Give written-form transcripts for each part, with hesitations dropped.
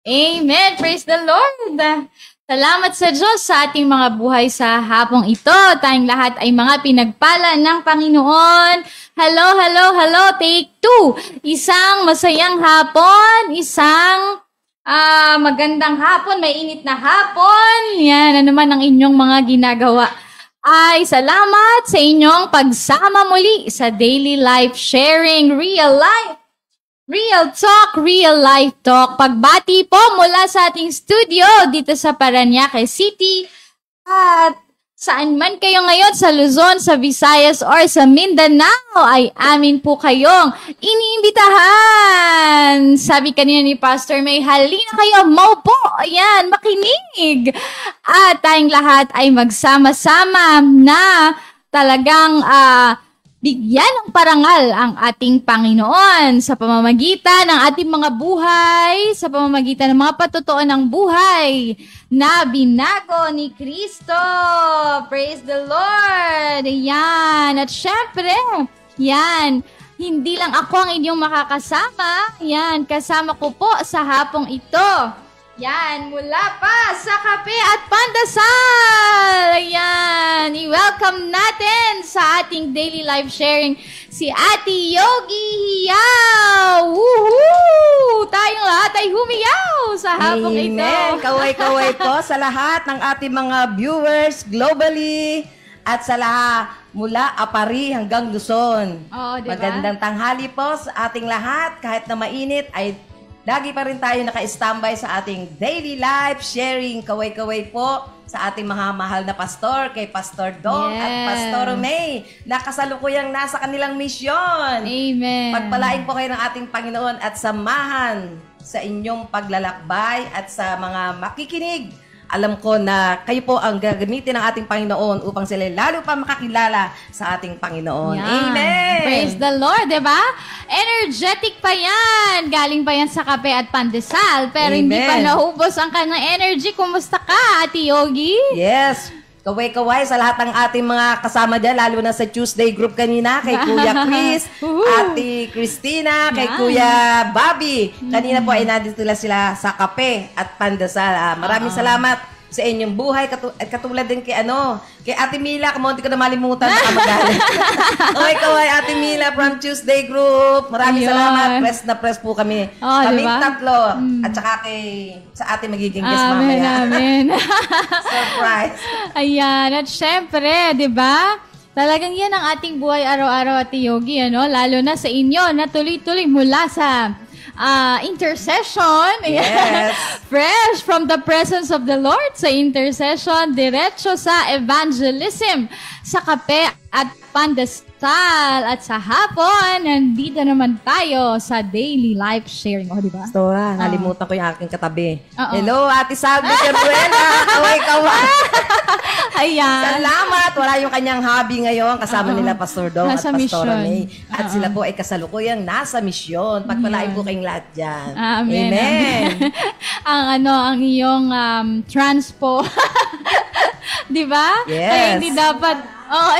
Amen. Praise the Lord. Salamat sa Diyos sa ating mga buhay sa hapong ito. Tayong lahat ay mga pinagpala ng Panginoon. Hello, hello, hello. Take 2. Isang masayang hapon, isang magandang hapon, may init na hapon. Yan, ano man ang inyong mga ginagawa. Ay, salamat sa inyong pagsama muli sa Daily Life Sharing Real Life. Real Talk, Real Life Talk. Pagbati po mula sa ating studio dito sa Parañaque City. At saan man kayo ngayon, sa Luzon, sa Visayas, or sa Mindanao, ay amin po kayong iniimbitahan. Sabi kanina ni Pastor May, halina kayo, maupo, ayan, makinig. At tayong lahat ay magsama-sama na talagang bigyan ng parangal ang ating Panginoon sa pamamagitan ng ating mga buhay, sa pamamagitan ng mga patotoo ng buhay na binago ni Kristo. Praise the Lord! Yan. At syempre, yan, hindi lang ako ang inyong makakasama. Yan, kasama ko po sa hapong ito. Yan, mula pa sa Kape at Pandasal. Ayan, i-welcome natin sa ating daily live sharing si Ate Yogi Hiyaw. Woohoo! Tayong lahat ay humiyaw sa hapong ito. Amen! Kaway-kaway po sa lahat ng ating mga viewers globally at sa lahat mula Apari hanggang Luzon. Oh, diba? Magandang tanghali po sa ating lahat. Kahit na mainit ay lagi pa rin tayo naka-standby sa ating daily life sharing. Kaway-kaway po sa ating mga mahal na pastor, kay Pastor Dong at Pastor May, na kasalukuyang nasa kanilang misyon. Amen. Pagpalain po kayo ng ating Panginoon at samahan sa inyong paglalakbay at sa mga makikinig. Alam ko na kayo po ang gagamitin ng ating Panginoon upang sila lalo pa makakilala sa ating Panginoon. Yeah. Amen! Praise the Lord, diba? Energetic pa yan. Galing pa yan sa Kape at Pandesal. Pero Amen. hindi pa naubos ang kanyang energy. Kumusta ka, Ate Yogi? Yes! Kaway-kaway sa lahat ng ating mga kasama dyan, lalo na sa Tuesday group kanina, kay Kuya Chris, Ate Christina, kay Kuya Bobby. Kanina po ay nandito sila sa Kape at Pandasal. Maraming salamat sa inyong buhay. Katulad din kay kay Ate Mila, kamunti ko na malimutan, baka magalit. Kaway-kaway, Ate Mila from Tuesday group. Maraming salamat. Press na press po kami. Kaming diba? tatlo. At saka sa ating magiging guest mamaya. Amen. Surprise. Ayan. At syempre, di ba? Talagang yan ang ating buhay araw-araw, Ate Yogi, lalo na sa inyo, na tuloy-tuloy mula sa intercession. Yes. Fresh from the presence of the Lord sa intercession, diretso sa evangelism, sa Kape at Pandesal. At sa hapon, nandito naman tayo sa daily life sharing. Di ba? Pastora, nalimutan ko yung aking katabi. Hello, Ate Salvi Cerruela. Kaway-kaway. Ayan. Salamat. Wala yung kanyang hobby ngayon. Kasama nila Pastor Dong at Nasa Pastora mission. May. At sila po ay kasalukuyang nasa misyon. Pagpalain po kayong lahat dyan. Amen. Amen. ang iyong transpo. Di ba? Yes. Kaya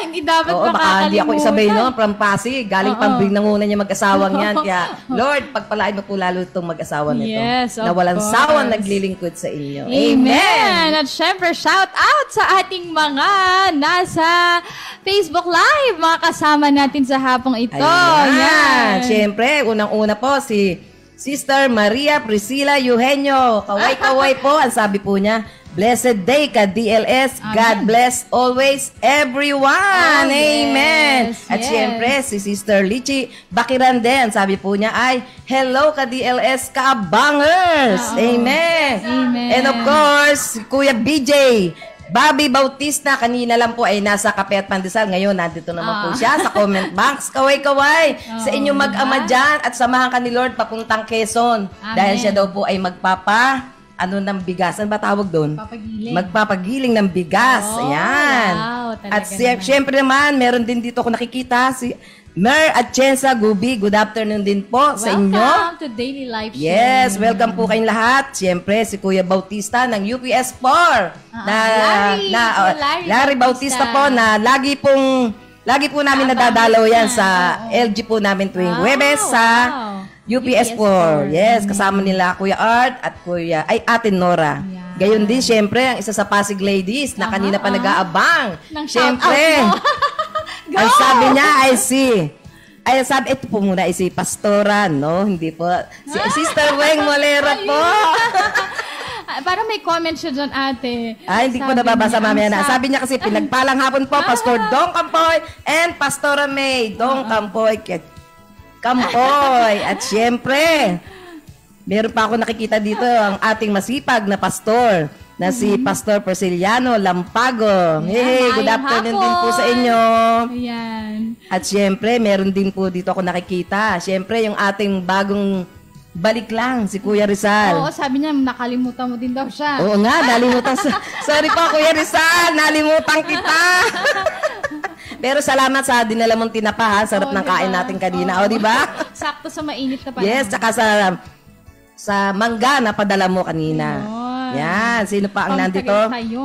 hindi dapat Oo, baka hindi ako isabay no, from Pasig. Galing pambing nangunan niya mag-asawang yan. Kaya, Lord, pagpalain mo po lalo itong mag-asawa nito. Yes, of na walang course. sawang naglilingkod sa inyo. Amen. At syempre, shout out sa ating mga nasa Facebook Live, mga kasama natin sa hapong ito. Ayan. Siyempre, unang-una po si Sister Maria Priscilla Eugenio. Kaway-kaway po. Ang sabi po niya, blessed day ka, DLS. Amen. God bless always everyone. Amen. Yes, At yes. siyempre, si Sister Lichi Bakiran din. Sabi po niya ay, hello ka, DLS ka-bangers. Amen. Amen. And of course, si Kuya BJ Bobby Bautista, kanina lang po ay nasa Kape at Pandesal. Ngayon, nandito naman po siya sa comment box. Kaway-kaway sa inyong mag-ama dyan at samahan ka ni Lord papuntang Quezon. Dahil siya daw po ay ng bigas. Ano ba tawag doon? Papagiling. Magpapagiling ng bigas. Ayan. Wow, At naman. syempre naman, meron din dito ako nakikita si Mer Atienza Gubi. Good afternoon din po sa inyo. Welcome to Daily Life Sharing. Yes, welcome po kayong lahat. Siyempre, si Kuya Bautista ng UPS 4. Larry Bautista po na lagi po namin nadadalaw yan sa LG po namin tuwing Huwebes sa UPS4. Yes, kasama nila Kuya Art at Ate Nora. Yan. Gayon din, syempre, ang isa sa Pasig Ladies na kanina pa nag-aabang. Syempre. Ang sabi niya ay sabi, ito po muna, si Pastora, no? Hindi po. Si Sister Weng Molera po. Para may comment siya dyan, ate. Hindi ko nababasa mamaya na. Sabi niya kasi, pinagpalang hapon po, Pastor Dong Campoy and Pastora May. Dong Campoy. At syempre, meron pa ako nakikita dito ang ating masipag na pastor na si Pastor Persiliano Lampago. Hey, good afternoon din po sa inyo. Ayan. At syempre, meron din po dito ako nakikita. Syempre, yung ating bagong balik lang, si Kuya Rizal. Oo, sabi niya, nakalimutan mo din daw siya. Oo nga, nalimutan. Sorry po, Kuya Rizal, nalimutan kita. Pero salamat sa dinala mong tinapa, ha? Sarap ng kain natin kanina. O, di ba? Sakto sa mainit na pala. Yes, tsaka sa mangga na padala mo kanina. Yan, sino pa ang nandito?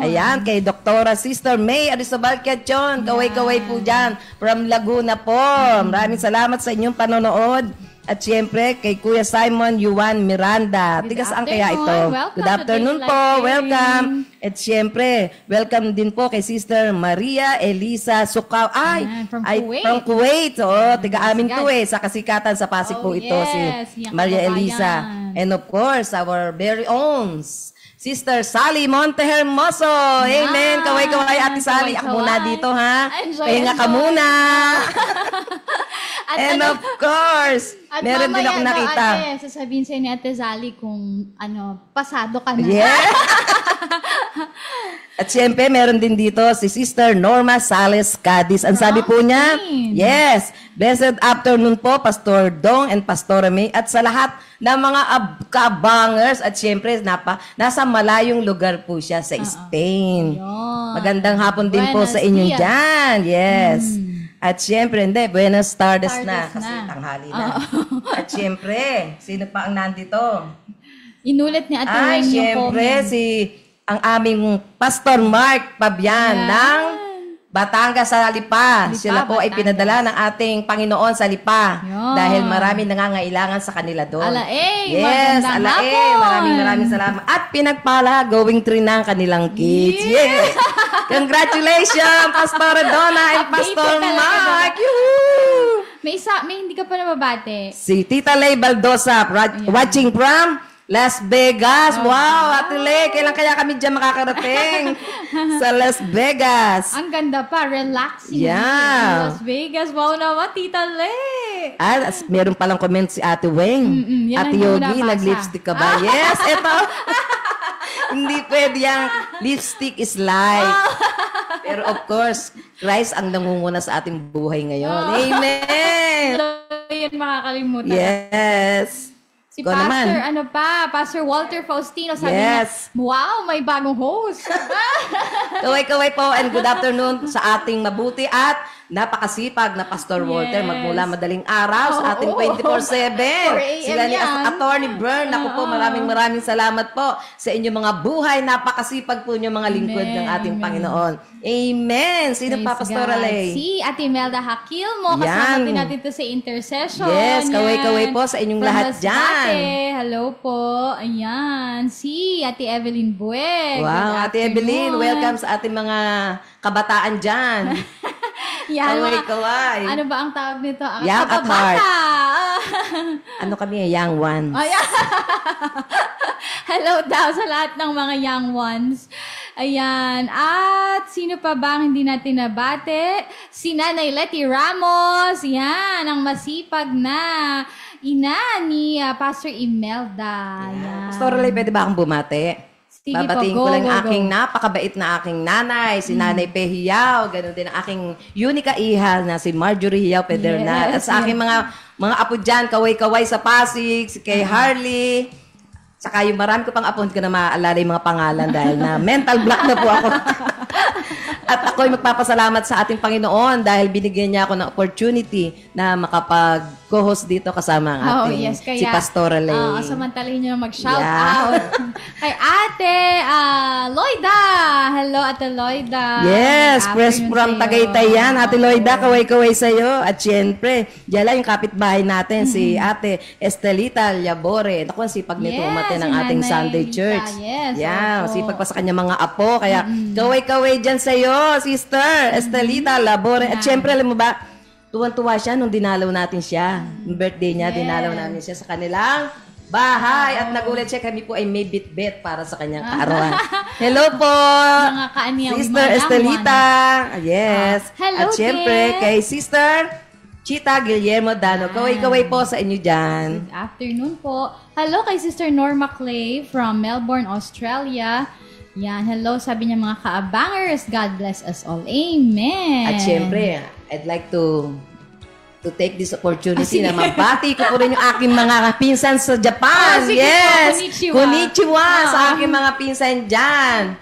Ayan, kay Doktora Sister May Aristobal Quechon. Kaway-kaway po dyan. From Laguna po. Maraming salamat sa inyong panonood. At siyempre, kay Kuya Simon Yuan Miranda. Tigas ang kaya ito. Good afternoon po. Welcome. At siyempre, welcome din po kay Sister Maria Elisa Sukaw. From Kuwait. Oo, tiga amin to sa kasikatan sa Pasig po ito. Si Maria Elisa. And of course, our very own Sister Sally Montehermoso. Amen. Kaway-kaway, Ate Sally. Ako muna dito, ha? Pahinga ka muna. And of course, meron din ako nakita. Ate, sasabihin sa'yo ni Ate Sally kung pasado ka na. Yeah. At siyempre, meron din dito si Sister Norma Sales Cadiz. Ang sabi po niya, yes, blessed afternoon po, Pastor Dong and Pastora May. At sa lahat ng mga kabangers, at siyempre, nasa malayong lugar po siya sa Spain. Magandang hapon din po sa inyo dyan. Yes. At siyempre, buenas tardes na. Kasi tanghali na. At siyempre, sino pa ang nandito? Inulit ni Ate Weng yung siyempre, ang aming Pastor Mark Pabian ng Batangas sa Lipa. Sila po ay pinadala ng ating Panginoon sa Lipa. Dahil marami nangangailangan sa kanila doon. Yes, maraming salamat. At pinagpala, going through ng kanilang kids. Yeah. Congratulations, Pastor Donna and Pastor Mark. May hindi ka pa nababate. Si Tita Lay Baldosa, watching from Las Vegas. Wow, Ate Le, kailan kaya kami dyan makakarating sa Las Vegas? Ang ganda pa, relaxing. Yeah. Las Vegas. Wow naman, Tita Le. Meron palang comment si Ate Weng. Ate Yogi, nag-lipstick ka ba? Yes, eto. Hindi pwede yung lipstick is life. Pero of course, Christ ang nangunguna sa ating buhay ngayon. Amen. Yan makakalimutan. Yes. Si Pastor Walter Faustino, sabi niya, wow, may bagong host. Kaway-kaway po and good afternoon sa ating mabuti at napakasipag na Pastor Walter magmula madaling araw sa ating 24/7. Sila ni Attorney Bern. Ako po, maraming salamat po sa inyong mga buhay. Napakasipag po niyo mga lingkod ng ating Panginoon. Amen. Sino pa, Pastor Alay? Si Ate Melda Hakilmo. Kasama din natin ito sa intercession. Yes, kaway-kaway po sa inyong lahat dyan. Hello po. Ayan. Si Ate Evelyn Bueg. Wow, Ate Evelyn. Welcome sa ating mga kabataan dyan. Kaway-kaway. Ano ba ang tawag nito? Young at heart. Ano kami, young ones. Hello daw sa lahat ng mga young ones. Ayan. At sino pa ba ang hindi natin nabate? Si Nanay Letty Ramos. Yan, ang masipag na ina ni Pastor Imelda. Yan. Pastor Ray, pwede ba akong bumate? Babatiin ko lang aking napakabait na aking nanay, si Nanay Pe Hiyaw. Ganun din ang aking unika iha na si Marjorie Hiyaw Pedernal. At sa aking mga apo dyan, kaway-kaway sa Pasig, si kay Harley. Saka yung marami ko pang apo, hindi ko na maaalala yung mga pangalan dahil na mental block na po ako. At ako'y magpapasalamat sa ating Panginoon dahil binigyan niya ako ng opportunity na co-host dito kasama ang ating si Pastora Lay. Samantalahin nyo na mag-shout out. Kay Ate Loida. Hello, Ate Loida. Yes, press from Tagaytay yan. Ate Loida, kaway-kaway sa'yo. At syempre, dyan yung kapitbahay natin, si Ate Estelita Labore. Naku, sipag nito umatin ng ating Sunday Church. Yes, sipag pa sa kanya mga apo. Kaya kaway-kaway dyan sa'yo, Sister Estelita Labore. At syempre, alam mo ba, tuwan-tuwa siya nung dinalaw natin siya. Yung birthday niya, dinalaw namin siya sa kanilang bahay. At nagulat siya, kami po ay may bit-bit para sa kanyang kaarawan. Hello po, Sister Estelita. Yes. Hello, at syempre, kay Sister Chita Guillermo Dano. Kaway-kaway po sa inyo dyan. Good afternoon po. Hello kay Sister Norma Clay from Melbourne, Australia. Yan, hello, sabi niya mga kaabangers. God bless us all. Amen. At syempre, I'd like to take this opportunity na mabati ko po rin yung aking mga pinsan sa Japan. Yes! Konnichiwa sa aking mga pinsan dyan.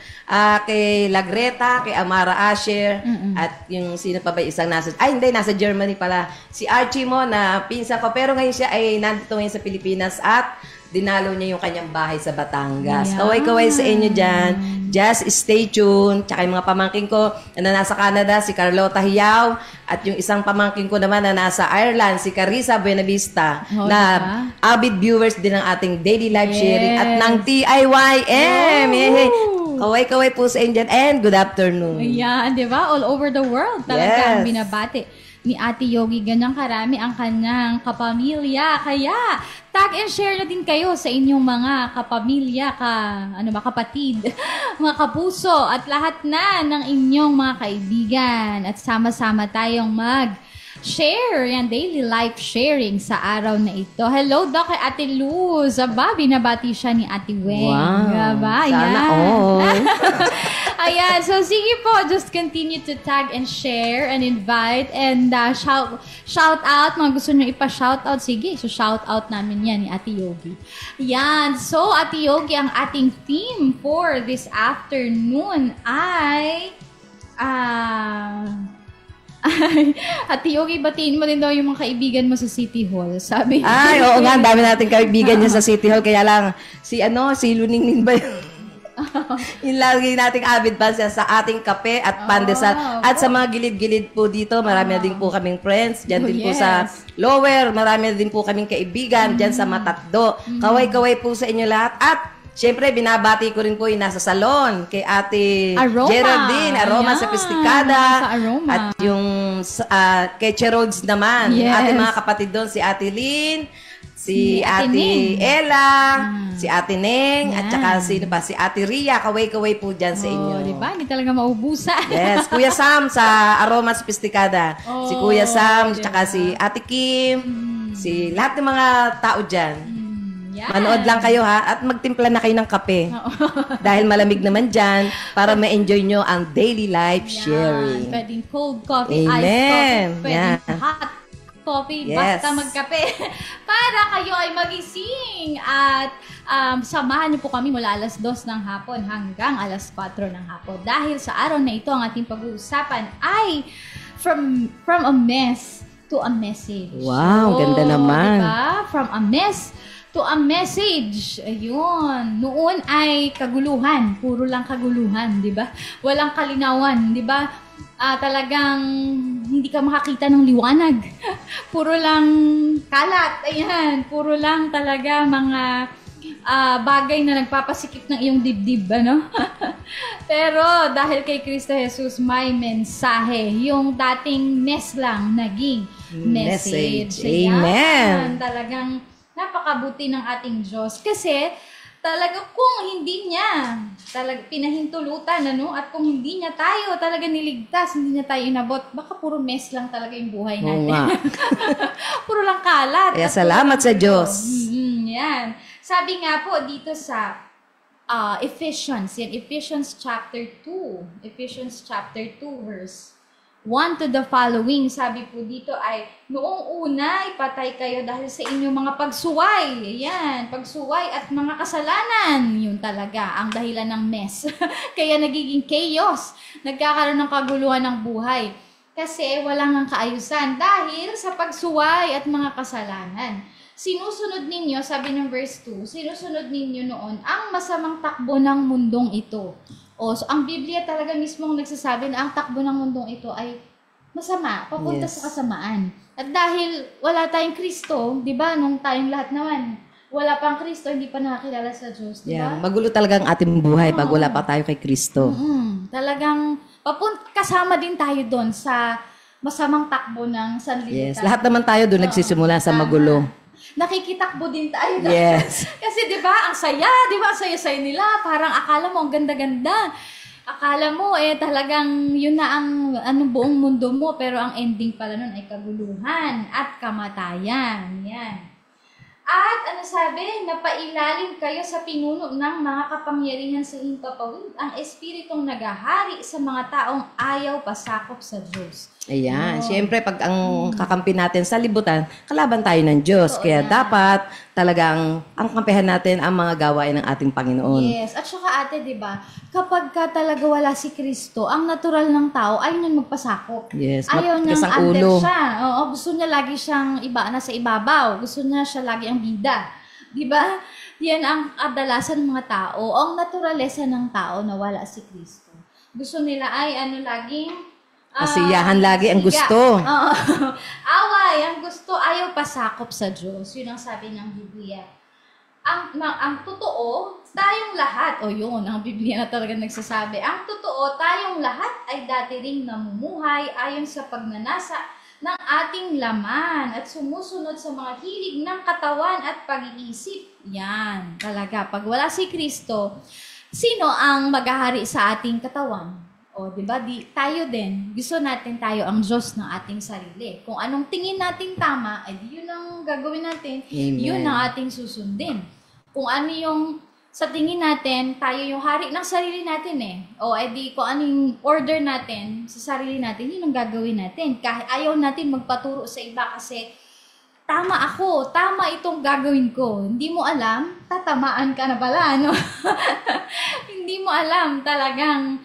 Kay Lagreta, kay Amara Asher, at yung sino pa ba isang nasa Germany pala. Si Archie mo na pinsan ko. Pero ngayon siya ay nandito ngayon sa Pilipinas at dinalo niya yung kanyang bahay sa Batangas. Kaway-kaway sa inyo dyan. Just stay tuned. Tsaka yung mga pamangking ko na nasa Canada, si Carlota Hiyaw. At yung isang pamangking ko naman na nasa Ireland, si Carissa Buenavista. Na avid viewers din ng ating daily live sharing. At ng TIYM. Kaway-kaway po sa inyo dyan. And good afternoon. Ayan, di ba? All over the world talaga ang binabati ni Ate Yogi. Ganyang karami ang kanyang kapamilya. Kaya, tag and share na din kayo sa inyong mga kapamilya, kapatid, mga kapuso, at lahat na ng inyong mga kaibigan. At sama-sama tayong mag-share, yan, daily life sharing sa araw na ito. Hello daw kay Ate Luz. Binabati siya ni Ate Weng. Wow. Sana all. Ayan, so sige po, just continue to tag and share and invite and shout out, mga gusto nyo ipa-shout out, sige, so shout out namin yan ni Ate Yogi. Ayan, so Ate Yogi, ang ating theme for this afternoon ay Ate Yogi, batiin mo din daw yung mga kaibigan mo sa City Hall, sabi. Ay, oo nga, dami nating kaibigan niya sa City Hall, kaya lang, si Luningning ba yun? Yung lagi nating avid fans sa ating kape at pandesal. At sa mga gilid-gilid po dito, marami na din po kaming friends. Diyan din po sa lower, marami na din po kaming kaibigan. Diyan sa Matakdo. Kaway-kaway po sa inyo lahat. At syempre, binabati ko rin po yung nasa salon kay Ate Geraldine, Aroma sa Pisticada. At yung kay Cherods naman. Ating mga kapatid doon, si Ate Lynn, si Ate Ella, si Ate Neng, at saka sino pa? Si Ate Ria. Kaway-kaway po dyan sa inyo. Diba? Hindi talaga maubusan. Yes. Kuya Sam sa Aroma Sophisticada. Si Kuya Sam, at saka si Ate Kim, si lahat ng mga tao dyan. Manood lang kayo ha, at magtimpla na kayo ng kape. Dahil malamig naman dyan, para ma-enjoy nyo ang daily life sharing. Pwedeng cold coffee, Amen. iced coffee, pwedeng hot coffee, basta magkape. Para kayo ay magising at samahan niyo po kami mula alas 2 ng hapon hanggang alas 4 ng hapon. Dahil sa araw na ito, ang ating pag-uusapan ay from a mess to a message. Wow, ganda naman. Diba? From a mess to a message. Ayun. Noon ay kaguluhan. Puro lang kaguluhan, di ba? Walang kalinawan, di ba? Talagang hindi ka makakita ng liwanag. Puro lang kalat. Ayan. Puro lang talaga mga bagay na nagpapasikip ng iyong dibdib, ano? Pero dahil kay Kristo Jesus, may mensahe. Yung dating mess lang, naging message. Amen. Talagang napakabuti ng ating Diyos. Kasi talaga kung hindi niya talaga pinahintulutan, ano? At kung hindi niya tayo talaga niligtas, hindi niya tayo inabot, baka puro mess lang talaga yung buhay natin. Puro lang kalat. Kaya salamat sa Diyos. Yan. Sabi nga po dito sa Ephesians chapter 2. Ephesians chapter 2 verse 1 to the following. Sabi po dito ay, noong una, ipatay kayo dahil sa inyong mga pagsuway. Ayan, pagsuway at mga kasalanan. Yun talaga, ang dahilan ng mess. Kaya nagiging chaos. Nagkakaroon ng kaguluhan ng buhay. Kasi wala ngang kaayusan dahil sa pagsuway at mga kasalanan. Sinusunod ninyo, sabi ng verse 2, sinusunod ninyo noon ang masamang takbo ng mundong ito. So ang Biblia talaga mismong nagsasabi na ang takbo ng mundong ito ay masama, papunta sa kasamaan. At dahil wala tayong Kristo, di ba, nung tayong lahat naman, wala pang Kristo, hindi pa nakakilala sa Diyos, di ba? Magulo talaga ang ating buhay pag wala pa tayo kay Kristo. Talagang kasama din tayo doon sa masamang takbo ng sanlibutan. Yes, lahat naman tayo doon nagsisimula sa magulo. Nakikitakbo din tayo doon. Yes. Kasi 'di ba, ang saya, 'di ba? Ang saya-saya nila, parang akala mo ang ganda-ganda. Akala mo talagang yun na ang buong mundo mo, pero ang ending pala nun ay kaguluhan at kamatayan. Yan. At ano sabi, napailalim kayo sa pinuno ng mga kapangyarihan sa himpapawid, ang espiritong naghahari sa mga taong ayaw pasakop sa Diyos. Ayan. Siyempre, pag ang kakampi natin sa libutan, kalaban tayo ng Diyos. Kaya dapat talagang ang kampihan natin ang mga gawain ng ating Panginoon. Yes. At saka ate, di ba, kapag ka talaga wala si Kristo, ang natural ng tao, ayaw niya magpasakop. Yes. Ayaw niyang Matigas ang under ulo. siya. Oo, gusto niya lagi siyang nasa ibabaw. Gusto niya siya lagi ang bida. Di ba? Yan ang kadalasan ng mga tao. Ang naturalesa ng tao na wala si Kristo. Gusto nila ay laging Kasiyahan lagi ang gusto. Away, ang gusto, ayaw pasakop sa Diyos. Yun ang sabi ng Biblia. Ang totoo, tayong lahat, yun, ang Biblia na talaga nagsasabi, ang totoo, tayong lahat ay dati ring namumuhay ayon sa pagnanasa ng ating laman at sumusunod sa mga hilig ng katawan at pag-iisip. Yan, talaga. Pag wala si Kristo, sino ang maghahari sa ating katawan? Di ba? Tayo din. Gusto natin tayo ang Diyos ng ating sarili. Kung anong tingin natin tama, yun ang gagawin natin. Amen. Yun ang ating susundin. Kung ano yung sa tingin natin, tayo yung hari ng sarili natin kung ano yung order natin sa sarili natin, yun ang gagawin natin. Kahit ayaw natin magpaturo sa iba kasi tama ako, tama itong gagawin ko. Hindi mo alam, tatamaan ka na pala, Hindi mo alam talagang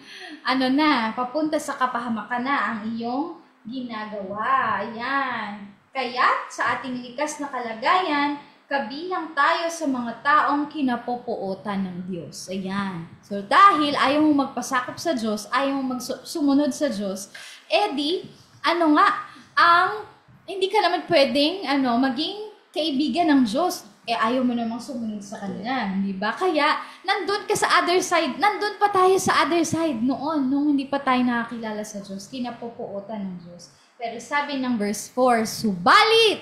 papunta sa kapahamakan na ang iyong ginagawa. Ayan. Kaya sa ating likas na kalagayan, kabilang tayo sa mga taong kinapopuotan ng Diyos. Ayan. So dahil ayaw mo magpasakop sa Diyos, ayaw mo sumunod sa Diyos, hindi ka naman pwedeng maging kaibigan ng Diyos. Ayaw mo namang sumunod sa kanila, di ba? Kaya, nandun ka sa other side. Nandun pa tayo sa other side noon, nung hindi pa tayo nakakilala sa Diyos. Kinapupuotan ng Diyos. Pero sabi ng verse 4, subalit,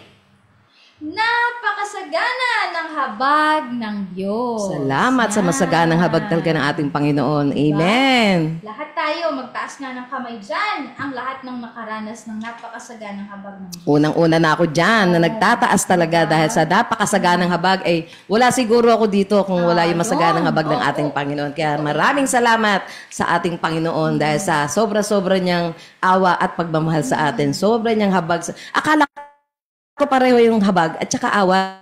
napakasagana ng habag ng Diyos. Salamat sa masaganang habag talaga ng ating Panginoon. Amen. Lahat tayo, magtaas nga ng kamay dyan. Ang lahat ng nakaranas ng napakasaganang habag ng Diyos. Unang-una na ako dyan na nagtataas talaga dahil sa napakasaganang habag wala siguro ako dito kung wala yung masaganang habag ng ating Panginoon. Kaya maraming salamat sa ating Panginoon dahil sa sobra-sobra niyang awa at pagmamahal sa atin. Sobra niyang habag. Akala ko pareho yung habag at saka awa.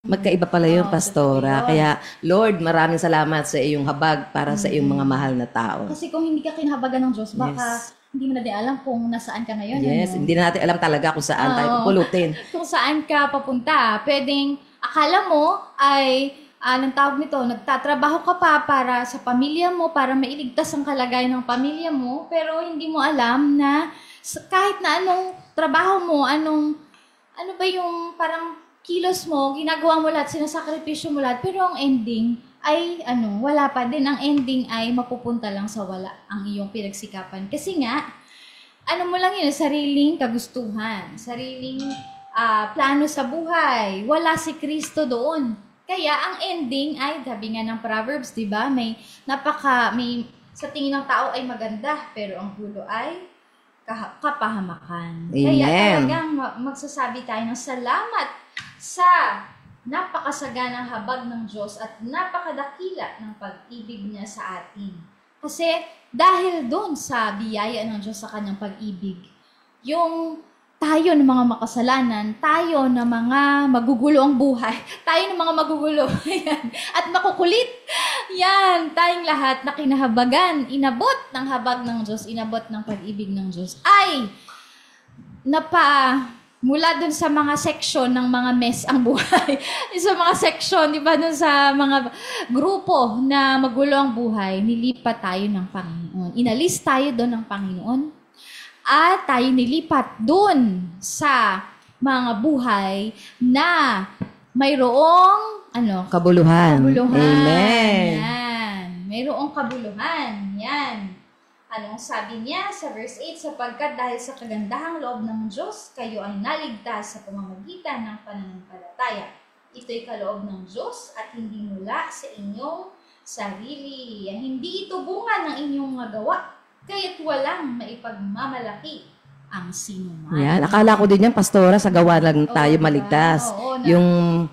Magkaiba pala yung pastora. Kaya, Lord, maraming salamat sa iyong habag para sa iyong mga mahal na tao. Kasi kung hindi ka kinahabagan ng Diyos, baka hindi mo na din alam kung nasaan ka ngayon. Yes, hindi na natin alam talaga kung saan tayo pupulutin. Kung saan ka papunta. Pwedeng, akala mo ay, anong tawag nito, nagtatrabaho ka pa para sa pamilya mo, para mailigtas ang kalagayan ng pamilya mo, pero hindi mo alam na kahit na anong trabaho mo, ano ba yung parang kilos mo, ginagawa mo lahat, sinasakripisyo mo lahat, pero ang ending ay wala pa din. Ang ending ay mapupunta lang sa wala ang iyong pinagsikapan. Kasi nga, mo lang yun, sariling kagustuhan, sariling plano sa buhay. Wala si Kristo doon. Kaya ang ending ay, sabi nga ng Proverbs, di ba? May sa tingin ng tao ay maganda, pero ang dulo ay kapahamakan. Amen. Kaya talagang magsasabi tayo ng salamat sa napakasaganang habag ng Diyos at napakadakila ng pag-ibig niya sa atin. Kasi dahil doon sa biyaya ng Diyos sa kanyang pag-ibig, yung tayo ng mga makasalanan, tayo na mga magugulo ang buhay, tayo ng mga magugulo at makukulit, Yan, tayong lahat na kinahabagan, inabot ng habag ng Diyos, inabot ng pag-ibig ng Diyos, ay mula dun sa mga section ng mga mess ang buhay. Sa mga section, di ba, dun sa mga grupo na magulo ang buhay, nilipat tayo ng Panginoon. Inalis tayo doon ng Panginoon. At tayo nilipat doon sa mga buhay na mayroong kabuluhan. Amen. Yan. Mayroong kabuluhan. Yan. Anong sabi niya sa verse 8? Sapagkat dahil sa kagandahang loob ng Diyos, kayo ay naligtas sa pamamagitan ng pananampalataya. Ito'y kaloob ng Diyos at hindi mula sa inyong sarili. Hindi ito bunga ng inyong magawa, kaya't walang maipagmamalaki ang sino man. Yan, akala ko din yan, pastora, sa gawa lang tayo maligtas. Yung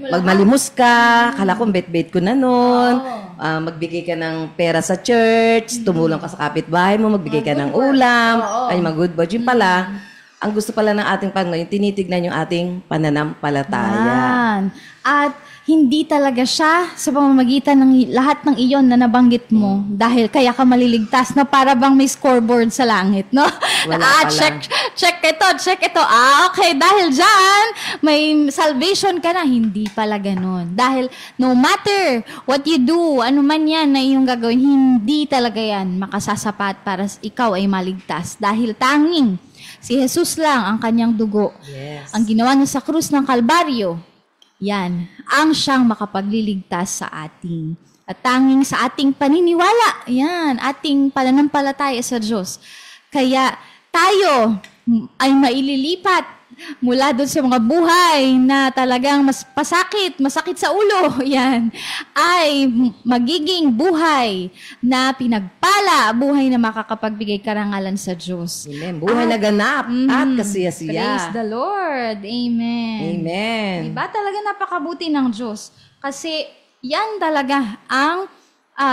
magmalimos ka, akala ko bet-bet ko na nun. Magbigay ka ng pera sa church, tumulong ka sa kapitbahay mo, magbigay ka ng ulam, ay mag-good boy. Yung pala, ang gusto pala ng ating Panginoon, tinitignan yung ating pananampalataya. Yan. At hindi talaga siya sa pamamagitan ng lahat ng iyon na nabanggit mo dahil kaya ka maliligtas na para bang may scoreboard sa langit, no? Check ito. Okay, dahil dyan, may salvation ka na. Hindi pala ganun. Dahil no matter what you do, ano man yan na iyong gagawin, hindi talaga yan makasasapat para ikaw ay maligtas. Dahil tanging si Jesus lang ang kanyang dugo. Yes. Ang ginawa niya sa krus ng Kalbaryo, yan, ang siyang makapagliligtas sa ating. At tanging sa ating paniniwala, yan, ating pananampalataya sa Diyos. Kaya tayo ay maililipat mula doon sa mga buhay na talagang masakit sa ulo, yan, ay magiging buhay na pinagpala, buhay na makakapagbigay karangalan sa Diyos. Amen. Buhay na ganap at kasiyasiya. Praise the Lord. Amen. Amen. Diba talaga napakabuti ng Diyos? Kasi yan talaga ang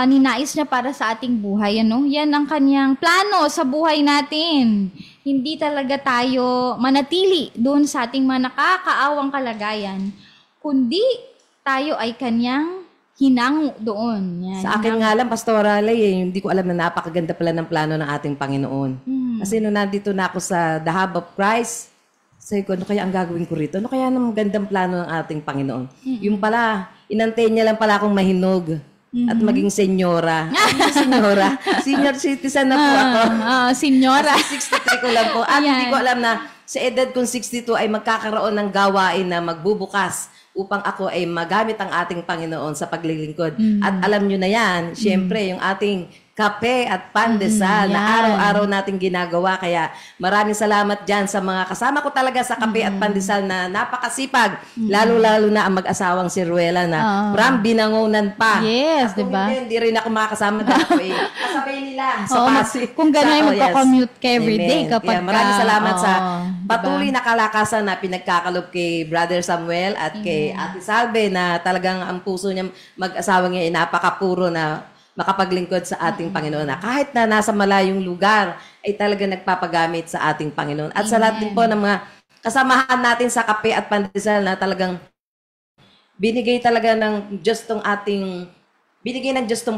ninais niya para sa ating buhay. Ano? Yan ang kanyang plano sa buhay natin. Hindi talaga tayo manatili doon sa ating mga nakakaawang kalagayan, kundi tayo ay kanyang hinango doon. Yan. Sa akin nga lang, Pastora Lay, hindi ko alam na napakaganda pala ng plano ng ating Panginoon. Kasi nung nandito na ako sa The Hub of Christ, sabi ko, ano kaya ang gagawin ko rito? Ano kaya ang gandang plano ng ating Panginoon? Yung pala, inantay niya lang pala akong mahinog. At maging senyora. Senyora. Senior citizen na po ako. Senyora. 63 ko lang po. At hindi ko alam na sa edad kong 62 ay magkakaroon ng gawain na magbubukas upang ako ay magamit ang ating Panginoon sa paglilingkod. At alam nyo na yan, syempre, yung ating kape at pandesal na araw-araw nating ginagawa. Kaya maraming salamat dyan sa mga kasama ko talaga sa kape at pandesal na napakasipag. Lalo-lalo na ang mag-asawang si Ruela na from Binangonan pa. Yes, ako diba? Hindi rin ako makakasama dahil ako kasabay nila sa Pasig. Kung gano'n magpa-commute ka everyday kapag maraming salamat sa patuloy na kalakasan na pinagkakalob kay Brother Samuel at kay Ate Salve na talagang ang puso niya mag-asawa niya ay napakapuro na makapaglingkod sa ating Panginoon na kahit na nasa malayong lugar ay talaga nagpapagamit sa ating Panginoon. At sa lahat din po ng mga kasamahan natin sa kape at pandesal na talagang binigay talaga ng Diyos tong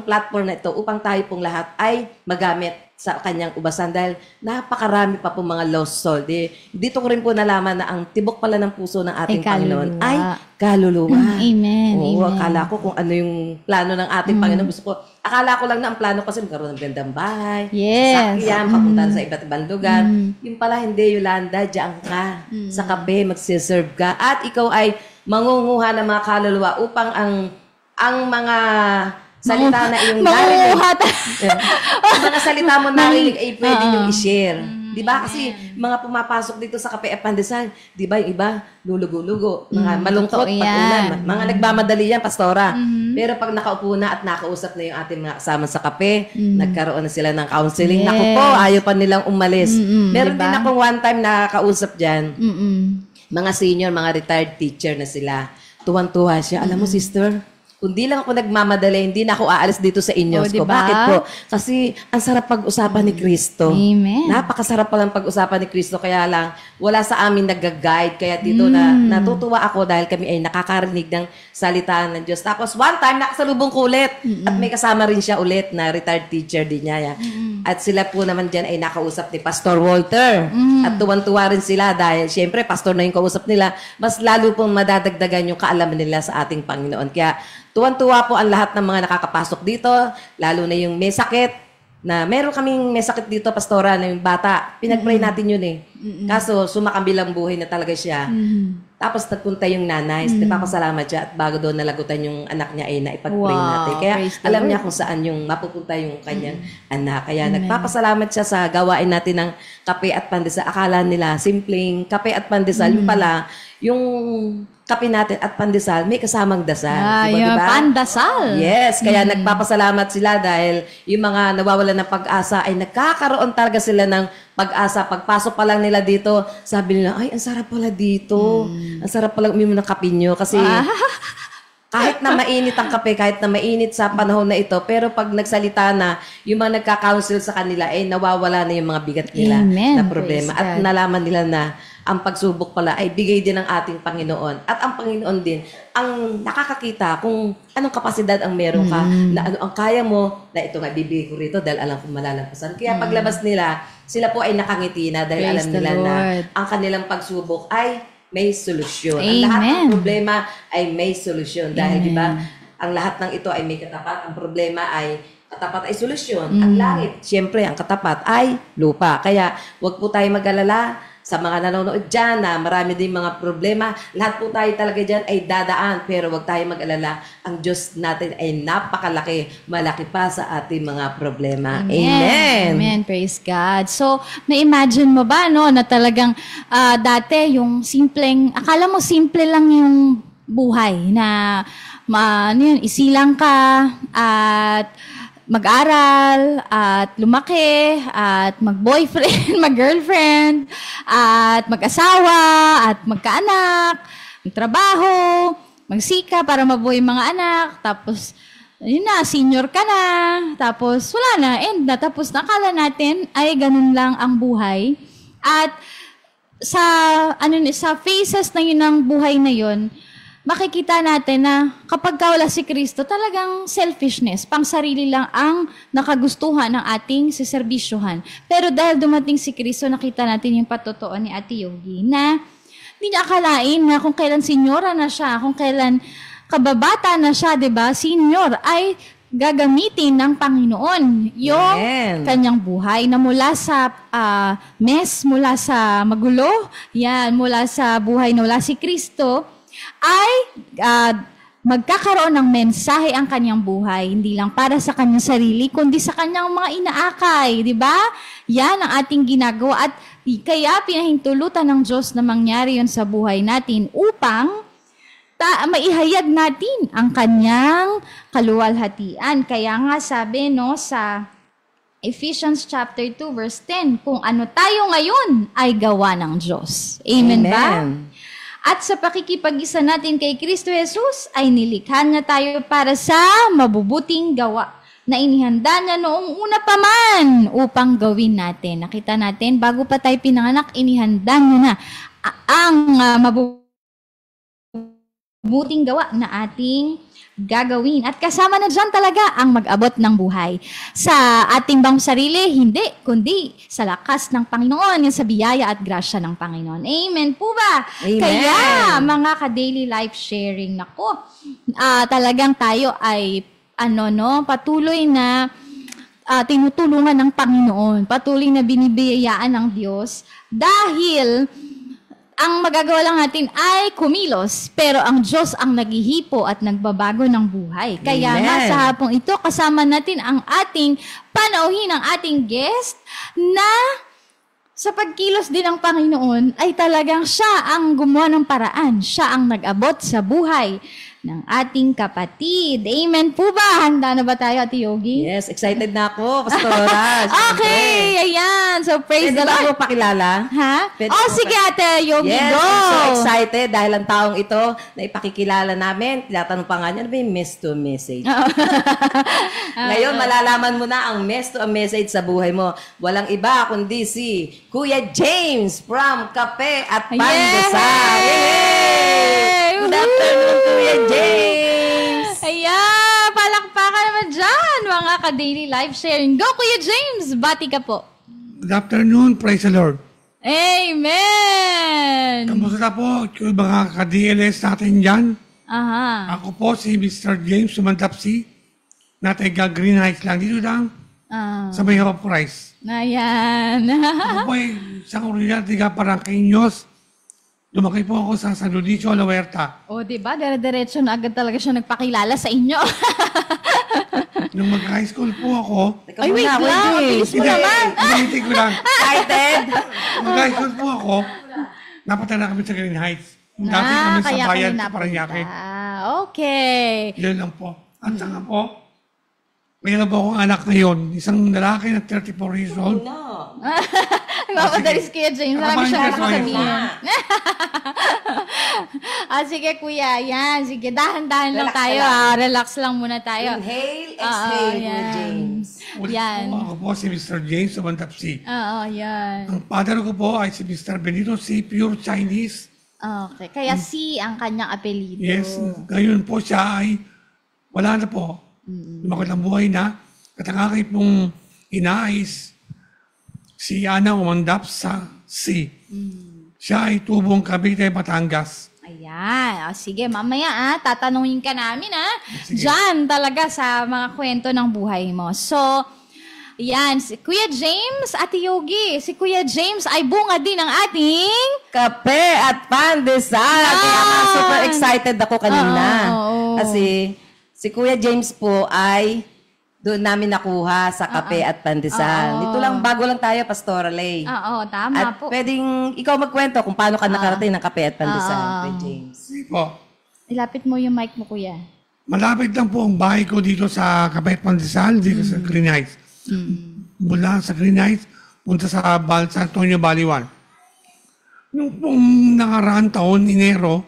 platform na ito upang tayo pong lahat ay magamit sa kanyang ubasan dahil napakarami pa po mga lost soul. Dito ko rin po nalaman na ang tibok pala ng puso ng ating Panginoon ay kaluluwa. Amen. Oo, Amen. akala ko kung ano yung plano ng ating Panginoon. Gusto ko, akala ko lang na ang plano kasi magkaroon ng gandang bahay, sakyan, papunta sa iba't ibang lugar. Yung pala hindi, Yolanda, diyan ka sa kape, magsiserve ka. At ikaw ay mangunguha ng mga kaluluwa upang ang mga salita na iyong narinig. Ang mga salita mo narinig ay pwede niyong i-share. Di ba? Kasi mga pumapasok dito sa kape at pandesal, di ba yung iba, lulugo-lugo, mga malungkot, pag-ulan. Mga nagmamadali yan, Pastora. Pero pag nakaupo na at nakausap na yung ating mga kasama sa kape, nagkaroon na sila ng counseling. Naku po, ayaw pa nilang umalis. Meron din akong one time nakakausap dyan. Mga senior, mga retired teacher na sila. Tuwan-tuwa siya. Alam mo, sister, Kundi lang ako nagmamadali, hindi na ako aalis dito sa inyos ko. Diba? Bakit po? Kasi ang sarap pag-usapan ni Kristo. Amen. Napakasarap palang pag-usapan ni Kristo. Kaya lang, wala sa amin nag-guide. Kaya dito na natutuwa ako dahil kami ay nakakarinig ng salita ng Diyos. Tapos one time, nakasalubong ko ulit. At may kasama rin siya ulit na retired teacher din niya. At sila po naman dyan ay nakausap ni Pastor Walter. At tuwan-tuwa rin sila dahil syempre, pastor na yung kausap nila. Mas lalo pong madadagdagan yung kaalaman nila sa ating Panginoon. Kaya tuwan-tuwa po ang lahat ng mga nakakapasok dito, lalo na yung may sakit, na meron kaming may sakit dito, pastora, na yung bata. Pinag-pray natin yun eh. Kaso, sumakambilang buhay na talaga siya. Tapos nagpunta yung nanay, nagpapasalamat siya at bago doon nalagutan yung anak niya ay naipag-pray natin. Kaya alam niya kung saan yung mapupunta yung kanyang anak. Kaya nagpapasalamat siya sa gawain natin ng kape at pandesal. Akala nila, simpleng kape at pandesal. Yung pala, yung kape natin at pandesal, may kasamang dasal. Diba? Pandasal. Yes, kaya nagpapasalamat sila dahil yung mga nawawalan ng pag-asa ay nagkakaroon talaga sila ng pag-asa. Pagpasok pa lang nila dito, sabi nila, ay, ang sarap pala dito. Ang sarap pala uminom ng kape nyo. Kasi kahit na mainit ang kape, kahit na mainit sa panahon na ito, pero pag nagsalita na, yung mga nagka-counsel sa kanila, eh nawawala na yung mga bigat nila na problema. At nalaman nila na ang pagsubok pala ay bigay din ng ating Panginoon. At ang Panginoon din ang nakakakita kung anong kapasidad ang meron ka, na ano ang kaya mo, na ito nga bibigay ko rito dahil alam kong malalampasan. Kaya paglabas nila, sila po ay nakangiti na dahil alam nila na ang kanilang pagsubok ay may solusyon. Ang lahat ng problema ay may solusyon. Dahil di ba, ang lahat ng ito ay may katapat. Ang problema ay katapat ay solusyon. Ang langit, siyempre, ang katapat ay lupa. Kaya wag po tayo mag-alala sa mga nanonood dyan na marami din mga problema. Lahat po tayo talaga dyan ay dadaan. Pero wag tayo mag-alala. Ang Diyos natin ay napakalaki. Malaki pa sa ating mga problema. Amen. Amen. Praise God. So, na-imagine mo ba, no, na talagang dati yung simpleng, akala mo simple lang yung buhay na ano yun, isilang ka at mag-aral, at lumaki, at mag-boyfriend, mag-girlfriend, at mag-asawa, at magkaanak, magtrabaho, magsika para mabuhay mga anak, tapos, yun na, senior ka na, tapos wala na, end na, tapos nakala natin ay ganun lang ang buhay. At sa phases na yun ng buhay na yun, makikita natin na kapag wala si Kristo, talagang selfishness, pang sarili lang ang nakagustuhan ng ating siserbisyuhan. Pero dahil dumating si Kristo, nakita natin yung patotoo ni Ate Yogi na hindi niya akalain na kung kailan senyora na siya, kung kailan kababata na siya, diba, senior, ay gagamitin ng Panginoon yung kanyang buhay na mula sa mess, mula sa magulo, yan, mula sa buhay na wala si Kristo, ay magkakaroon ng mensahe ang kanyang buhay, hindi lang para sa kanyang sarili, kundi sa kanyang mga inaakay, di ba? Yan ang ating ginagawa at kaya pinahintulutan ng Diyos na mangyari yun sa buhay natin upang maihayag natin ang kanyang kaluwalhatian. Kaya nga sabi no sa Ephesians chapter 2 verse 10, kung ano tayo ngayon ay gawa ng Diyos. Amen. Ba? At sa pakikipag-isa natin kay Kristo Jesus, ay nilikha niya tayo para sa mabubuting gawa na inihanda niya noong una pa man upang gawin natin. Nakita natin, bago pa tayo pinanganak, inihanda niya na ang mabubuting gawa na ating gagawin. At kasama na dyan talaga ang mag-abot ng buhay. Sa ating bang sarili, hindi, kundi sa lakas ng Panginoon, yung sa biyaya at grasya ng Panginoon. Amen po ba? Amen. Kaya, mga ka-daily life sharing, nako, talagang tayo ay, patuloy na tinutulungan ng Panginoon, patuloy na binibiyayaan ng Diyos, dahil ang magagawa lang natin ay kumilos, pero ang Diyos ang naghihipo at nagbabago ng buhay. Kaya nga sa hapong ito, kasama natin ang ating panauhin, ang ating guest, na sa pagkilos din ng Panginoon, ay talagang siya ang gumawa ng paraan. Siya ang nag-abot sa buhay ng ating kapatid. Amen po ba? Handa na ba tayo, Ate Yogi? Yes, excited na ako, Pastora. Okay, ayan. So, praise the Pwede ba Lord. ako pakilala? Ha? Pwede Oh, po sige, Ate Yogi, Yes, go! I'm so excited dahil ang taong ito na ipakikilala namin. Tinatanong pa nga niya, ano ba yung mess to message? Ngayon, malalaman mo na ang mess to a message sa buhay mo. Walang iba kundi si Kuya James from Kape at Pandesal. Yay! Good afternoon, Kuya James! Ayan, palakpakan naman dyan, mga ka-daily life sharing. Go, Kuya James! Bati ka po. Good afternoon, praise the Lord. Amen! Kamusta po yung mga ka-DLS natin dyan? Aha. Ako po si Mr. James Sumantapsi, na taga Green Heights lang dito lang, Ah. sa may Hope Price. Ayan. Ako po ay isang original taga Parangkinyos. Lumaki po ako sa San Ludicio, Alahuerta. O, diba? Dire-diretso na agad talaga siya nagpakilala sa inyo. Nung mag-high school po ako, Teka Ay, wait muna, lang. Kuya Bilis mo James. naman. Ulitin ko lang. Excited? Mag-high school po ako, napatala kami sa Green Heights. Dati kami sa kaya bayan kayo sa Paranaque. Okay. Yun lang po. At saka po, mayroon po akong anak ngayon, isang lalaki na 34 years old. No. Mapadalis Kuya James. Marami Kabahin siya ka, sasabihin. Sige, Kuya. Yan. Sige, dahan-dahan lang Relax tayo. na lang. Relax lang muna tayo. Inhale, Oo, exhale, Kuya yan. James. Ulit Yan. po, ako po si Mr. James Sumantapsi. Oo, yan. Ang father ko po ay si Mr. Benito C. Pure Chinese. Okay. Kaya si ang kanyang apelido. Yes, ngayon po siya ay wala na po. Lumakot ang buhay na. At ang aking pong ina ay si Ana Umandap sa C. Siya ay tubong Cavite, Batangas. Ayan. Sige, mamaya tatanungin ka namin Sige. Diyan talaga sa mga kwento ng buhay mo. So, yan. Si Kuya James, Ate Yogi. Si Kuya James ay bunga din ng ating... Kape at Pandesal. Yan. Kaya nga super excited ako kanina. Oo. Kasi si Kuya James po ay doon namin nakuha sa Kape at Pandesal. Oo. Dito lang, bago lang tayo, Pastora Lay. Oo, tama At po. pwedeng ikaw magkwento kung paano ka nakarating ng Kape at Pandesal, Kuya James. Sige po. Ilapit mo yung mic mo, Kuya. Malapit lang po ang bahay ko dito sa Cavite Pandesal, dito sa Green Heights. Mula sa Green Heights, punta sa San Antonio Valley 1. Nung pong nakaraang taon, Enero,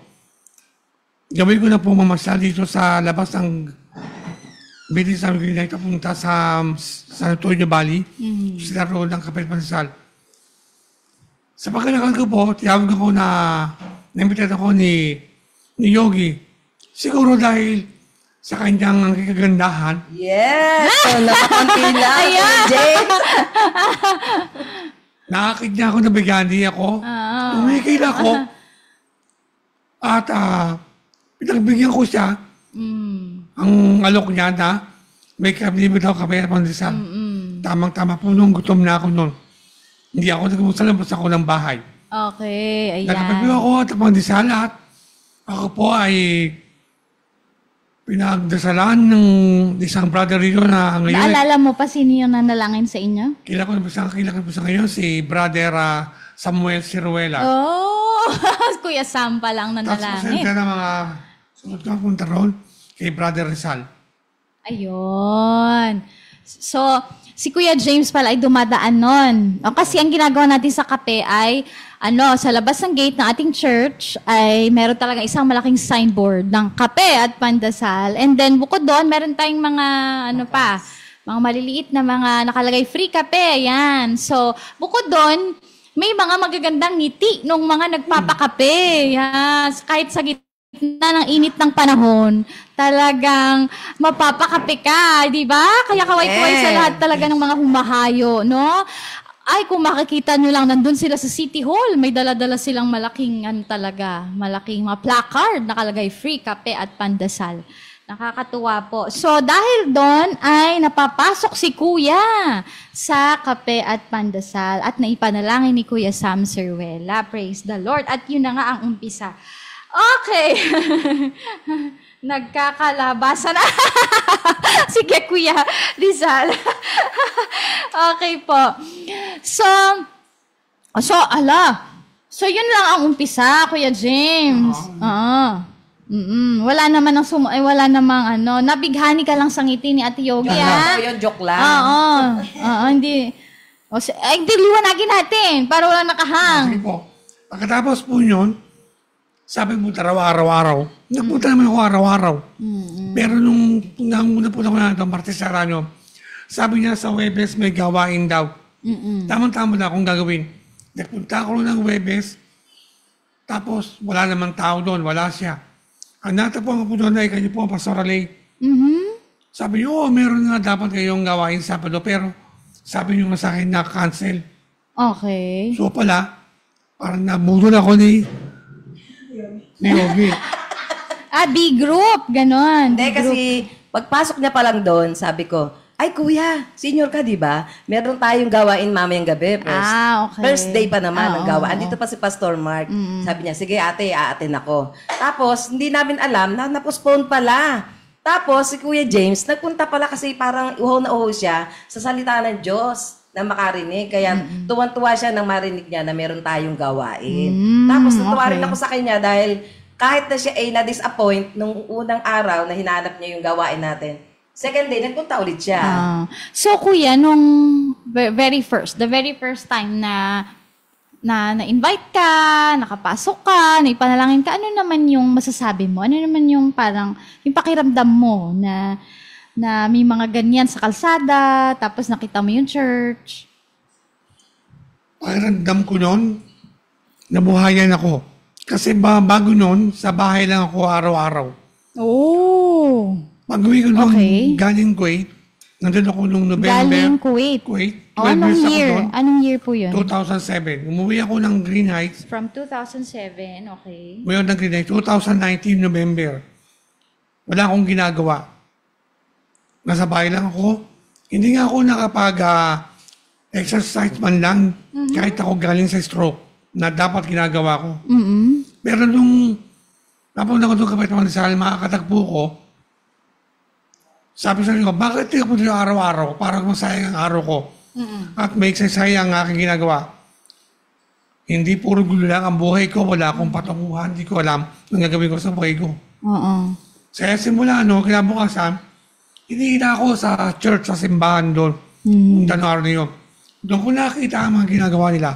gawin ko na po mamasyal dito sa labas ng bilis ng Green Heights punta sa San Antonio Valley, sa laro ng Cavite Pandesal. Sa pagkanakan ko po, tiyawag ako na naimbitad ako ni Yogi. Siguro dahil sa kanyang kagandahan, Yes! So, nakakunti lang, Kuya James. nakakit niya ako na bigani ako. Tumikil ako. At pinagbigyan ko siya ang alok niya na may kablibo daw kami at pandesal. Tamang-tama po nung gutom na ako noon. Hindi ako nagmusalabas ako ng bahay. Okay, Nagpapagbiyo ayan. ako at pandesal at ako po ay pinagdasalan ng isang brother rito na ngayon. Naalala mo pa sino yung nanalangin sa inyo? Kilala ko po sa ngayon si brother Samuel Ciruela. Oh, Kuya Sam pa lang Tapos nanalangin. pasensya na mga sunod ko punta roon kay brother Rizal. Ayun. So, si Kuya James pala ay dumadaan nun. O, kasi ang ginagawa natin sa kape ay, sa labas ng gate ng ating church ay meron talaga isang malaking signboard ng kape at pandasal. And then, bukod doon, meron tayong mga, mga maliliit na mga nakalagay free kape. Yan. So, bukod doon, may mga magagandang ngiti nung mga nagpapakape. Yes. Kahit sa gitna ng init ng panahon, talagang mapapakape ka, di ba? Kaya kaway-kaway sa lahat talaga ng mga humahayo, no? Ay, kung makikita nyo lang, nandun sila sa City Hall, may dala-dala silang malaking, malaking mga placard, nakalagay free kape at pandasal. Nakakatuwa po. So, dahil doon ay napapasok si Kuya sa kape at pandasal at naipanalangin ni Kuya Sam Ciruela. Praise the Lord. At yun na nga ang umpisa. Okay. Nagkakalabasan na. Sige, Kuya Rizal. Okay po. So, yun lang ang umpisa, Kuya James. Wala naman wala namang nabighani ka lang sa ngiti ni Ate Yogi, ha? Yun, joke lang. Oo, hindi. Hindi, liwanagin natin para wala nakahang. Sige po. Pagkatapos po yun, sabi mo araw-araw. Napunta naman ako araw-araw. Pero nung napunta ko na ito, Martes Aranyo, sabi niya sa Webes may gawain daw. Tamang-tama na akong gagawin. Nagpunta ako ng Webes, tapos wala namang tao doon, wala siya. Ang natapong po doon ay kayo po ang Pastor Alay. Sabi niyo, meron nga dapat kayong gawain Sabado, pero sabi niyo nga sa akin na cancel. Okay. So pala, parang nabudol ako ni Yogi. B-group, ganon. Hindi, kasi pagpasok niya pa lang doon, sabi ko, ay kuya, senior ka, di ba? Meron tayong gawain mamayang gabi. Okay. First day pa naman ang Oo. gawa. Andito pa si Pastor Mark. Sabi niya, sige ate, aatin ako. Tapos, hindi namin alam na na-postpone pala. Tapos, si Kuya James, nagpunta pala kasi parang uhaw na uhaw siya sa salita ng Diyos na makarinig. Kaya tuwan-tuwa siya nang marinig niya na meron tayong gawain. Tapos, natuwa rin ako sa kanya dahil kahit na siya ay na-disappoint nung unang araw na hinanap niya yung gawain natin, second day, nagpunta ulit siya. So, kuya, nung the very first time na na-invite ka, nakapasok ka, naipanalangin ka, ano naman yung masasabi mo? Ano naman yung parang, yung pakiramdam mo na may mga ganyan sa kalsada, tapos nakita mo yung church? Pakiramdam ko noon, nabuhayan ako. Kasi bago noon, sa bahay lang ako araw-araw. Oh! Pag-uwi ko nung Okay. galing Kuwait, nandun ako nung November. Galing Kuwait. 12 Anong years ako year? doon. Anong year po yun? 2007. Umuwi ako ng Green Heights. From 2007, okay. Umuwi ako ng Green Heights. 2019 November. Wala akong ginagawa. Nasa bahay lang ako. Hindi nga ako nakapag-exercise man lang kahit ako galing sa stroke na dapat ginagawa ko. Pero nung napunta ko doon kapit naman sa makakatagpo ko, sabi sa ko, bakit di ako dito araw-araw? Parang masayang ang araw ko. At may exercise ang aking ginagawa. Hindi puro gulo lang ang buhay ko. Wala akong patunguhan. Hindi ko alam ang gagawin ko sa buhay ko. Oo. Kaya simula, kinabukasan, hinihina ako sa church, sa simbahan doon. Yung araw na yun. Doon ko nakita ang mga ginagawa nila.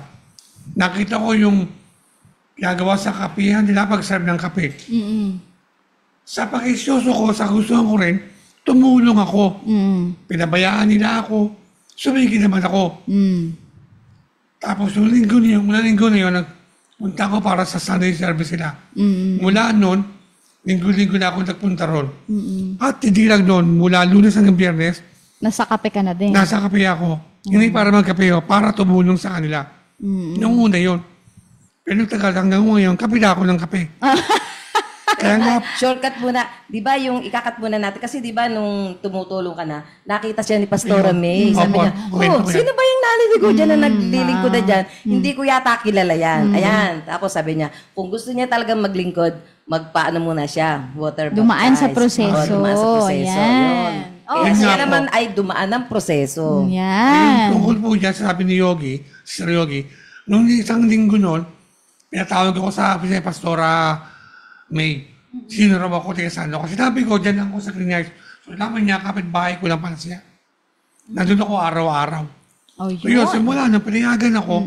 Nakita ko yung ginagawa sa kapihan nila pag-serve ng kape. Sa pakisyoso ko, sa gusto ko rin, tumulong ako. Pinabayaan nila ako. Sumigil naman ako. Tapos unang linggo na yun, nagpunta ko para sa Sunday service nila. Mula noon, linggo-linggo na ako nagpunta ron. At hindi lang noon, mula Lunes hanggang Biyernes, Nasa kape ka na din. nasa kape ako. Hindi para magkape ako, para tumulong sa kanila. Noong una yun. Pero tagal hanggang ngayon, kape na ako ng kape. Kaya nga, Shortcut muna. Di ba yung ikakat muna natin? Kasi di ba nung tumutulong ka na, nakita siya ni Pastora May. Sabi niya, sino ba yung naliligo dyan na naglilingkod na dyan? Hindi ko yata kilala yan. Ayan. Tapos sabi niya, kung gusto niya talagang maglingkod, magpaano muna siya. Water baptize. Dumaan sa proseso. Dumaan sa proseso. Ayan. Yun. Oh, Siya nga po. naman ay dumaan ng proseso. Yan. tungkol po dyan, sabi ni Yogi, Sir Yogi, nung isang linggo noon, pinatawag ako sa office ni Pastora May. Sino raw ako, tiga saan ako. Sinabi ko, dyan lang ako sa Green Heights. So, naman niya, kapitbahay ko lang pala siya. Nandun ako araw-araw. Oh, So, yun, simula nang pinayagan ako,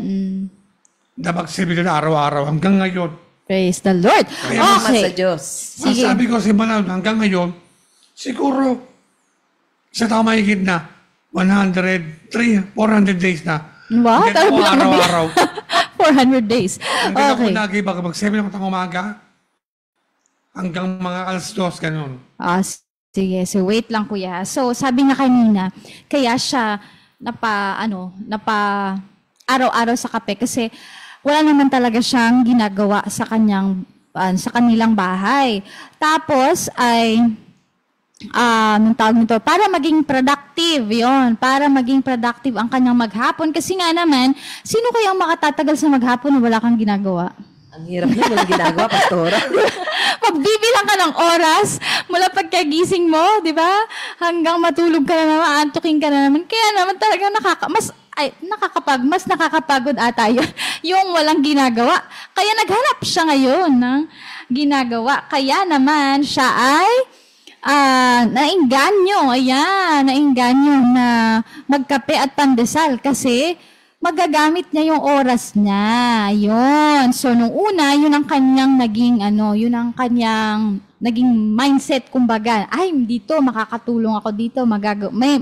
napagsabi na araw-araw hanggang ngayon. Praise the Lord. Salamat sa Okay. Diyos. Sige. Sabi ko, simula hanggang ngayon, siguro, sa tao mahigit na, 400 days na. Wow, Nandyan ako talagang araw-araw. 400 days. Nandyan ako Okay. lagi, baga mag-7 ako ng umaga, hanggang mga alas 2, ganun. Sige. So, wait lang, kuya. So, sabi niya kanina, kaya siya araw-araw sa kape kasi wala naman talaga siyang ginagawa sa kanilang bahay. Tapos, ay anong tawag nito, para maging productive, para maging productive ang kanyang maghapon. Kasi nga naman, sino kayang makatatagal sa maghapon na wala kang ginagawa? Ang hirap na walang ginagawa, Pastora. Magbibilang ka ng oras mula pagkagising mo, di ba? Hanggang matulog ka na naman, antukin ka na naman. Kaya naman talaga mas nakakapagod ata yun. yung walang ginagawa. Kaya naghanap siya ngayon ng ginagawa. Kaya naman siya ay nainganyo. Ayan, nainganyo na magkape at pandesal kasi magagamit niya yung oras niya. Yun. So, nung una, yun ang kanyang naging, yun ang kanyang naging mindset, kumbaga. Ay, dito, makakatulong ako dito, may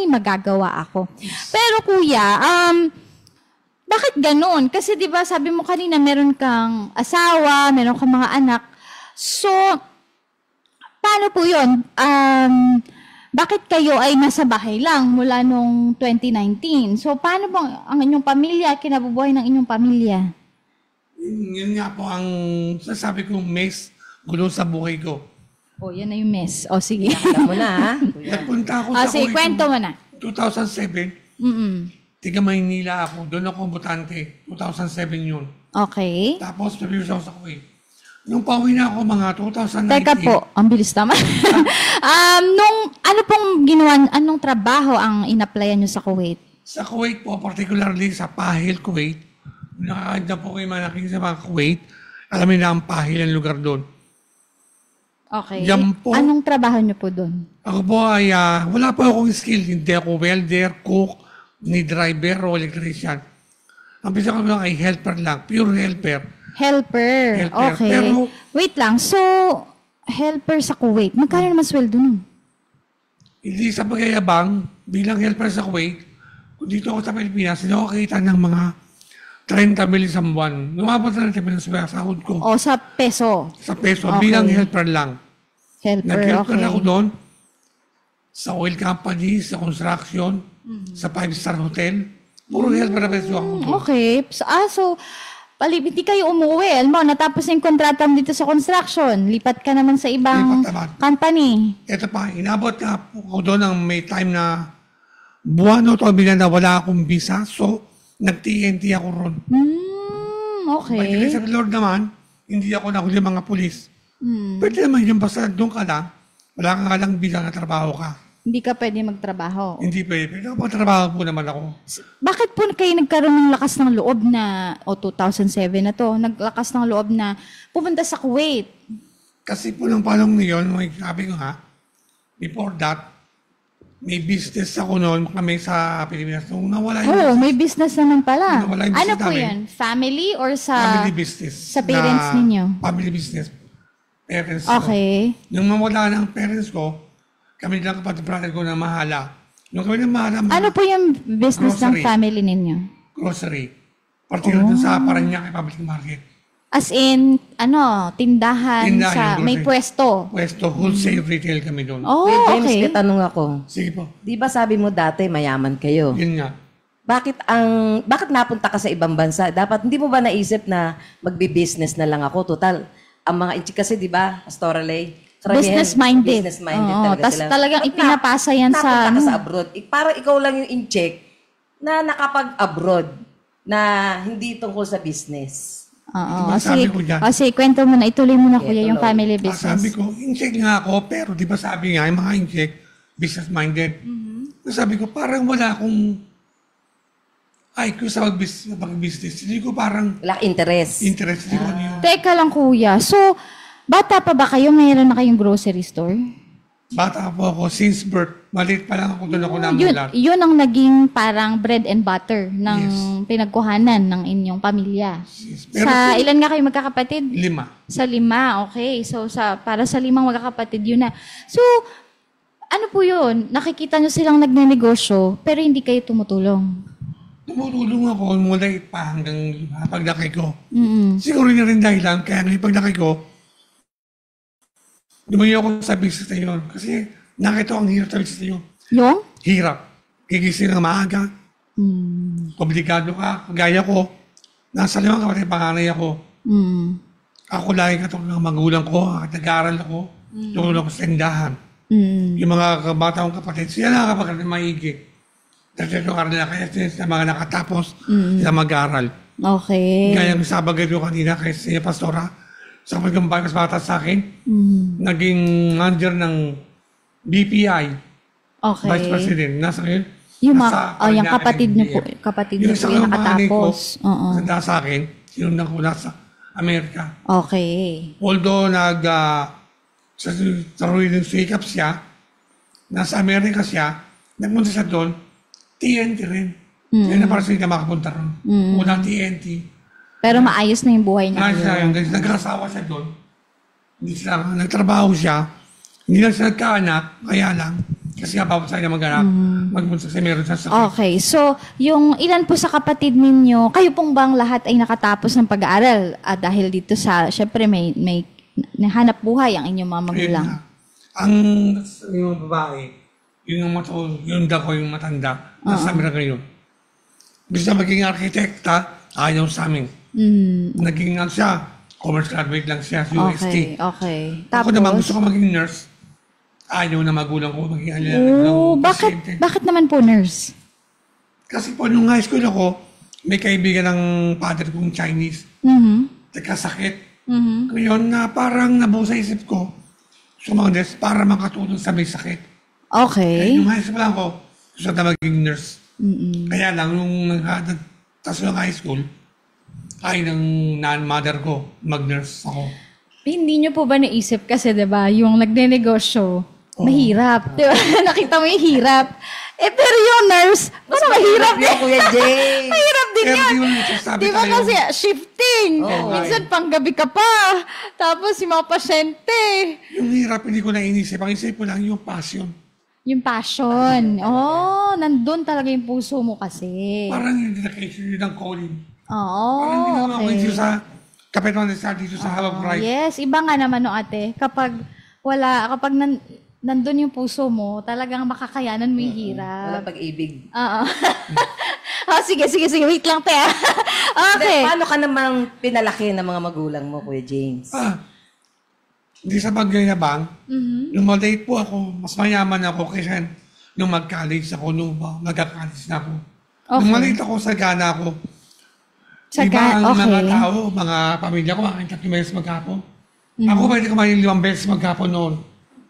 magagawa ako. Pero kuya, bakit ganun? Kasi di ba sabi mo kanina, meron kang asawa, meron kang mga anak. So, paano po yun? Bakit kayo ay nasa bahay lang mula nung 2019? So, paano bang ang inyong pamilya, kinabubuhay ng inyong pamilya? Yun nga po ang sasabi kong mess gulo sa buhay ko. Yan na yung mess. Sige. Alam mo na, ha? Nagpunta ako sa Sige, kwento mo na. 2007. Tiga Maynila ako. Doon ako butante. 2007 yun. Okay. Tapos, nabiwas ako sa Kuwait. Nung pauwi na ako mga 2019. Teka po, ang bilis naman. Ano pong ginawa, anong trabaho ang in-applyan nyo sa Kuwait? Sa Kuwait po, particularly sa Pahil, Kuwait. Nakakad na po kayo malaking sa mga Kuwait. Alam niyo na ang Pahil ang lugar doon. Okay. Diyan po. Anong trabaho nyo po doon? Ako po ay, wala po akong skill. Hindi ako welder, cook, ni driver o electrician. Ang bisa ko lang ay helper lang. Pure helper. Helper. Okay. Pero, wait lang. So, helper sa Kuwait. Magkano naman sweldo nun? hindi sa pagyayabang, bilang helper sa Kuwait, kung dito ako sa Pilipinas, hindi ako kakita ng mga 30 mil isang buwan. Lumabot na 30 mil sa sahod ko. O, sa peso. Sa peso, Okay. bilang helper lang. Helper, Nag-helper okay. ako doon sa oil company, sa construction, sa 5-star hotel. Puro helper na peso ako doon. Okay. So, hindi kayo umuwi. Alam mo, natapos na yung kontrata mo dito sa construction. Lipat ka naman sa ibang Lipat naman. company. Ito pa, inabot na po ako doon ng may time na buwan o taon na wala akong visa. So, nag-TNT ako ron. Okay. Pagkakita sa Lord naman, hindi ako nahuli mga pulis. Pwede naman yung basta doon ka lang, wala ka nga lang visa na trabaho ka. Hindi ka pwede magtrabaho. Hindi pwede. Pero magtrabaho po naman ako. Bakit po kayo nagkaroon ng lakas ng loob na, 2007 na to, naglakas ng loob na pupunta sa Kuwait? Kasi po nung panong ngayon, may sabi ko nga, before that, may business ako noon kami sa Pilipinas. Nung nawala yung May business naman pala. Wala yung Ano business po namin. yan? Family or sa... family business. sa parents na ninyo? Family business. Parents ko. Okay. Nung mawala ng parents ko, kami lang kapatid brother ko na mahala. Nung kami na mahala, Ano po yung business ng Grocery. family ninyo? grocery. Particular dun sa Parañaque Public Market. As in, tindahan, Tindahan, sa grocery. may pwesto. Pwesto, wholesale retail kami doon. Wait, James, Okay. may tanong ako. Sige po. Di ba sabi mo dati mayaman kayo? Yun nga. Bakit napunta ka sa ibang bansa? Dapat hindi mo ba naisip na magbi-business na lang ako? Total, ang mga inchi kasi, di ba, Pastorale, Business-minded. Business-minded Oo, talaga tas sila. talagang Ba't ipinapasa yan sa, napunta ka sa abroad? Parang ikaw lang yung in-check na nakapag-abroad na hindi tungkol sa business. Oo. Diba sabi ko dyan? Sige, kwento mo na. Ituloy mo na, Okay, kuya, yung tuloy. family Sabi business. ko, in-check nga ako, pero di ba sabi nga, yung mga in-check, business-minded. Sabi ko, parang wala akong IQ sa mag-business. Hindi ko parang Wala interest. interest. Hindi ko ano yun. Teka lang, kuya. So, bata pa ba kayo? Mayroon na kayong grocery store? Bata po ako, since birth, maliit pa lang ako doon ako namulat. Yun ang naging parang bread and butter ng Yes. pinagkuhanan ng inyong pamilya. Pero Sa ilan nga kayo magkakapatid? 5. Sa 5, okay. So, para sa 5 magkakapatid, yun na. So, ano po yun? Nakikita nyo silang nagnenegosyo, pero hindi kayo tumutulong. Tumutulong ako mula pa hanggang paglaki ko. Mm-mm. Siguro yun rin dahilan, kaya ngayon paglaki ko, lumayo ako sa business na yun. Kasi nakita ko ang hirap sa business na yun. Yung? Hirap. Gigising ng maaga. Komplikado ka. Kagaya ko. Nasa 5 kapatid, panganay ako. Ako lagi katulong ng magulang ko. Nag-aaral ako. Tulong ako sa tindahan. Yung mga bata kong kapatid, sila nakakapagkaroon ng maigi. Dahil ito nila kaya sila mga nakatapos, sila mag-aaral. Okay. Gaya ng sabagay ko kanina kay si Pastora, sa kapag bahay mas bata sa akin, naging manager ng BPI, Okay. Vice President. Nasa ngayon, Yung, Nasa yung Paranaque, kapatid niyo po, NBF. kapatid niyo po isang yung nanay ko, nakatapos. Oo. sanda sa akin, sinundan ko nasa Amerika. Okay. Although sa sariling sikap siya, nasa Amerika siya, nagpunta siya doon, TNT rin. Kaya na para siya makapunta ron. Unang TNT. Pero maayos na yung buhay niya. Nag-asawa siya doon. Hindi sila, nagtrabaho siya. Hindi lang siya nagkaanak, kaya lang. Kasi nga papasay na mag-anak, magpunta sa meron sa sakit. Okay. So, yung ilan po sa kapatid ninyo, kayo pong bang lahat ay nakatapos ng pag-aaral? Dahil dito syempre may nahanap buhay ang inyong mga magulang. Yung babae, yung dako yung matanda, nasa Amerika ngayon. Gusto maging arkitekta, ayaw sa amin. Naging siya, commerce graduate lang siya, UST. Okay. Ako Tapos, naman gusto ko maging nurse. Ayaw na magulang ko maging bakit naman po nurse? Kasi po nung high school ako, may kaibigan ng father kong Chinese. Nagkasakit. Ngayon na parang nabuo sa isip ko, sumangdes para makatulong sa may sakit. Okay. Kaya nung high school lang ako, gusto na maging nurse. Kaya lang, nung nagtatas ng high school, ay ng mother ko, mag-nurse ako. Hindi nyo po ba naisip kasi, di ba, yung nagne-negosyo, mahirap. Di ba? Nakita mo yung hirap. Pero yung nurse, parang mahirap din. Kuya Jay. Mahirap din Pero yan. sabi Di ba tayo, kasi shifting? Minsan panggabi ka pa. Tapos yung mga pasyente. yung hirap, hindi ko na inisip. Ang isip ko lang yung passion. Yung passion. Nandun talaga yung puso mo kasi. Parang yung dedication, yun ang calling. Parang hindi naman ako Okay. dito sa Kapitan dito sa Hawag Right. Yes, iba nga naman no ate. Kapag nandun yung puso mo, talagang makakayanan mo yung hirap. Walang pag-ibig. Oo. Sige. Wait lang, te. Okay. Paano ka namang pinalaki ng mga magulang mo, Kuya James? Hindi sa pagyayabang. Nung malate po ako, mas mayaman ako kaysa nung mag-college ako, nung nag-college na ako. Nung malate ako, sagana ako. Iba ang mga tao, mga pamilya ko, aking 3 beses maghapon. Ako pwede kumain 5 beses maghapon noon.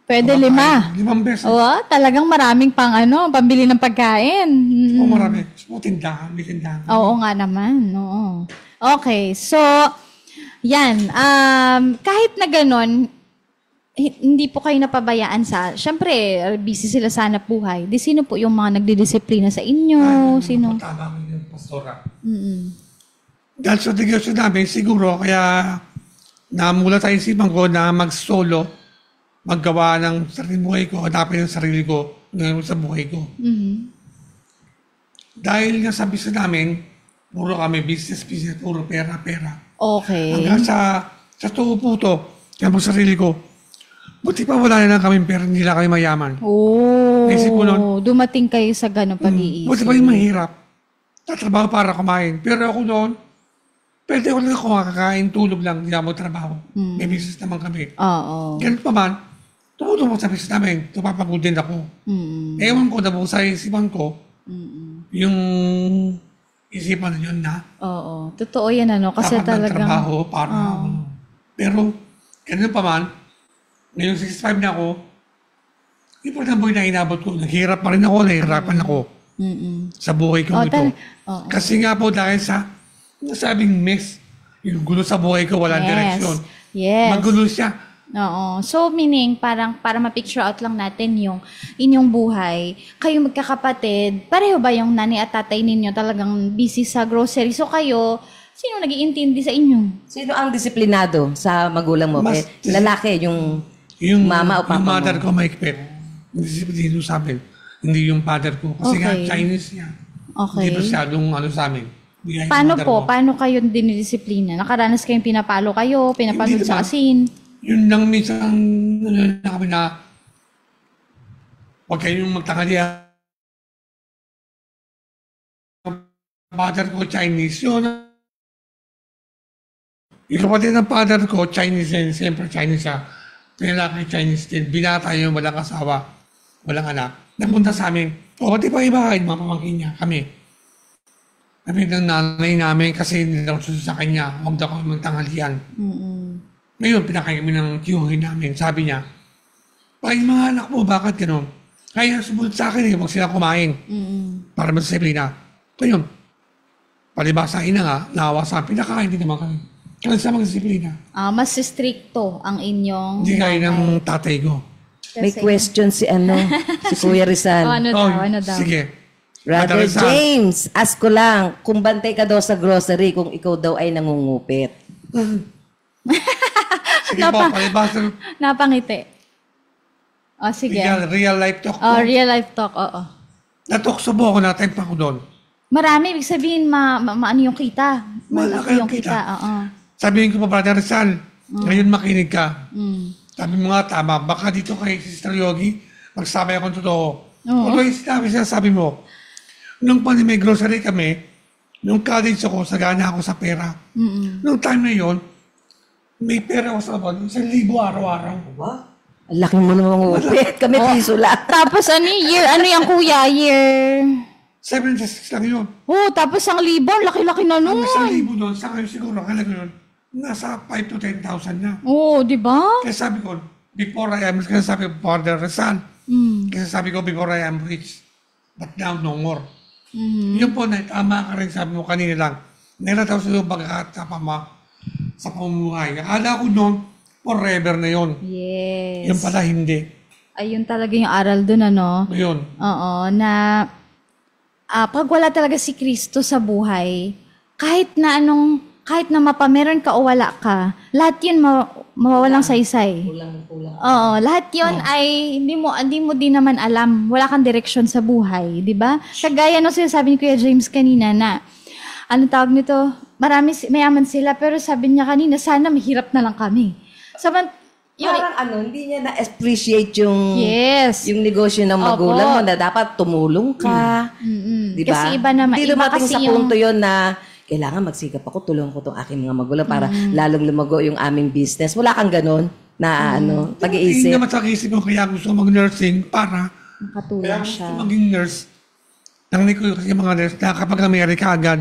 Pwede 5. 5 beses. Talagang maraming pambili ng pagkain. Oo, marami. Tindahan, may tindahan. Oo nga naman. Oo. Okay, so, yan. Kahit na ganon, hindi po kayo napabayaan syempre, busy sila sa hanap buhay. Sino po yung mga nagdidisiplina sa inyo? Sino? Tama yung pastora. Dahil sa negosyo namin, siguro, kaya namula tayo isipan ko na mag-solo, maggawa ng sariling buhay ko, hanapin ang sarili ko ngayon sa buhay ko. Dahil nga sa business namin, puro kami business, puro pera. Okay. Hanggang sa tuo po to, kaya mo sarili ko, buti pa wala na lang kami pera, hindi lang kami mayaman. Naisip ko noon, Dumating kayo sa ganong pag-iisip. buti pa yung mahirap. Tatrabaho para kumain. Pero ako noon, pwede ako lang kumakain, tulog lang, hindi ako trabaho. May business naman kami. Oo. Ganun pa man, tumutong ko sa business namin, tumapagod din ako. Ewan ko, nabuo sa isipan ko, yung isipan na yun na, Oo. Totoo yan, kasi dapat talagang... nagtrabaho para Pero, ganun pa man, ngayong 65 na ako, hindi pa na buhay na inabot ko. Naghirap pa rin ako, nahihirapan ako sa buhay ko ito. Kasi nga po dahil sa nasabing mess, yung gulo sa buhay ko, walang direksyon. Yes. Magulo siya. Oo. So, meaning, parang para ma-picture out lang natin yung inyong buhay, kayo magkakapatid, pareho ba yung nanay at tatay ninyo talagang busy sa grocery? So, kayo, sino nag-iintindi sa inyo? Sino ang disiplinado sa magulang mo? Lalaki, yung mama o papa yung mother mo? ko mahigpit. Hindi sa amin. Hindi yung father ko. Kasi nga, Chinese niya. Okay. Hindi masyadong sa amin. Paano po? Paano kayo dinidisiplina? Nakaranas kayong pinapalo kayo, pinapalo Hindi sa naman. asin? Yun lang minsan na kami na huwag kayong magtangali. Father ko, Chinese. Yun. Yung kapatid ng father ko, Chinese din. Siyempre, Chinese siya. Pinalaki Chinese din. Binata yun, walang asawa, walang anak. Napunta sa amin. O, pati pa iba kayo, mga pamangkin niya, kami. Kami ng nanay namin kasi nilaw sa kanya, huwag daw kami magtanghalian. Ngayon, pinakain kami ng tiyuhin namin. Sabi niya, yung mga anak mo, bakit gano'n? Kaya sumunod sa akin huwag sila kumain. Para madisiplina. Ngayon, palibasa ina nga, naawa sa akin, pinakain din naman kami. Kaya sa mga disiplina. Mas stricto ang inyong... Hindi kaya ng tatay ko. May question si si Kuya Rizal. Ano daw? Sige. Brother Rizal. James, ask ko lang, kung bantay ka daw sa grocery, kung ikaw daw ay nangungupit. Sige po, palibasa. Napangiti. Sige. Real life talk po. Real life talk, oo. Natukso po ako, natempa ko doon. Marami, ibig sabihin, ano yung kita. Malaki yung kita. Sabihin ko pa, Brother Rizal, ngayon makinig ka. Sabi mo nga, tama, baka dito kay Sister Yogi, magsabay akong totoo. Although sinasabi mo, nung may grocery kami, nung college ako, sagana ako sa pera. Nung time na yon, may pera ako sa labas, 1,000 araw-araw. Ang laki mo naman ngupit. Kami piso lang. Tapos year? Ano yung kuya? Year? 76 lang yun. Tapos 1,000. Laki-laki na nun. Ang 1,000 doon, sa ngayon siguro, kailan yun, nasa 5 to 10,000 na. Di ba? Kaya sabi ko, before I am, kaya sabi ko, Brother Rizal, kasi sabi ko, before I am rich, but now no more. Yun po, tama ka rin, sabi mo kanina lang, nilataw sa iyo sa pamumuhay. Akala ko noon, forever na yun. Yes. Yun pala, hindi. Ayun talaga yung aral dun, ano? Yun. Oo, na pag wala talaga si Kristo sa buhay, kahit na mapameron ka o wala ka, lahat yun mawawalang saysay. Kulang. Oo, lahat yun ay hindi mo din naman alam. Wala kang direksyon sa buhay, di ba? Kagaya no sinasabi ni Kuya James kanina na, tawag nito, mayaman sila, pero sabi niya kanina, sana mahirap na lang kami. Parang hindi niya na-appreciate yung negosyo ng magulang mo na dapat tumulong ka. Di ba? Kasi iba naman. Hindi dumating sa punto yun na kailangan magsikap ako, tulong ko itong aking mga magulang para lalong lumago yung aming business. Wala kang ganun na pag-iisip. Hindi naman sa isip ko, kaya gusto mag-nursing para makatulong siya. Gusto maging nurse. Nangin ko kasi mga nurse na kapag Amerika agad.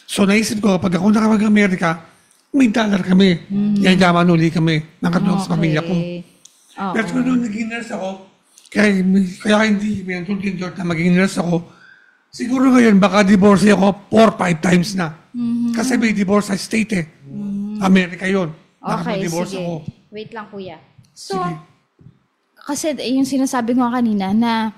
So naisip ko, pag ako nakapag-Amerika, may dollar kami. Yan yaman uli kami. Nakatulong sa pamilya ko. Pero kung nung naging nurse ako, kaya hindi pinatulong na maging nurse ako, siguro ngayon baka divorce ako 4-5 times na. Kasi may divorce sa state Amerika yun. Okay, divorce sige. ako. Wait lang, kuya. So, kasi yung sinasabi ko kanina na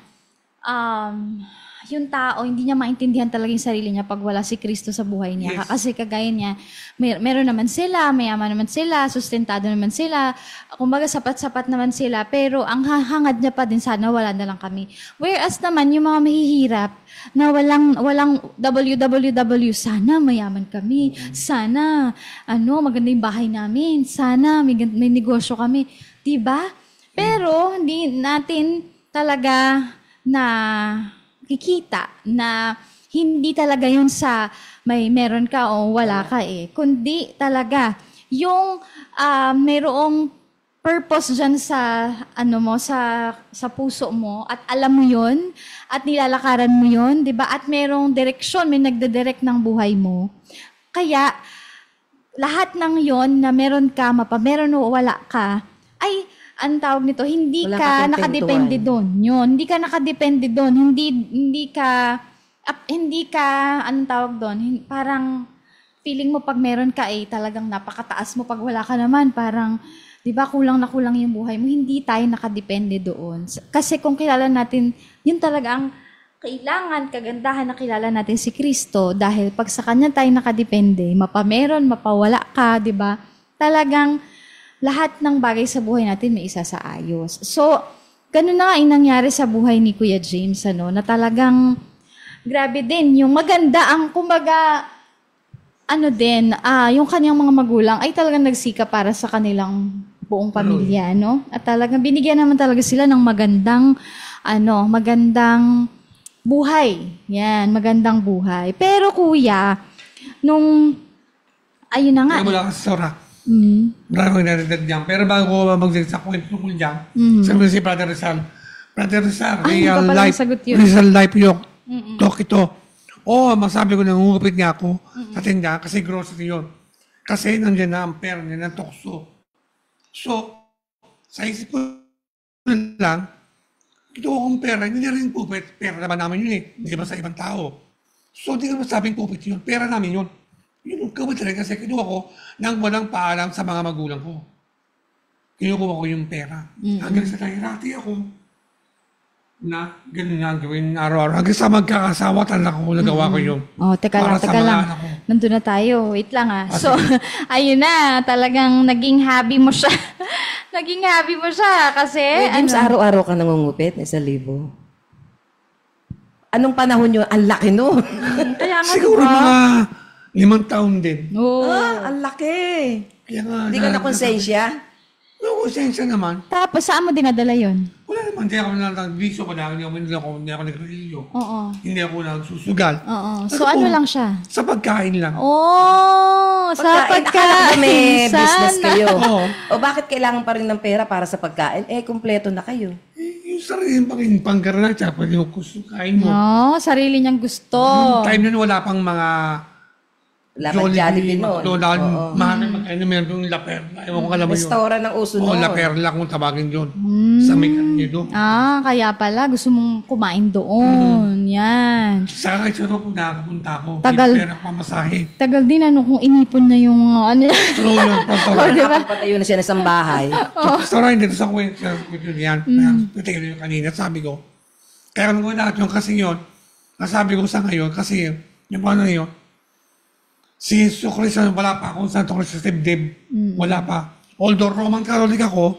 yung tao, hindi niya maintindihan talaga yung sarili niya pag wala si Kristo sa buhay niya. Yes. Kasi kagaya niya, meron naman sila, mayaman naman sila, sustentado naman sila, kumbaga sapat-sapat naman sila, pero ang hangad niya pa din, sana wala na lang kami. Whereas naman, yung mga mahihirap, na walang WWW, sana mayaman kami, sana maganda yung bahay namin, sana may negosyo kami, diba? Pero hindi natin talaga na kikita na hindi talaga yun sa meron ka o wala ka kundi talaga yung mayroong purpose dyan sa sa puso mo at alam mo yun at nilalakaran mo yun, 'di ba? At mayroong direksyon, may nagde-direct ng buhay mo. Kaya lahat ng yon na meron ka, mapameron o wala ka, ay ang tawag nito, hindi wala ka nakadepende doon. Yun, hindi ka nakadepende doon. Hindi ka anong tawag doon? Parang feeling mo pag meron ka talagang napakataas mo, pag wala ka naman parang 'di ba kulang na kulang yung buhay mo. Hindi tayo nakadepende doon. Kasi kung kilala natin, yun talaga ang kailangan, kagandahan na kilala natin si Kristo dahil pag sa kanya tayo nakadepende, mapameron, mapawala ka, 'di ba? Talagang lahat ng bagay sa buhay natin may isa sa ayos. So, ganun na nga yung nangyari sa buhay ni Kuya James, na talagang grabe din. Yung maganda, ang kumbaga, yung kanyang mga magulang ay talagang nagsika para sa kanilang buong pamilya, no? At talagang binigyan naman talaga sila ng magandang buhay. Yan, magandang buhay. Pero kuya, ayun na nga. Kaya mo lang kasi Sora. Maraming narinig dyan. Pero bago ko mag-dig sa kwento tungkol dyan, sabi si Brother Rizal, real life yung talk ito. Masabi ko nangungupit niya ako sa tindahan kasi grocery yun. Kasi nandiyan na ang pera niya ng tukso. So, sa isip ko lang, kinuha kong pera, hindi rin pupit. Pera naman namin yun eh. Hindi ba sa ibang tao? So, hindi ka masabing pupit yun. Pera namin yun. Yun ang kawit rin kasi kinuha ko nang walang paalam sa mga magulang ko. Kinukuha ko yung pera. Hanggang sa nahirati ako na ganun nga gawin araw-araw. Hanggang sa magkakasawa talaga ko nagawa ko yun. Oh, teka Para lang, sa teka mga lang. anak ko. Nandun na tayo. Wait lang So, sige. ayun na. Talagang naging hobby mo siya. Naging hobby mo siya kasi... James, araw-araw ka nangungupit, 1,000. Anong panahon yun? Ang laki nun. Kaya nga, Siguro diba? mga 5 taon din. Oo. Ang laki. Kaya nga, Hindi ka na konsensya? No, konsensya naman. Tapos, saan mo dinadala yun? Wala naman, hindi ako nag-viso ko na, hindi ako nag-relyo. Oo. Hindi ako nagsusugal. Oo. So, ano lang siya? Sa pagkain lang. Oh, sa Akala ko pagkain. may business Sana. kayo. Oo. O bakit kailangan pa rin ng pera para sa pagkain? Kumpleto na kayo. Yung sariling pangkarana, tsaka pwede yung kain mo. No, sarili niyang gusto. Yung time nun, wala pang mga Laban Jollibee nun. McDonald's, mahal na magkain na meron yung La Perla. Ewan ko alam mo yun. Restaurant ng uso Oo, nun. La Perla kung tawagin yun. Sa may kanyo. Kaya pala, gusto mong kumain doon. Yan. Sa akin, siguro kung nakakapunta ako, Tagal. may pera pamasahe. Tagal din kung inipon na yung ano. So, yun, restaurant. Nakapatayo na siya ng isang bahay. Restaurant dito sa kwento yan. Pati yung kanina, sabi ko, kaya ko lahat yung kasi yun, nasabi ko sa ngayon, kasi yung paano yun, si Jesus Christ, wala pa akong Santo Cristo sa dibdib. Wala pa. Although Roman Catholic ako,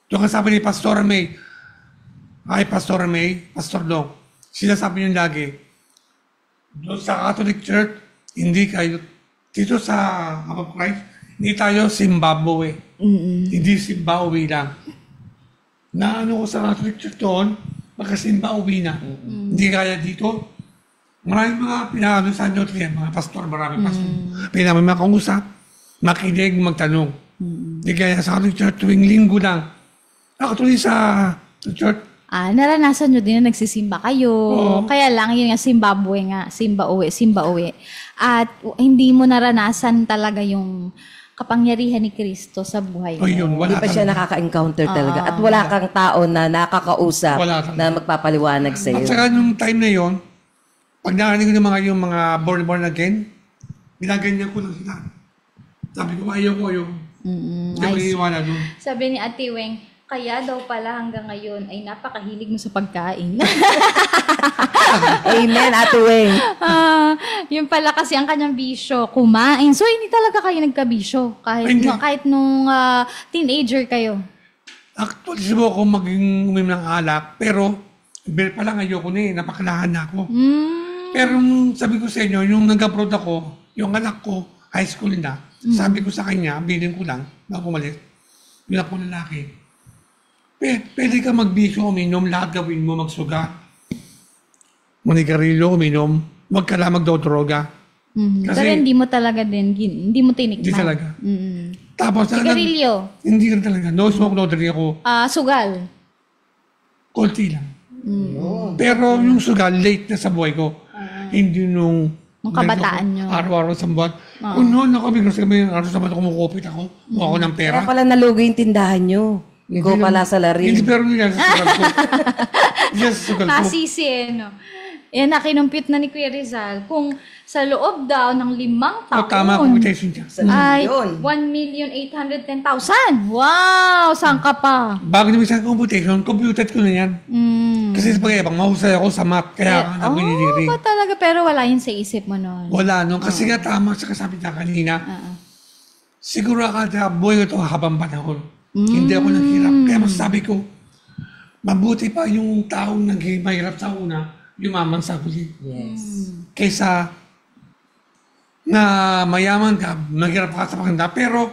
yung kasabi ni Pastor May, Pastor May, Pastor Dong, sila sabi niyo lagi, doon sa Catholic Church, hindi kayo, dito sa Above Christ, hindi tayo Zimbabwe. Hindi Zimbabwe lang. Na ano ko sa Catholic Church doon, magka-Zimbabwe na. Hindi kaya dito. Maraming mga pinakano sa Nutri, mga pastor, maraming pastor. Pinamay mga kausap, makinig, magtanong. Hindi kaya sa Catholic Church, tuwing linggo lang. Actually sa church, Naranasan nyo din na nagsisimba kayo. Oo. Kaya lang, yun nga, Zimbabwe nga. Simba uwi. At hindi mo naranasan talaga yung kapangyarihan ni Kristo sa buhay mo. o yun, Hindi wala pa siya talaga. nakaka-encounter talaga. At wala kang tao na nakakausap Wala talaga. na magpapaliwanag sa At iyo. saka nung time na yon, pag narinig ko yung mga born again, ginaganyan ko lang sila. Sabi ko, ayaw ko. Hindi ko iniwala nun. Sabi ni Ate Weng, kaya daw pala hanggang ngayon ay napakahilig mo sa pagkain. Amen, Ate Weng. Yun pala kasi ang kanyang bisyo, kumain. So, hindi talaga kayo nagkabisyo Hindi. kahit nung teenager kayo. Actually, subukan ko maging umim ng alak, pero bill pa lang ayoko na napakalahan na ako. Pero nung sabi ko sa inyo, yung nag-abroad ako, yung anak ko, high school na, sabi ko sa kanya, bilhin ko lang, bago umalis, yung ako lalaki. Pwede ka magbisyo, uminom, lahat gawin mo, magsuga. Manigarilyo, uminom, huwag ka lang magdodroga. Kasi- Pero hindi mo talaga din, hindi mo tinikman. Hindi talaga. Mm-mm. Tapos, Sigarilyo, hindi rin talaga. No smoke, no drink ako. sugal. Konti lang. Pero yung sugal, late na sa buhay ko. Hindi nung kabataan nyo. Araw-araw sa buwan. Kung noon ako, bigla sabi, araw sa buwan ako kumukupit ako. Kuha ako ng pera. Kaya pala nalugi yung tindahan nyo. Go pala sa Hindi, larin. pero hindi yan sa sugal ko. Hindi yan sa sugal ko. Nasisi no? Yan, nakinumpit na ni Kuya Rizal. Kung sa loob daw ng 5 taon, Tama ang computation niya. ay Yun. 1,810,000. Wow! Saan ka pa? Bago naman sa computation, computed ko na yan. Kasi sa pag-ibang, mahusay ako sa math. Kaya ako nabinidiri. ba talaga? Pero wala yun sa isip mo noon. Wala, no? Kasi nga tama sa kasabi niya kanina. Siguro akala buhay ko ito habang panahon. Hindi ako naghirap. Kaya masasabi ko, mabuti pa yung taong naghihirap sa una, yumaman sa huli. Yes. Kaysa na mayaman ka, maghirap ka sa pakanda, pero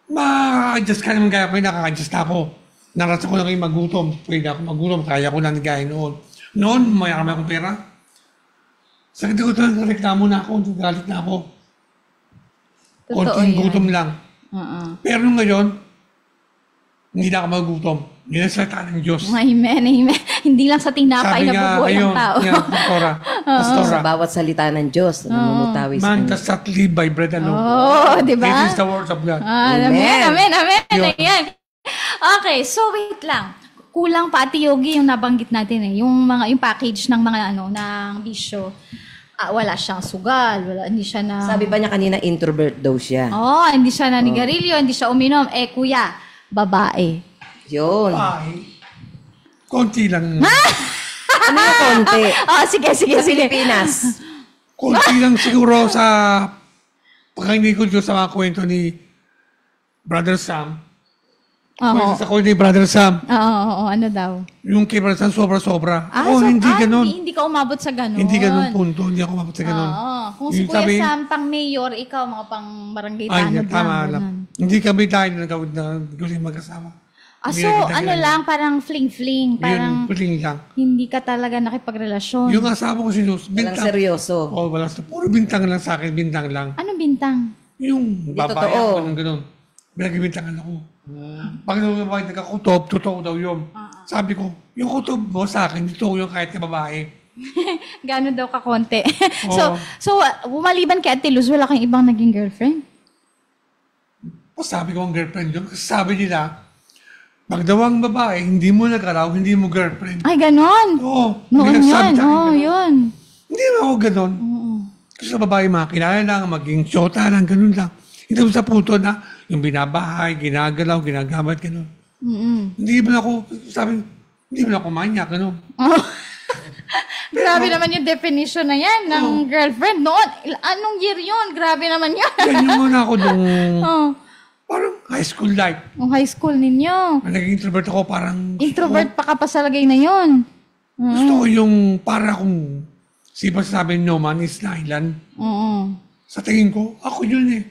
ma-adjust ka naman gaya ko, nakaka-adjust ako. Narasa ko lang yung magutom. Pwede ako magutom, kaya ko lang gaya noon. Noon, mayroon akong pera. Sakit ko ito, reklamo na ako, galit na ako. Totoo Konting yan. gutom lang. Pero ngayon, hindi na ako magutom. Hindi na salita ng Diyos. Amen. Hindi lang sa tinapay Sabi na nga, bubuhay ang ayun, tao. Pastora, Sa bawat salita ng Diyos, namumutawi sa man kanya. does not live by bread alone. Di ba? This is the word of God. Amen. Amen. Amen. Yun. Ayan. Okay, so wait lang. kulang pa Ate Yogi yung nabanggit natin eh. Yung package ng mga ng bisyo. Wala siyang sugal, hindi siya na... Sabi ba niya kanina, introvert daw siya? Hindi siya nanigarilyo, hindi siya uminom. Kuya, babae. Yun. Ay, konti lang. Ano yung konti? Sige. Sa Pilipinas. Konti lang siguro sa pagkakinig ko dito sa mga kwento ni Brother Sam. Kwento sa kwento ni Brother Sam. Oo, ano daw? Yung kay Brother Sam, sobra-sobra. Hindi hindi ganon. Hindi ka umabot sa ganon. Hindi ganon punto. Hindi ako umabot sa ganon. Kung si Yung Kuya sabi- Sam, pang mayor, ikaw, mga pang barangay Ay, tanod tama lang. lang. Ganon. Hindi kami dahil nagawid na gusto magkasama. Hindi So, kami ano dahil- lang, parang fling-fling. Parang Yun, puling lang. hindi ka talaga nakipagrelasyon. Yung asawa ko si Luz, Walang bintang. seryoso. Wala. Puro bintang lang sa akin, bintang lang. Anong bintang? Yung babae totoo. ako ng gano'n. Pinagbibintangan ako. Pag babae nagkakutob, totoo daw yun. Sabi ko, yung kutob mo sa akin, totoo yung kahit ka babae. Gano'n daw ka konti. Oo. so, maliban kay Ate Luz, wala kang ibang naging girlfriend? Sabi ko ang girlfriend yun. Kasi sabi nila, pag daw ang babae, hindi mo nagalaw, hindi mo girlfriend. Ay, gano'n. Oo. Noon Hindi nagsabi yun. sa akin Oo, ganun. yun. Hindi na ako gano'n. Kasi sa babae, makilala lang, maging syota lang, ganun lang. Hindi mo sa punto na yung binabahay, ginagalaw, ginagamit, ganun. Hindi mo na ako, sabi, hindi mo na ako manyak, ganun. Grabe naman yung definition na yan ng girlfriend noon. Anong year yun? Grabe naman yan. Yan yung muna ako nung Oh, parang high school life. yung high school ninyo. Naging introvert ako, parang Introvert pa ka pa sa lagay na yun. gusto ko yung para akong sipa sabi no man is an island. Oo. Sa tingin ko, ako yun eh.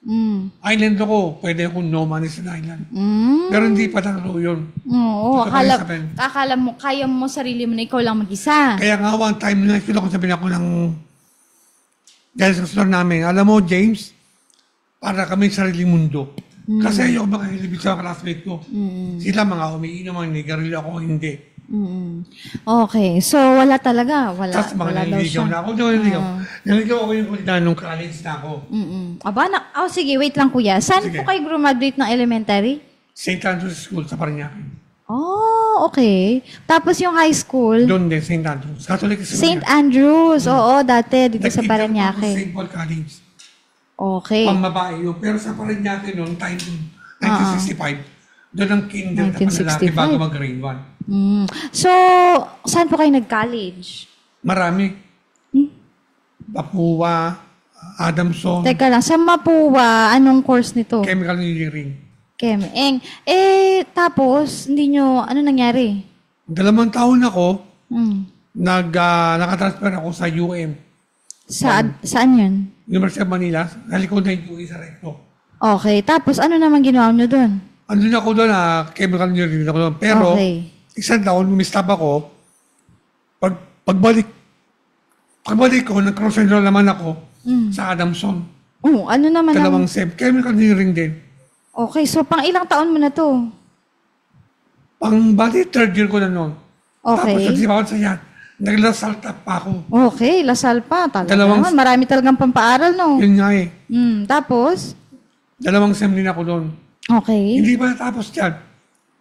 Mm. Island ako, pwede akong no man is an island. Mm. Pero hindi pa talo yun. Oo, Ito pa yung sabi. akala mo, kaya mo sarili mo na ikaw lang mag-isa. Kaya nga one time na nakikita ko sabihin ako ng dahil sa store namin, alam mo James, para kami sariling mundo. Kasi ayoko makakilibig sa mga classmate ko. Sila mga umiinom, mga nigarilyo ako, hindi. Okay, so wala talaga. Wala, Tapos mga wala daw naniligaw siya. na ako. Naniligaw ako yung kulita nung college na ako. Sige, wait lang kuya. Saan Sige. po kayo graduate ng elementary? St. Andrews School sa Parañaque. Oh, okay. Tapos yung high school, Doon din, St. Andrews. Catholic school. St. Andrews. Oo, dati dito sa St. Parañaque. Paul College. Okay. Pambabae yun. Pero sa Parañaque noong time doon, 1965, doon ang kinder na panlalaki 1965. bago mag-grade 1. So, saan po kayo nag-college? Marami. Papua, Adamson, Teka lang, sa Mapua, anong course nito? Chemical Engineering. Chem-eng. Tapos, hindi nyo, ano nangyari? 2 taon ako, Hmm. nakatransfer ako sa UM, Saan yun? University of Manila, nalikod na yung UE sa recto. Okay, tapos ano naman ginawa nyo doon? Andun ako doon, chemical engineering ako doon. Pero, Okay. isang taon, umistop ako. Pagbalik ko, nag-cross enroll naman ako sa Adamson. Oh, ano naman ang... 2 SEM, chemical engineering din. Okay, so pang ilang taon mo na to? Bali, 3rd year ko na noon. Okay. Tapos, nagsipawan sa yan. Naglasal tap pa ako. Okay, Lasal pa. Talaga Dalawang- naman. Marami talagang pampaaral, no? Yun nga eh. Tapos? 2 SEM din ako doon. Okay. Hindi pa natapos yan.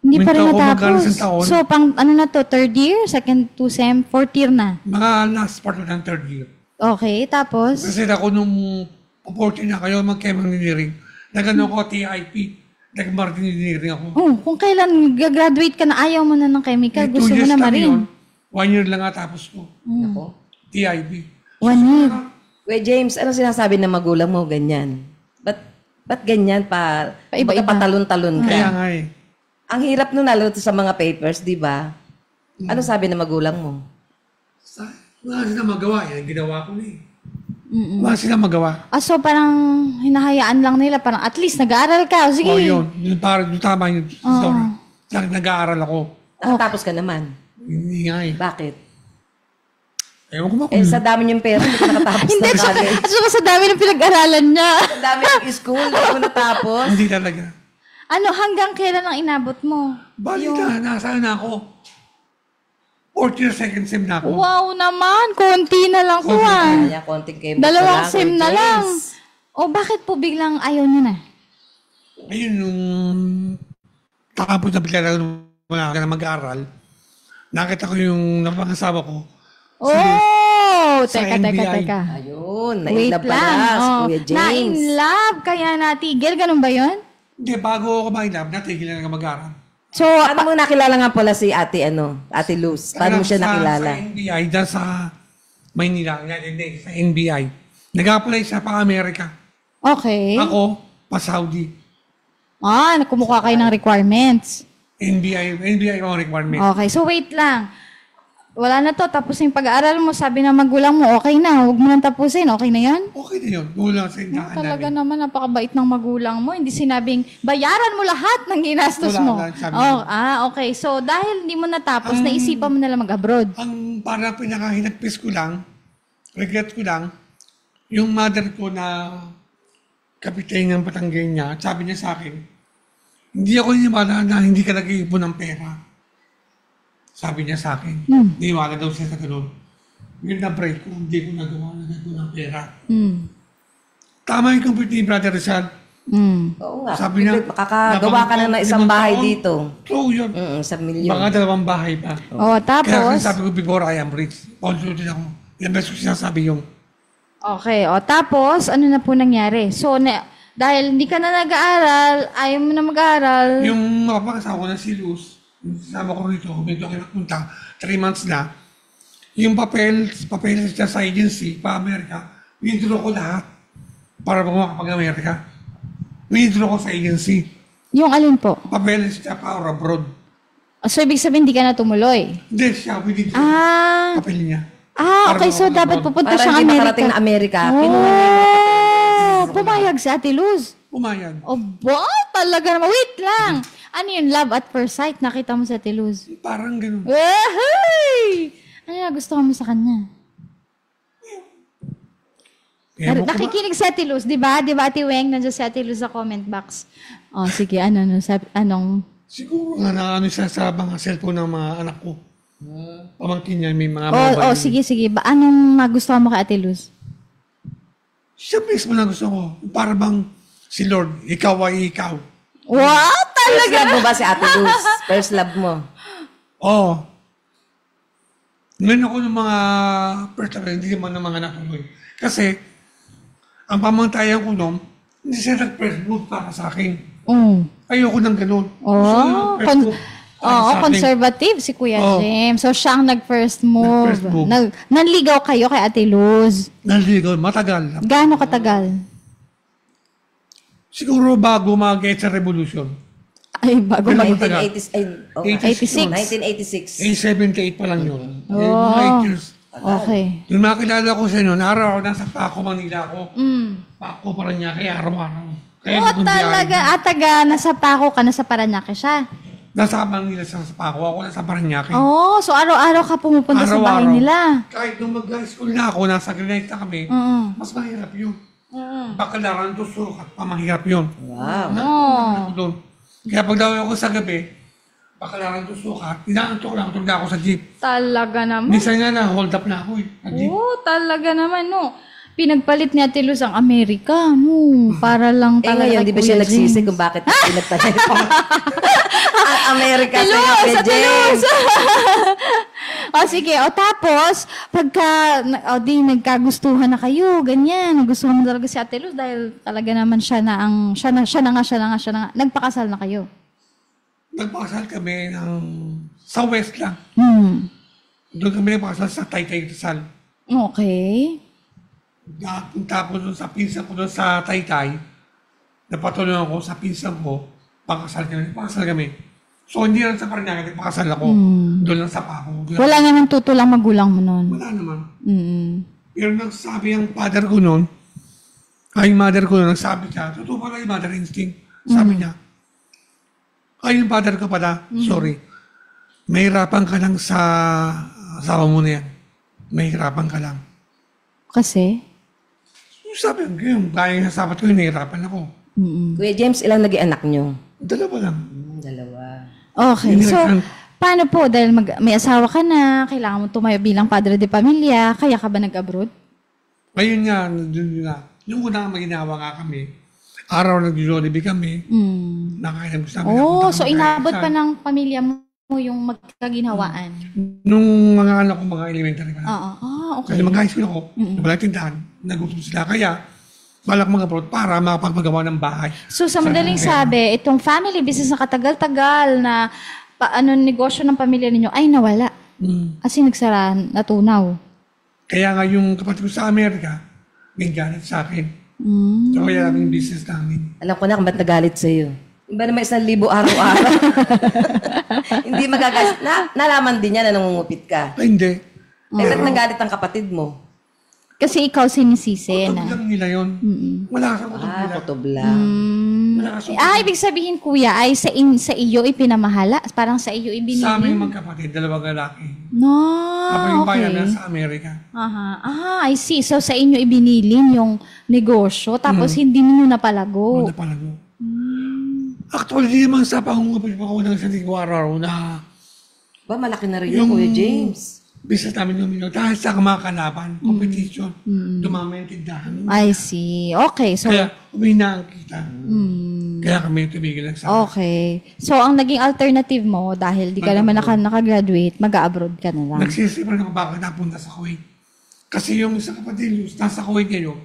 Hindi pa rin Minto ako magkano natapos. isang taon. So, pang ano na to? Third year? Second to SEM? Fourth year na? Mga last part ng 3rd year. Okay, tapos? Kasi ako nung opportunity na kayo mag-chemical engineering, nagano ko TIP, nag-marketing engineering ako. Oh, kung kailan gagraduate ka na ayaw mo na ng chemical, Eh, 2 gusto mo years na lang yun. marin. 1 year lang nga tapos ko. Ako. TIP. 1 year. Kuya James, ano sinasabi ng magulang mo ganyan? Ba't ganyan pa? Paiba-iba. Patalon-talon ka. Kaya nga eh. Ang hirap nun lalo sa mga papers, di ba? Ano sabi ng magulang mo? Wala silang magawa. Yan, ginawa ko na eh. Wala silang magawa. So parang hinahayaan lang nila, parang at least nag-aaral ka. O sige. O yun, yung parang yung tama yung story. Nag-aaral ako. Nakatapos ka naman. Hindi nga eh. Bakit? Ewan ko ba Eh, kung sa dami niyong pera, hindi ka nakatapos Hindi, ng college. at saka sa dami ng pinag-aralan niya. Sa dami ng school, hindi mo natapos. hindi talaga. Ano, hanggang kailan ang inabot mo? Bali na, nasaan na ako? 4th year, 2nd sem na ako. Wow naman, konti na lang po Kaya konting kayo. Dalawang sim na lang. O bakit po biglang ayaw niyo na? Ayun, nung tapos na bigla ng wala ka na mag-aaral, nakita ko yung napangasawa ko. Oh! Sa Teka. NBI. Ayun, Wait na-inlove pala, lang. Oh, Kuya James. na-in-love, kaya natigil. Ganun ba yun? Hindi, bago ako ma-inlove, natigil na mag-aaral. So, Paano mo nakilala nga pala si Ate Luz? Paano mo siya nakilala? Sa NBI, dyan sa Maynila, hindi, sa NBI. Nag-apply siya pa Amerika. okay. Ako, pa Saudi. Kumukuha kayo ng requirements. NBI ang requirement. Okay, so wait lang. Wala na to, tapos yung pag-aaral mo, sabi ng magulang mo, okay na, huwag mo nang tapusin, okay na yan? Okay na yun. Wala sa indaan Talaga namin. naman, napakabait ng magulang mo. Hindi sinabing, bayaran mo lahat ng ginastos Wala, mo. wala, sabi niya. Okay. So, dahil hindi mo natapos, naisipan mo na lang mag-abroad. Ang parang pinakahinagpis ko lang, regret ko lang, yung mother ko na kapitain ng Batanggay niya, sabi niya sa akin, hindi ako niniwala na hindi ka nag-iipon ng pera. Sabi niya sa akin, niniwala daw siya sa ganun. Yung na-break ko, hindi ko nagawa ng pera. Tama yung complete ni Brother Rizal. Oo nga. Sabi niya, Makakagawa ka na ng isang bahay dito. True yun. Sa milyon. Baka 2 bahay pa. Kaya Tapos, sabi ko, before I am rich, paulit ako. Ilang beses ko sinasabi yung, okay. Tapos, ano na po nangyari? So, dahil hindi ka na nag-aaral, ayaw mo na mag-aaral. yung mapapakasawa ko na si Luz, sama ko rito, medyo ako nagpunta, 3 months na, yung papel siya sa agency, pa Amerika, withdraw ko lahat para makapag-Amerika. Withdraw ko sa agency. Yung alin po? Papel siya pa or abroad. So, ibig sabihin, hindi ka na tumuloy? Hindi siya, withdraw papel niya. Okay. So, dapat pupunta Para siyang hindi Amerika. makarating na Amerika, kinuha niya yung Pumayag si Ate Luz. Pumayag. Talaga naman. Wait lang. Ano yun? Love at first sight? Nakita mo si Ate Luz? Parang ganun. Hey! Ano na gusto mo sa kanya? Ewan ko ba? Nakikinig si Ate Luz, di ba? Di ba, Ate Weng? Nandiyan si Ate Luz sa comment box. Sige. Anong? Siguro nga na ano siya sa mga cellphone ng mga anak ko. Pamangkin niya, may mga mobile. Sige. Anong nagustuhan mo kay Ate Luz? Siya mismo na gusto ko. Para bang si Lord, ikaw ay ikaw. Wow! First love mo ba si Ate Luz? First love mo? Oo. Ngayon ako ng mga first love, hindi naman ng mga natuloy. Kasi, ang pamantayan ko noon, hindi siya nag-first move para sa akin. Ayoko ng ganun. Gusto ko ng first move para sa akin. Conservative si Kuya James. So, siya ang nag-first move. Nag-first move. Nanligaw kayo kay Ate Luz. Naligaw, matagal. Gaano katagal? Siguro bago mag-get sa revolution. Ay, bago Pero mag... matagal. 1986. 86. 1986. 78 pa lang yun. Mga 8 years. Okay. Yung makilala ko sa inyo, araw nasa Paco, Manila ako. Paco, Paranaque, araw-araw. Kaya Talaga. Nasa Paco ka, nasa Paranaque siya. Nasa Manila sa Paco, ako nasa Paranaque. So araw-araw ka pumupunta sa bahay Araw-araw. nila. Kahit nung mag-high school na ako, nasa Grenade na kami, mas mahirap yun. Bakalaran to sukat, pamahirap yun. Wow. Doon. Kaya pag daw ako sa gabi, bakalaran to sukat, inaantok lang, tulog na ako sa jeep. Talaga naman. Minsan nga na, hold up na ako eh. Sa jeep. Talaga naman, no. Pinagpalit ni Ate Luz ang Amerika, para lang talaga Ngayon, kay di ba siya Kuya nagsisi James. kung bakit pinagtagal ko? Ang Amerika sa Ate James. Luz! Sige. Tapos, pagka, nagkagustuhan na kayo, ganyan, nagustuhan mo talaga si Ate Luz dahil talaga naman siya na nga, nagpakasal na kayo. Nagpakasal kami sa West lang. Doon kami nagpakasal sa Taytay Rizal. Okay. Napunta ko doon sa pinsan ko doon sa Taytay. Napatulungan ako sa pinsan ko. Pakasal kami. So, hindi lang sa Paranaque, nagpakasal ako. Doon lang sa Paco. Wala nga nang tutulang magulang mo nun. Wala naman. Pero nagsabi ang father ko noon, mother ko noon, nagsabi siya, totoo pala yung mother instinct. Sabi niya, yung father ko pala, sorry, mahirapan ka lang sa asawa mo na yan. Mahirapan ka lang. Kasi? Sabi ko, yung gaya ng sabat ko, nahihirapan ako. Kuya James, ilang naging anak nyo? 2 lang. 2. Okay. So, paano po? Dahil may asawa ka na, kailangan mo tumayo bilang padre de pamilya, kaya ka ba nag-abroad? Ngayon nga, yung una maginawa nga kami, araw nag-Jollibee kami, nakain gusto namin. So inabot pa ng pamilya mo mo yung magkaginhawaan? Nung mga anak ko, mga elementary pa. Oo. Okay. Kasi mag-high school ako, walang tindahan, nagutom sila. Kaya, balak mga abroad para makapagpagawa ng bahay. So, sa madaling sabi, itong family business na katagal-tagal na negosyo ng pamilya ninyo ay nawala. Kasi nagsara, natunaw. Kaya nga yung kapatid ko sa Amerika, may galit sa akin. So, kaya yung business namin. Alam ko na kung ba't nagalit sa'yo. Iba naman 1,000 araw-araw. Hindi magagalit. Nalaman din niya na nangungupit ka. Ay, hindi. Ba't nagalit ang kapatid mo? Kasi ikaw sinisisi Kutob na. lang nila yun. Wala ka sa kutob nila. Kutob lang. Wala ka sa Ibig sabihin, kuya, ay sa iyo ipinamahala. Parang sa iyo ibinili. Sa aming magkapatid, dalawang lalaki. No, Habang yung bayan okay. nasa Amerika. I see. So, sa inyo ibinilin yung negosyo, tapos hindi niyo napalago. Wala palago. Actually, di naman sa pangungapit pa ko ng isang araw na Ba, malaki na rin yun, Kuya James. business namin lumino. Dahil sa mga kalaban, competition, dumami ang tindahan. I see. Okay. So, Kaya umina ang kita. Kaya kami tumigil lang sa okay. So, ang naging alternative mo, dahil di ka naman nakagraduate, mag-abroad ka na lang. Nagsisipan ako bakit napunta sa Kuwait. Kasi yung isang kapatid, nasa Kuwait ngayon,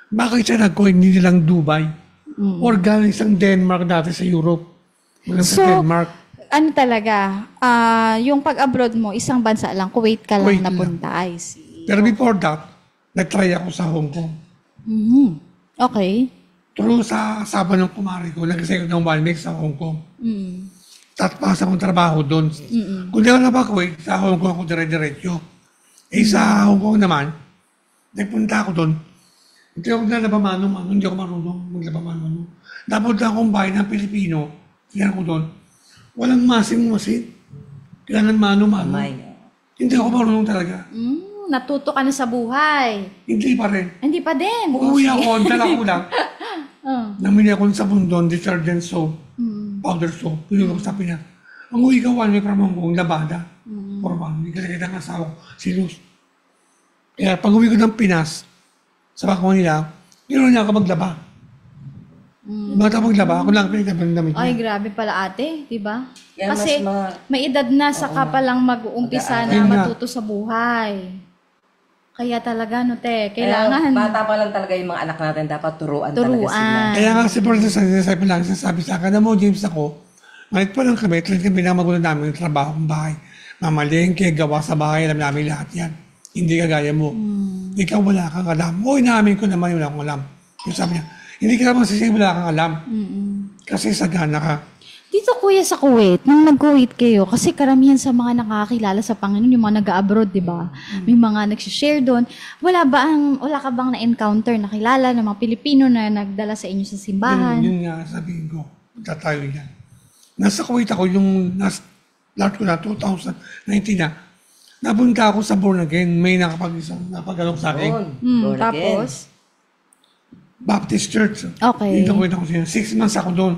bakit siya nag-Kuwait, hindi lang Dubai? Or galing isang Denmark dati sa Europe. Mga sa So, Denmark. Ano talaga, yung pag-abroad mo, isang bansa lang, Kuwait ka lang Kuwait lang. napunta. I see. Pero before that, nag-try ako sa Hong Kong. Okay. True sa asawa ng kumari ko, nag-second ng 1 week sa Hong Kong. Tapos pasok akong trabaho doon. Kung di ako na ba Kuwait, sa Hong Kong ako dire-diretso. Sa Hong Kong naman, nagpunta ako doon. Hindi ako nalaba mano-mano, hindi ako marunong maglaba mano-mano. Napunta akong bahay ng Pilipino, tingnan ko doon. Walang masin. Kailangan mano-mano. Hindi ako marunong talaga. Natuto ka na sa buhay. Hindi pa rin. Hindi pa din. Uuwi ako, dala ko lang. Namili ako sa bundon, detergent soap, powder soap. Pinulong ko sa Pinas. Ang uwi ka, 1 week from Hong Kong, Labada. For 1 week. Kasi kita ng asawa ko, si Luz. Kaya pag uwi ko ng Pinas, sa bako nila, gano'n niya ako maglaba. Bata maglaba, ako lang pinaglaban ng damit niya. Ay, grabe pala ate, di ba? Yan, Kasi may edad na, saka pa lang mag-uumpisa na Yun nga. matuto sa buhay. Kaya talaga, no te, kailangan Bata pa lang talaga yung mga anak natin, dapat turuan talaga sila. turuan. Kaya nga si Brother sinasabi lang, sinasabi sa akin, mo, James ako, ngayon pa lang kami, talagang kami na magulo namin ng trabaho ng bahay. Mamalengke, gawa sa bahay, alam namin lahat yan. Hindi kagaya mo. Ikaw wala kang alam. O, inamin ko naman, wala akong alam. Yung sabi niya, hindi ka naman sisig, wala kang alam. Kasi sagana ka. Dito kuya sa Kuwait, nung nag-Kuwait kayo, kasi karamihan sa mga nakakilala sa Panginoon, yung mga nag-abroad, di ba? May mga nag-share doon. Wala ka bang na-encounter, nakilala ng mga Pilipino na nagdala sa inyo sa simbahan? Yun nga, sabihin ko, tatayo yan. Nasa Kuwait ako, yung last ko na, 2019 na, napunta ako sa born again, may napag-alok sa akin. Born again. Tapos, Baptist Church. Okay. Dito ko 6 months ako doon.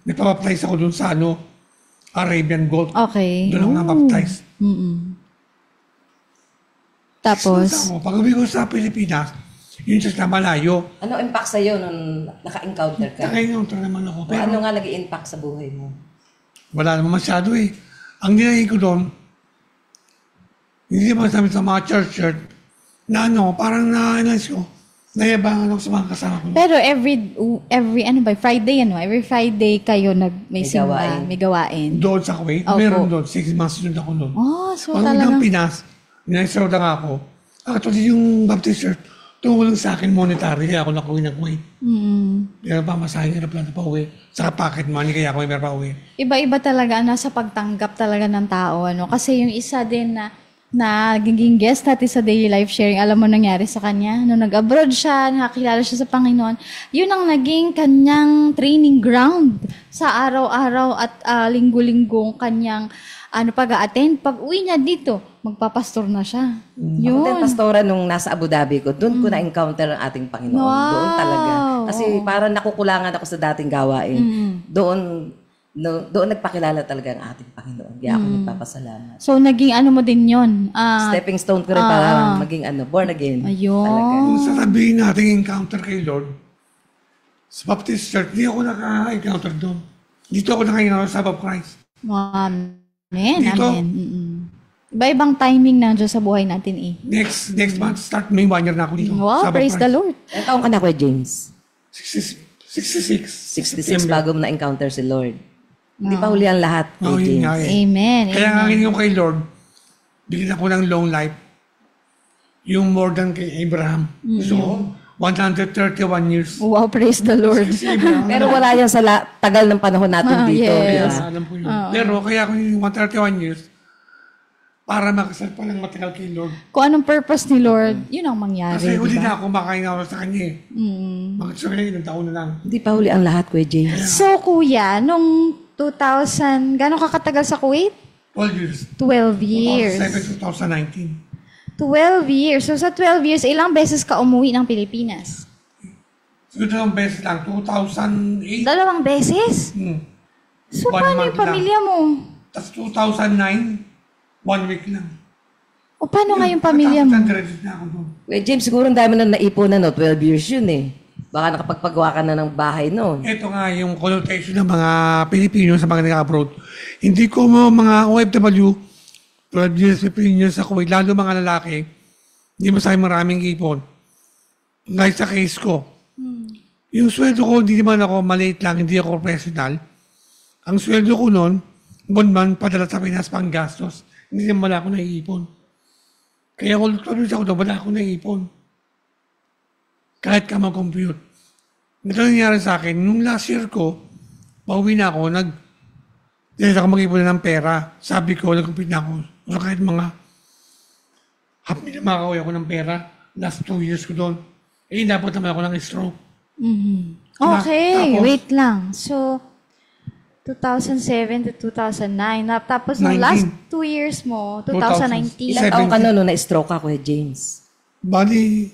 Nagpa-baptize ako doon sa Arabian Gulf. okay. Doon ako na-baptize. Tapos, Pag uwi ko sa Pilipinas, yun sa malayo. Ano impact sa'yo nung naka-encounter ka? Naka-encounter naman ako. Pero Ano nga nag-i-impact sa buhay mo? wala naman masyado eh. Ang nilagay ko doon, hindi naman sabi sa mga church, na parang na-analyze ko, nayabangan ako sa mga kasama ko. pero every every Friday kayo may simba, gawain. may gawain. Doon sa Kuwait, Opo. meron doon, 6 months doon ako doon. Oh, so Pag talagang ng Pinas, ninaisaraw lang ako. Actually, yung Baptist Church, tumulong sa akin monetary, kaya ako nakuwi ng Kuwait. Pero pamasahin nila plano pa uwi. Saka pocket money, kaya ako may meron pa uwi. iba-iba talaga nasa pagtanggap talaga ng tao, ano? Kasi yung isa din na naging guest natin sa Daily Life Sharing, alam mo nangyari sa kanya? Nung nag-abroad siya, nakakilala siya sa Panginoon, yun ang naging kanyang training ground sa araw-araw at linggo-linggong kanyang pag-a-attend. Pag uwi niya dito, magpapastor na siya. Ako din, Yun. pastora, nung nasa Abu Dhabi ko, doon ko na-encounter ang ating Panginoon. Wow. Doon talaga. Kasi parang nakukulangan ako sa dating gawain. Doon nagpakilala talaga ang ating Panginoon. Kaya ako nagpapasalamat. So, naging mo din yun. Stepping stone ko rin para maging born again. Ayun. Talaga. Kung sasabihin natin encounter kay Lord, sa Baptist Church, di ako naka-encounter doon. Dito ako naka-encounter sa Bob Christ. Amen, Dito, amen. Iba-ibang timing na Diyos sa buhay natin eh. next month, start May 1 year na ako dito. Wow, Sabbath praise the Prize. Lord. Ilang taon ka na, Kuya James? 66. 66 bago mo na-encounter si Lord. Hindi pa huli ang lahat, Kuya Oh, yun James. nga eh. Amen. Kaya nga ngayon yung kay Lord, bigyan ako ng long life. Yung more than kay Abraham. So, 131 years. Wow, praise the Lord. Si Abraham. Pero wala yan sa tagal ng panahon natin dito. yes. di Kaya ba? alam ko yun. Pero kaya ako yung 131 years, para makasal pa lang matagal kay Lord. Kung anong purpose ni Lord, yun ang mangyari. Kasi huli diba? na ako makain ako sa kanya eh. Mag-sorry, ilang taon na lang. Hindi pa huli ang lahat, Kuya James. So, kuya, nung 2000, gano'ng kakatagal sa Kuwait? 12 years. 12 years. 2007, 2019. 12 years. So, sa 12 years, ilang beses ka umuwi ng Pilipinas? So, dalawang beses lang. 2008. Dalawang beses? So, 1 paano month yung pamilya mo? Tapos 2009, 1 week lang. O, paano nga yung pamilya mo? Natapos na ako doon. Kuya James, siguro ang dami na naipunan, no? 12 years yun eh. Baka nakapagpagawa ka na ng bahay noon. Ito nga yung connotation ng mga Pilipino sa mga nag-abroad. Hindi ko mga OFW, 12 years, 15 years sa Kuwait, lalo mga lalaki, hindi masabi maraming ipon. Ngayon sa case ko, yung sweldo ko, hindi naman ako maliit lang, hindi ako professional. Ang sweldo ko noon, buwan padala sa Pinas pang gastos. Hindi naman wala ako naiipon. Kaya kung tuloy ako doon, wala ako naiipon. Kahit ka mag-compute. Ito nangyari sa akin, nung last year ko, pauwi na ako, hindi ako mag-ipon ng pera. Sabi ko, nag-compute na ako. So kahit mga happy na makakawin ako ng pera, last 2 years ko doon. Eh, dapat naman ako ng stroke. Okay, Tapos- wait lang. So, 2007 to 2009. Tapos, nung 19. last 2 years mo, 2019. Ilang taon ka na noon na-stroke ka, Kuya James? Bali,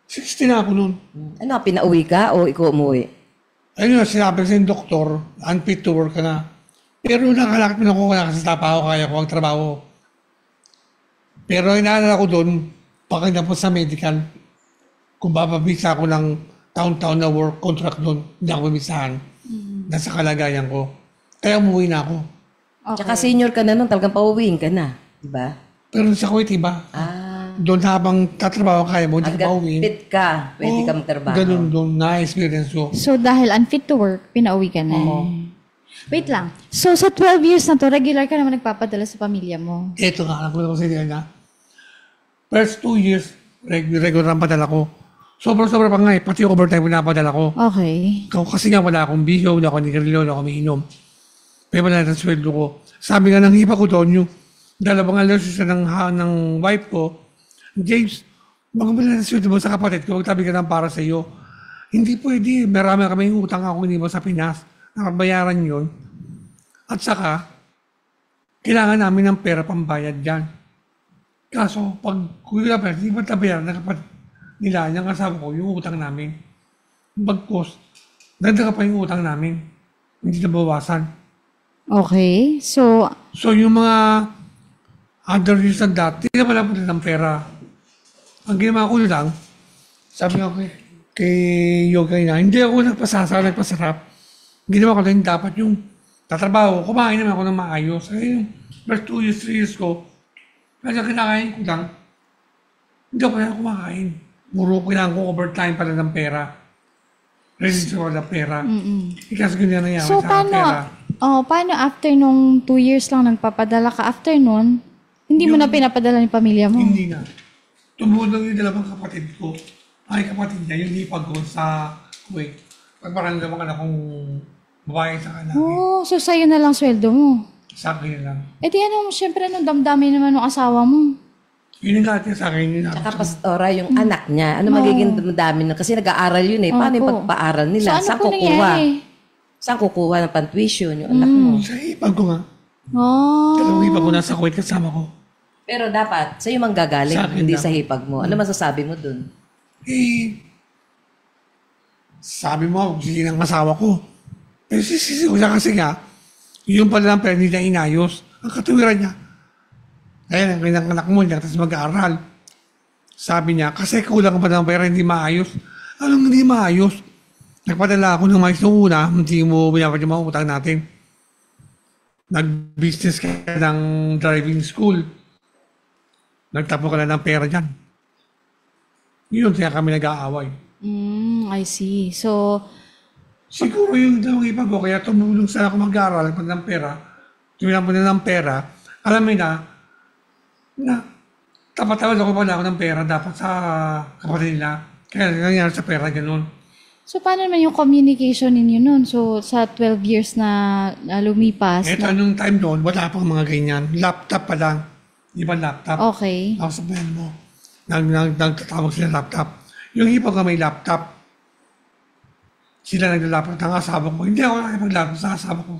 60 na ako noon. Ano, pinauwi ka o ikaw umuwi? Ayun na, sinabi sa yung doktor, unfit to work ka na. Pero nakalakit mo na ko kaya kasi tapa ako, kaya ko ang trabaho. Pero inaalala ko doon, pagkanda po sa medical, kung bababisa ako ng taon-taon na work contract doon, hindi ako babisahan. Nasa kalagayan ko. Kaya umuwi na ako. Tsaka senior ka na noon, talagang pauwiin ka na. Diba? Pero sa Kuwait, iba. Ah, Doon habang tatrabaho kaya mo, hindi ka hanggat pauwi. fit ka, pwede ka magtrabaho. Ganun doon, na-experience ko. So, dahil unfit to work, pinauwi ka na. Wait lang. So, sa 12 years na to, regular ka naman nagpapadala sa pamilya mo. Ito nga, alam ko na sa inyo na. First 2 years, regular ang padala ko. Sobra-sobra pa nga eh, pati overtime pinapadala ko. Okay. Kasi nga wala akong bisyo, wala akong nigarilyo, wala akong umiinom. Pero wala na sweldo ko. Sabi nga ng hipa ko doon, yung dalawang alersis ng wife ko, James, baka wala na sweldo mo sa kapatid ko, magtabi ka ng para sa iyo. Hindi pwede, marami kami utang ako hindi mo sa Pinas. Nakabayaran yun. At saka, kailangan namin ng pera pambayad dyan. Kaso, pag kuya pera, hindi ba tabayaran ng kapatid nila, yung kasama ko, yung utang namin. Bagkos, dagdaga pa yung utang namin. Hindi na bawasan. Okay. So, So, yung mga other years na dati, hindi na wala po ng pera. Ang ginawa ko lang, sabi ko kay Yoga na, hindi ako nagpasarap. Ginawa ko lang dapat yung tatrabaho, kumain naman ako ng maayos. Kaya yung first 2 years, 3 years ko, kasi kinakain ko lang, hindi ako na kumakain. Puro kailangan ko overtime pala ng pera. Resist ko ng pera. Kasi ganyan na nangyari so sa paano, pera. paano after nung 2 years lang nagpapadala ka, after nun, hindi mo na pinapadala ng pamilya mo? Hindi na. Tumuod lang yung dalawang kapatid ko. Ay, kapatid niya, yung lipag ko sa Kuwait. Pagparandaman ka na kung babae sa kanila. Oh, so sa'yo na lang sweldo mo. Sa akin lang. Eh di ano, syempre anong damdamin naman ng asawa mo? Yun yung lahat niya sa akin. Yun Tsaka pastora, yung anak niya, ano magiging dami nun? Kasi nag-aaral yun eh. Paano yung Opo. pagpaaral So nila? ano Saan po kukuha? nangyari? Saan kukuha ng pantuition yung anak mo? Sa ipag ko nga. Oh. Dalawang ipag ko nasa Kuwait kasama ko. Pero dapat, sa'yo manggagaling, Sa akin hindi lang. sa hipag mo. Ano masasabi mo dun? Eh, sabi mo, sige ng asawa ko. Eh, sisisi ko siya kasi nga, yung pala lang pera nila inayos. Ang katuwiran niya. Kaya ang kanyang anak mo, niya, tapos mag-aaral. Sabi niya, kasi kulang pa ng pera, hindi maayos. Anong hindi maayos? Nagpadala ako ng mais noong una, hindi mo binabad yung mga utang natin. nag-business ka ng driving school, nagtapo ka na ng pera dyan. Yun, kaya kami nag-aaway. I see. So, Siguro yung dalawang iba ko, kaya tumulong sana ako mag-aaral pag ng pera. Tumulong mo na ng pera. Alam mo na tapat-tapat ako pa na ako ng pera dapat sa kapatid nila. Kaya nangyari sa pera, ganun. so paano naman yung communication ninyo nun? So, sa 12 years na lumipas, Eto, nung time doon, wala pang mga ganyan. Laptop pa lang. Di ba laptop? okay. Ako sabihin mo, nagtatawag sila laptop. Yung iba ka may laptop, sila naglalapot ng asawa ko. Hindi ako nakipag-laptop sa asawa ko.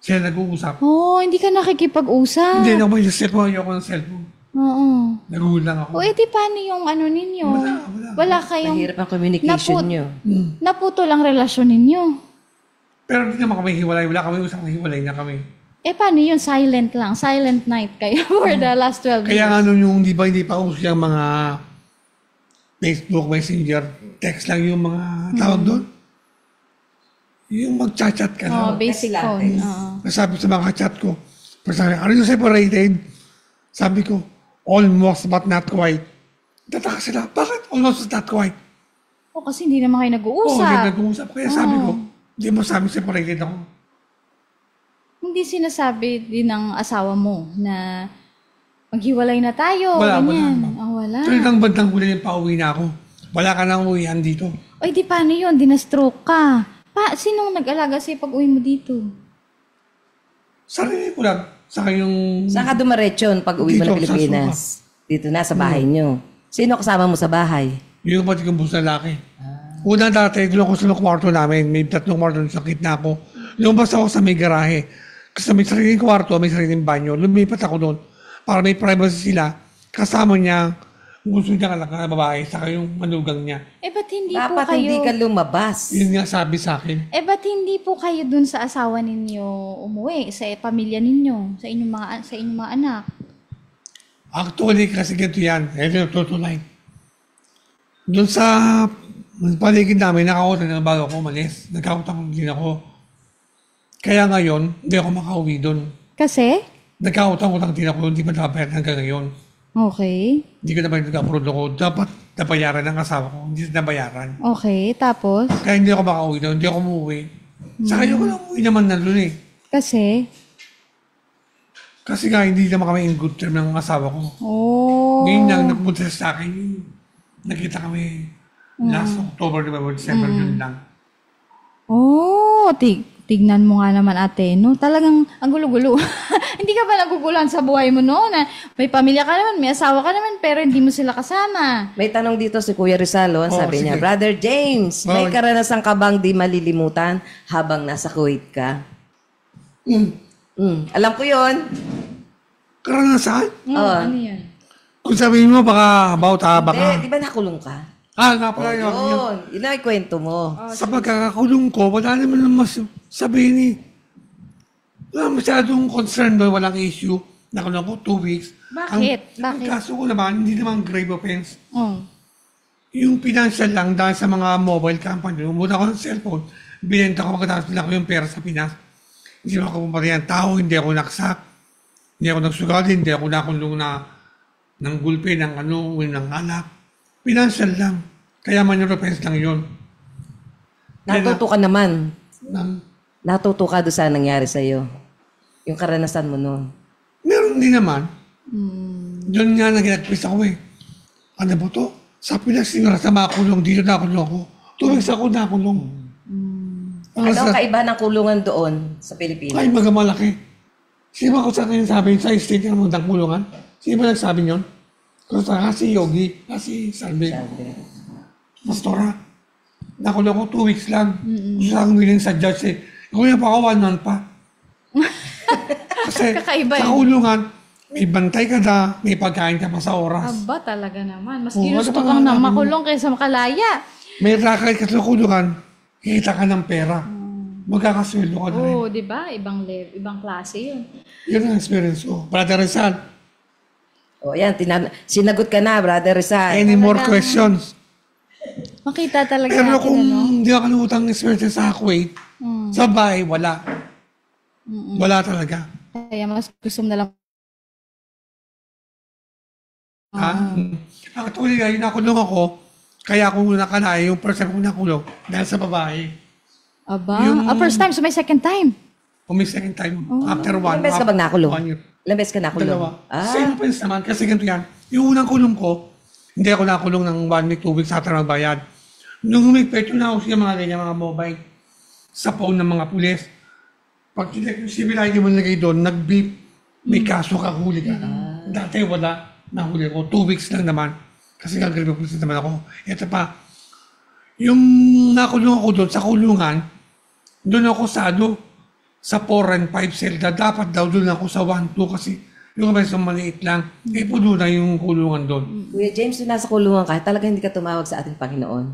Sila nag-uusap. Oh, hindi ka nakikipag-usap. Hindi na ako may cellphone. Ayoko ng cellphone. Oo. Nagulang ako. O, edi paano yung ano ninyo? Wala kayong... Mahirap ang communication nyo. Naputo lang relasyon ninyo. Pero hindi naman kami hiwalay. Wala kami usap na hiwalay na kami. Eh, paano yun? Silent lang. Silent night kayo for the last 12 years. Kaya ano yung di ba hindi pa uso yung mga Facebook, Messenger, text lang yung mga tawag doon. Yung mag-chat-chat ka Oh, na. basic Kasi phone. lattes. Oo. Sabi sa mga chat ko, sabi, are you separated? Sabi ko, almost but not quite. Tataka sila, bakit almost but not quite? Oh, kasi hindi naman kayo Oo, nag-uusap. hindi nag-uusap. Kaya sabi ko, hindi mo sabi separated ako. Hindi sinasabi din ng asawa mo na maghiwalay na tayo, Wala, ganyan. wala. Wala. Tuloy ng bandang huli yung pauwi na ako. Wala ka nang uwihan dito. Oy, di paano yun? Dinastroke ka. Sinong nag-alaga sa'yo pag uwi mo dito? Sarili ko lang. Saka yung... Saan ka dumaretsyon pag uwi mo Dito, ng Pilipinas? Dito na, sa bahay nyo. Sino kasama mo sa bahay? Yung kapatid kong busa lalaki. Una dati, doon ako sa kwarto namin. May 3 kwarto sa gitna ko. Lumabas ako sa may garahe. Kasi may sariling kwarto, may sariling banyo. Lumipat ako doon para may privacy sila. Kasama niya, gusto niya na babae, saka yung manugang niya. Eh, ba't hindi po Dapat kayo... hindi ka lumabas. Yun nga sabi sa akin. Eh, ba't hindi po kayo dun sa asawa ninyo umuwi? Sa pamilya ninyo? Sa inyong mga anak? Actually, kasi ganito yan. Ito yung tutulay. Doon sa paligid namin, nakautang na bago ako umalis. Nagkautang din ako. Kaya ngayon, hindi ako makauwi doon. Kasi? Nagkautang-utang din ako, hindi pa nabayad hanggang ngayon. Okay. Hindi ko naman nag-upload ako. Dapat nabayaran ng asawa ko. Hindi nabayaran. Okay, tapos? Kaya hindi ako makauwi doon. Hindi ako umuwi. Sa kanya ko lang umuwi naman na doon eh. Kasi? Kasi nga hindi naman kami in good term ng asawa ko. Oh. Ngayon lang nagpunta sa akin. Nakita kami last October, November, December, yun lang. Oh, tignan mo nga naman ate, no? Talagang ang gulo-gulo. Hindi ka ba naguguluhan sa buhay mo, no? Na may pamilya ka naman, may asawa ka naman, pero hindi mo sila kasama. May tanong dito si Kuya Rizalo. Ang sabi niya, sige. Brother James, may karanasan ka bang di malilimutan habang nasa Kuwait ka? Alam ko yon. Karanasan? Ano yan? Kung sabihin mo, baka about baka... Di ba nakulong ka? Nga pala yun. Yun ang kwento mo. Sa pagkakakulong ko, wala naman mas sabihin wala masyadong concern doon, walang issue. Nakulong ko 2 weeks. Bakit? Ang Bakit? kaso ko naman, hindi naman grave offense. Oh. Yung financial lang dahil sa mga mobile company, umuna ko ng cellphone, binenta ko pagkatapos nila ko yung pera sa Pinas. Hindi ako pumatay ng tao, hindi ako naksak, hindi ako nagsugali, hindi ako nakulong ng gulpe, ng ng alak. Financial lang. Kaya minor offense lang yun. Natuto ka naman. Ng, Natuto ka doon sa nangyari sa'yo. Yung karanasan mo noon. meron din naman. Doon nga nag-advise ako eh. Ano ba to? Sa Pinas, sa makulong, dito nakulong ako. 2 weeks ako nakulong. Ano ang kaiba ng kulungan doon sa Pilipinas? Ay, magamalaki. Sino ba ko sa akin sabi sa state ng mga kulungan? Sino ba nagsabi yun? Si Yogi, si Salve. Pastora. Nakulong ko 2 weeks lang. Gusto lang willing sa judge eh. Kung pa ako 1 month pa. Kasi Kakaiba sa yun. kulungan, may bantay ka na, may pagkain ka pa sa oras. Aba, talaga naman. Mas Oo, ginusto ano ba kang na naman? makulong kaysa makalaya. May rakay ka sa kulungan, kikita ka ng pera. Magkakasweldo ka na rin. Oo, di ba? Ibang klase yun. Yun ang experience ko. Brother Rizal, O yan, sinagot ka na, Brother Rizal. any more questions? Makita talaga Pero natin, kung ano? hindi ako nakutang experience sa Kuwait, sa bahay, wala. Wala talaga. Kaya mas gusto mo na lang. Actually, ngayon nakulong ako, kaya ako nakalaya yung first time ko nakulong dahil sa babae. Aba, first time, so may second time. Kung may second time, after one. Ilang beses ka bang nakulong? 1 year. Ilang beses ka nakulong? Dalawa. Same offense naman, kasi ganito yan. Yung unang kulong ko, hindi ako nakulong ng 1 week, 2 weeks after magbayad. Nung humigpit, yun ako siya mga ganyan, mga mobile, sa phone ng mga pulis. Pag yung civil ID mo nilagay doon, nag-beep, may kaso ka, huli ka. Dati wala, nahuli ko. 2 weeks lang naman. Kasi gagawin ko naman ako. Ito pa, yung nakulong ako doon, sa kulungan, doon ako sa 4 and 5 cell na dapat daw doon ako sa 1, 2 kasi yung kamay sa maliit lang, puno na yung kulungan doon. Kuya James, nung nasa kulungan ka, talaga hindi ka tumawag sa ating Panginoon.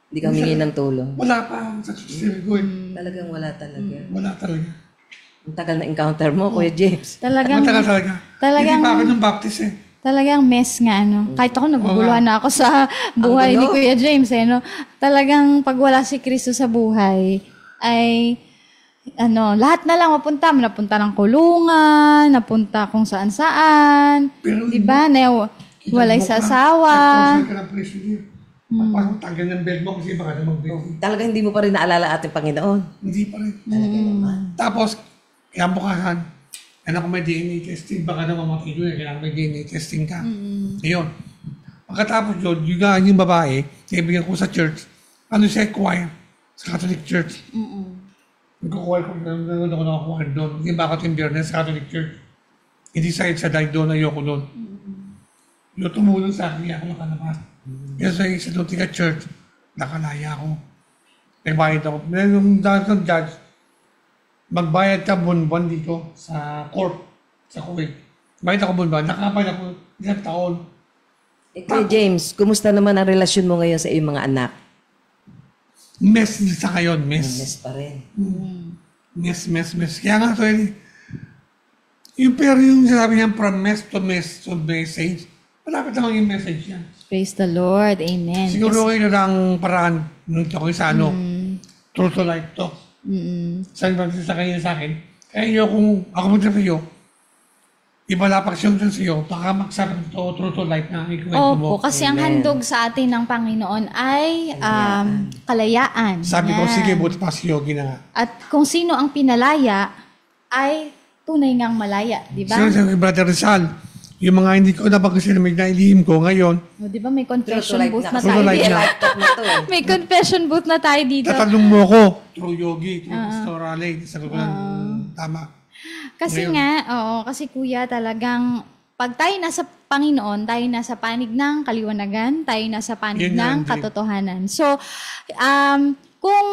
Hindi ka humingi ng tulong. Wala pa sa sisiri ko eh. Talagang wala talaga. Wala talaga. Ang tagal na encounter mo, Kuya James. Talagang, Matagal talaga. Talagang- Hindi pa ako ng baptist eh. talagang mess nga, no? Kahit ako, naguguluhan na ako sa buhay Ang ni gulo. Kuya James, eh, no? Talagang pag wala si Kristo sa buhay, ay, lahat na lang mapunta. Napunta ng kulungan, napunta kung saan-saan. Pero- Diba? Walay sa asawa. Nag-consult ka ng preso niya. Pagpasok tagal ng bed mo kasi baka na mag-bed. Talagang hindi mo pa rin naalala ating Panginoon. Hindi pa rin. Talaga naman. Tapos, kaya bukasan, kung may DNA testing, baka naman makikilo eh, kailangan may DNA testing ka. Ayun. Pagkatapos yun, yung babae, kaibigan ko sa church, siya choir, sa Catholic Church. Nagkukuha ko, nanonood ako nakakuha doon. Hindi ba ako Biyernes sa Catholic Church? Hindi sa dahil doon, ayoko doon. Yung tumulong sa akin, ako nakalabas. Kasi sa Lutica Church, nakalaya ako. Nagbayad ako. Nung dahil ng judge, magbayad ka buwan-buwan dito sa court, sa Kuwait. Bayad ako buwan-buwan, nakapay ako 1 taon. Kuya James, kumusta naman ang relasyon mo ngayon sa iyong mga anak? Mess sa ngayon, mess. Yes pa rin. Mess. Kaya nga, so, pero yung sinabi niya from mess to message, malapit naman yung message niya. Praise the Lord. Amen. Siguro kayo na ang paraan nung ako sa true to life to. Sabi ba sa kanya sa akin, kaya nyo kung ako magsabi sa iyo, ibalapak siya sa iyo, baka magsabi ito true to life na ikwento mo. Opo, kasi ang handog sa atin ng Panginoon ay kalayaan. Sabi ko, Yan. sige, buti pa si Yogi na nga. At kung sino ang pinalaya, ay tunay ngang malaya. Di ba? Sabi ko, Brother Rizal, yung mga hindi ko nabagusin na may nailihim ko ngayon, O, di ba may confession True to life booth na. na True tayo to life dito? na. Laptop na to eh. May confession booth na tayo dito. tatanong mo ko, true Yogi, true Pastor Ale, sabi ko lang, tama. Kasi Ngayon. nga, kasi kuya talagang pag tayo nasa Panginoon, tayo nasa panig ng kaliwanagan, tayo nasa panig Yun nga, ng Andre. katotohanan. So, kung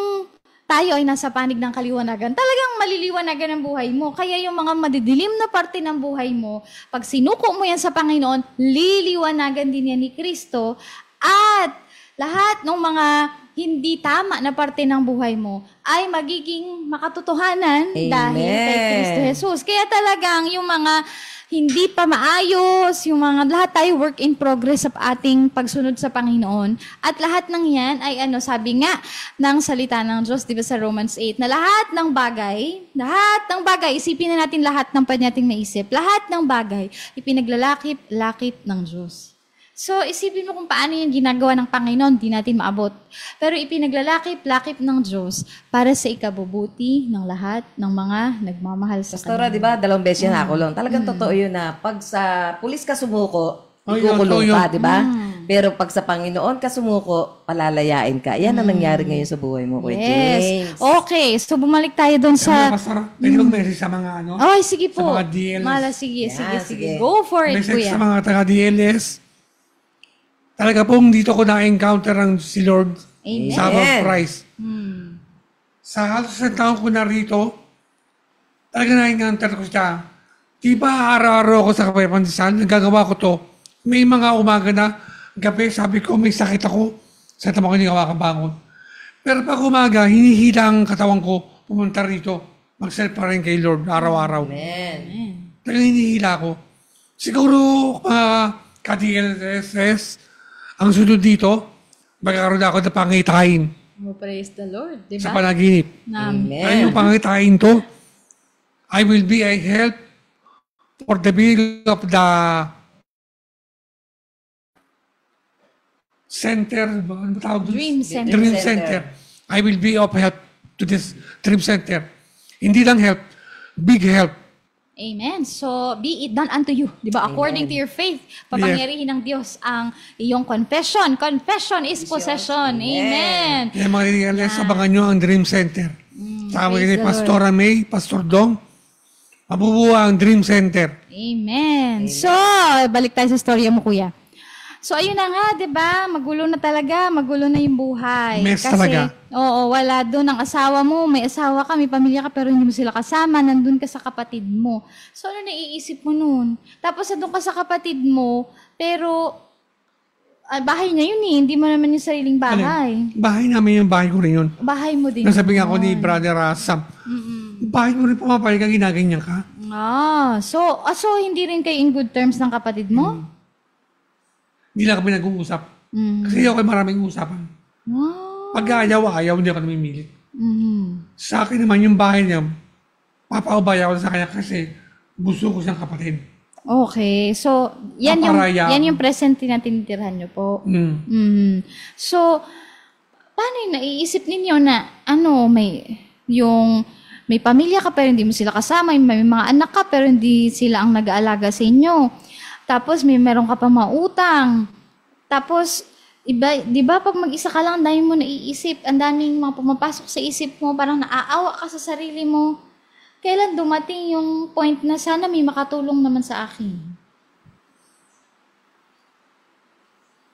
tayo ay nasa panig ng kaliwanagan, talagang maliliwanagan ang buhay mo. Kaya yung mga madidilim na parte ng buhay mo, pag sinuko mo yan sa Panginoon, liliwanagan din yan ni Kristo. At lahat ng mga hindi tama na parte ng buhay mo ay magiging makatotohanan dahil kay Kristo Jesus. Kaya talagang yung mga hindi pa maayos, yung mga lahat tayo work in progress sa ating pagsunod sa Panginoon. At lahat ng yan ay sabi nga ng salita ng Diyos, di ba sa Romans 8, na lahat ng bagay, isipin na natin lahat ng pwede nating maisip, lahat ng bagay, ipinaglalakip-lakip ng Diyos. So, isipin mo kung paano yung ginagawa ng Panginoon, di natin maabot. Pero ipinaglalakip-lakip ng Diyos para sa ikabubuti ng lahat ng mga nagmamahal sa Pastora, Kanya. di ba, 2 beses yan nakulong. Talagang totoo yun na pag sa pulis ka sumuko, Oh, yun, ikukulong yun. ka, di ba? Pero pag sa Panginoon ka sumuko, palalayain ka. Yan ang nangyari ngayon sa buhay mo, Kuya James. Yes. Okay, so bumalik tayo doon Sa, sa... Pastor, pwede mag-message sa mga Ay, sige po. Sa mga DLS. Mala, sige. Yan, Sige. sige. Go for it, Message kuya. sa mga taga-DLS. Talaga pong dito ko na-encounter ang si Lord Amen. sa Lord Christ. Sa halos sa taon ko na rito, talaga na-encounter ko siya. Di ba araw-araw ako sa Kapayapandesal, nagagawa ko to. May mga umaga na gabi, sabi ko may sakit ako. Sa tama ko hindi bangon. Pero pag umaga, hinihila ang katawan ko, pumunta rito, mag-self pa rin kay Lord araw-araw. Amen. Talagang hinihila ko. Siguro, ka-DLSS, ang sunod dito, magkakaroon ako ng pangitain Oh, praise the Lord, di sa ba? panaginip. Amen. Ano yung pangitain to? I will be a help for the bill of the center, ano tawag doon? Dream Center. Dream Center. I will be of help to this Dream Center. Hindi lang help, big help. Amen. So, be it done unto you. Di ba? According to your faith, papangyarihin ng Diyos ang iyong confession. Confession is possession. Amen. Kaya mga kaibigan, sabangan nyo ang Dream Center. Sa praise ni the Pastora May, Pastor Dong, mabubuha ang Dream Center. Amen. So, balik tayo sa storya mo, kuya. So, ayun na nga, di ba? Magulo na talaga. Magulo na yung buhay. Mess talaga. Oo, wala doon ang asawa mo. May asawa ka, may pamilya ka, pero hindi mo sila kasama. Nandun ka sa kapatid mo. So, ano naiisip mo nun? Tapos, nandun ka sa kapatid mo, pero bahay niya yun eh. Hindi mo naman yung sariling bahay. Bahay namin yung bahay ko rin yun. Bahay mo din. Nasabi nga ako ni Brother Sam, bahay mo rin pumapayag ka, ginaganyan ka. So hindi rin kayo in good terms ng kapatid mo? Hindi lang kami nag-uusap. Kasi ako ay maraming usapan. Pag ayaw, hindi ako namimilit. Sa akin naman yung bahay niya, papaubaya ako sa kanya kasi gusto ko siyang kapatid. Okay. So, yan yung present na tinitirhan niyo po. So, paano yung naiisip ninyo na may pamilya ka pero hindi mo sila kasama, may mga anak ka pero hindi sila ang nag-aalaga sa inyo. Tapos meron ka pa mautang. Tapos, di ba pag mag-isa ka lang, ang dami mo naiisip, ang daming mga pumapasok sa isip mo, parang naaawa ka sa sarili mo. Kailan dumating yung point na sana may makatulong naman sa akin?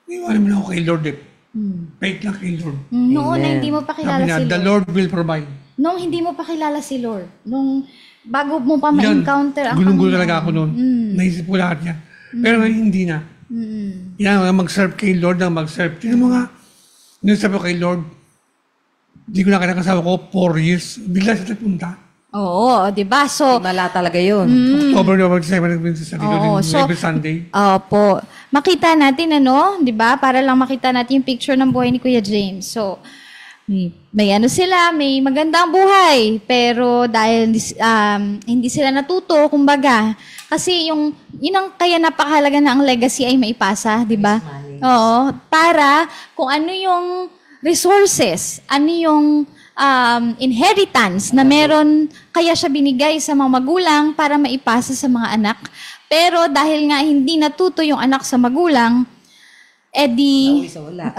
Iwanan mo na ako kay Lord. Faith lang kay Lord. Noon na hindi mo pa kilala si Lord. The Lord will provide. Nung hindi mo pa kilala si Lord. Nung bago mo pa ma-encounter ang gulong-gulo talaga ako noon. Naisip ko lahat yan. Pero ngayon hindi na. Yan, mag-serve kay Lord na mag-serve. Tignan mo nga, nung sabi ko kay Lord, hindi ko na kinakasawa ko 4 years. Bigla siya nagpunta. Oo, di ba? So, Mala talaga yun. October 7, nagpunta sa every Sunday. Opo. Makita natin, di ba? Para lang makita natin yung picture ng buhay ni Kuya James. So, may sila, may magandang buhay. Pero dahil hindi sila natuto, kumbaga, kasi yun ang kaya napakahalaga na ang legacy ay maipasa, di ba? Oo. Para kung ano yung resources, ano yung inheritance na meron, kaya siya binigay sa mga magulang para maipasa sa mga anak. Pero dahil nga hindi natuto yung anak sa magulang, Nauwi sa wala.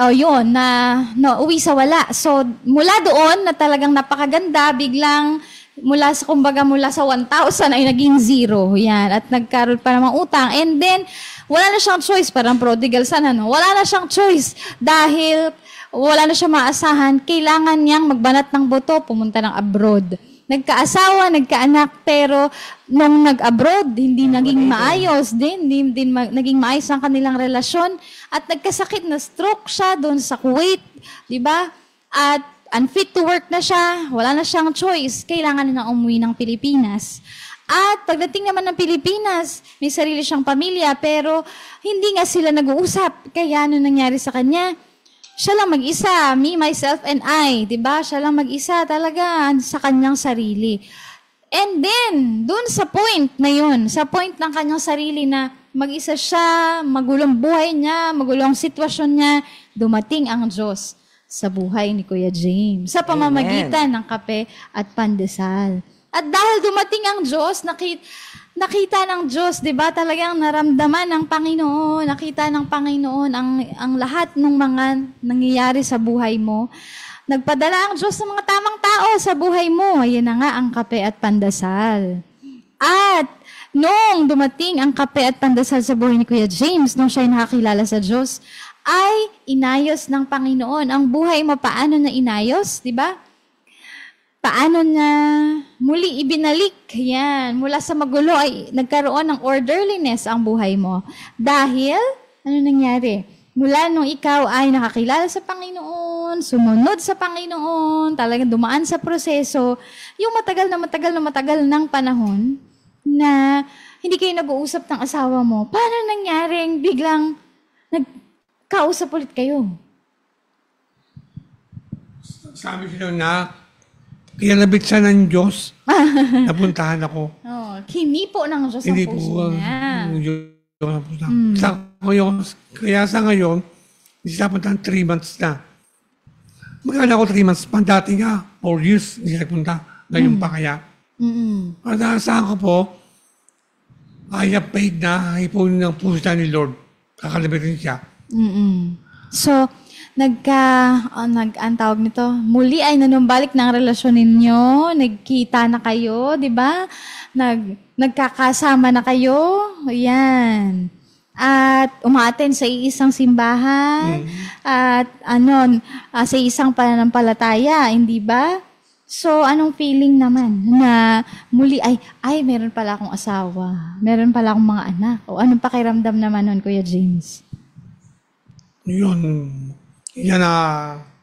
Nauwi sa wala. So, mula doon na talagang napakaganda, biglang mula sa 1,000 ay naging 0. Yan. At nagkaroon pa ng mga utang. And then, wala na siyang choice. Parang prodigal son, Wala na siyang choice. Dahil wala na siya maasahan. Kailangan niyang magbanat ng buto, pumunta ng abroad. Nagkaasawa, nagkaanak, pero nung nag-abroad, hindi naging maayos din. Hindi naging maayos ang kanilang relasyon. At nagkasakit na stroke siya doon sa Kuwait. Di ba? At unfit to work na siya. Wala na siyang choice. Kailangan na umuwi ng Pilipinas. At pagdating naman ng Pilipinas, may sarili siyang pamilya, pero hindi nga sila nag-uusap. Kaya ano nangyari sa kanya? Siya lang mag-isa, me, myself, and I. Diba? Siya lang mag-isa talaga sa kanyang sarili. And then, dun sa point na yun, sa point ng kanyang sarili na mag-isa siya, magulong buhay niya, magulong sitwasyon niya, dumating ang Diyos sa buhay ni Kuya James sa pamamagitan ng kape at pandesal. At dahil dumating ang Diyos, nakita ng Diyos, di ba, talagang naramdaman ng Panginoon, nakita ng Panginoon ang lahat ng mga nangyayari sa buhay mo. Nagpadala ang Diyos ng mga tamang tao sa buhay mo. Ayan na nga ang kape at pandasal. At nung dumating ang kape at pandasal sa buhay ni Kuya James, nung siya nakakilala sa Diyos, ay inayos ng Panginoon. Ang buhay mo, paano na inayos, di ba? Paano na muli ibinalik? Yan. Mula sa magulo ay nagkaroon ng orderliness ang buhay mo. Dahil, ano nangyari? Mula nung ikaw ay nakakilala sa Panginoon, sumunod sa Panginoon, talagang dumaan sa proseso, yung matagal ng panahon na hindi kayo nag-uusap ng asawa mo, paano nangyaring biglang nagkausap ulit kayo? Sabi sila na, Kaya labit siya ng Diyos, napuntahan ako. Oh, kinipo ng Diyos ang Hindi puso po niya. ang Diyos napunta. Kaya sa ngayon, hindi siya punta 3 months na. Magkala ko 3 months pa. Dati nga, 4 years, hindi siya punta. Ngayon pa kaya. Para saan ko po, I have paid na ipunin ng puso ni Lord. Kakalabitin siya. So, ang tawag nito, muli ay nanumbalik ng relasyon ninyo, nagkita na kayo, di ba? Nagkakasama na kayo, yan. At umaattend sa isang simbahan, at sa isang pananampalataya, hindi ba? So, anong feeling naman na muli ay, meron pala akong asawa, meron pala akong mga anak, o anong pakiramdam naman nun, Kuya James? Yun. Yan na,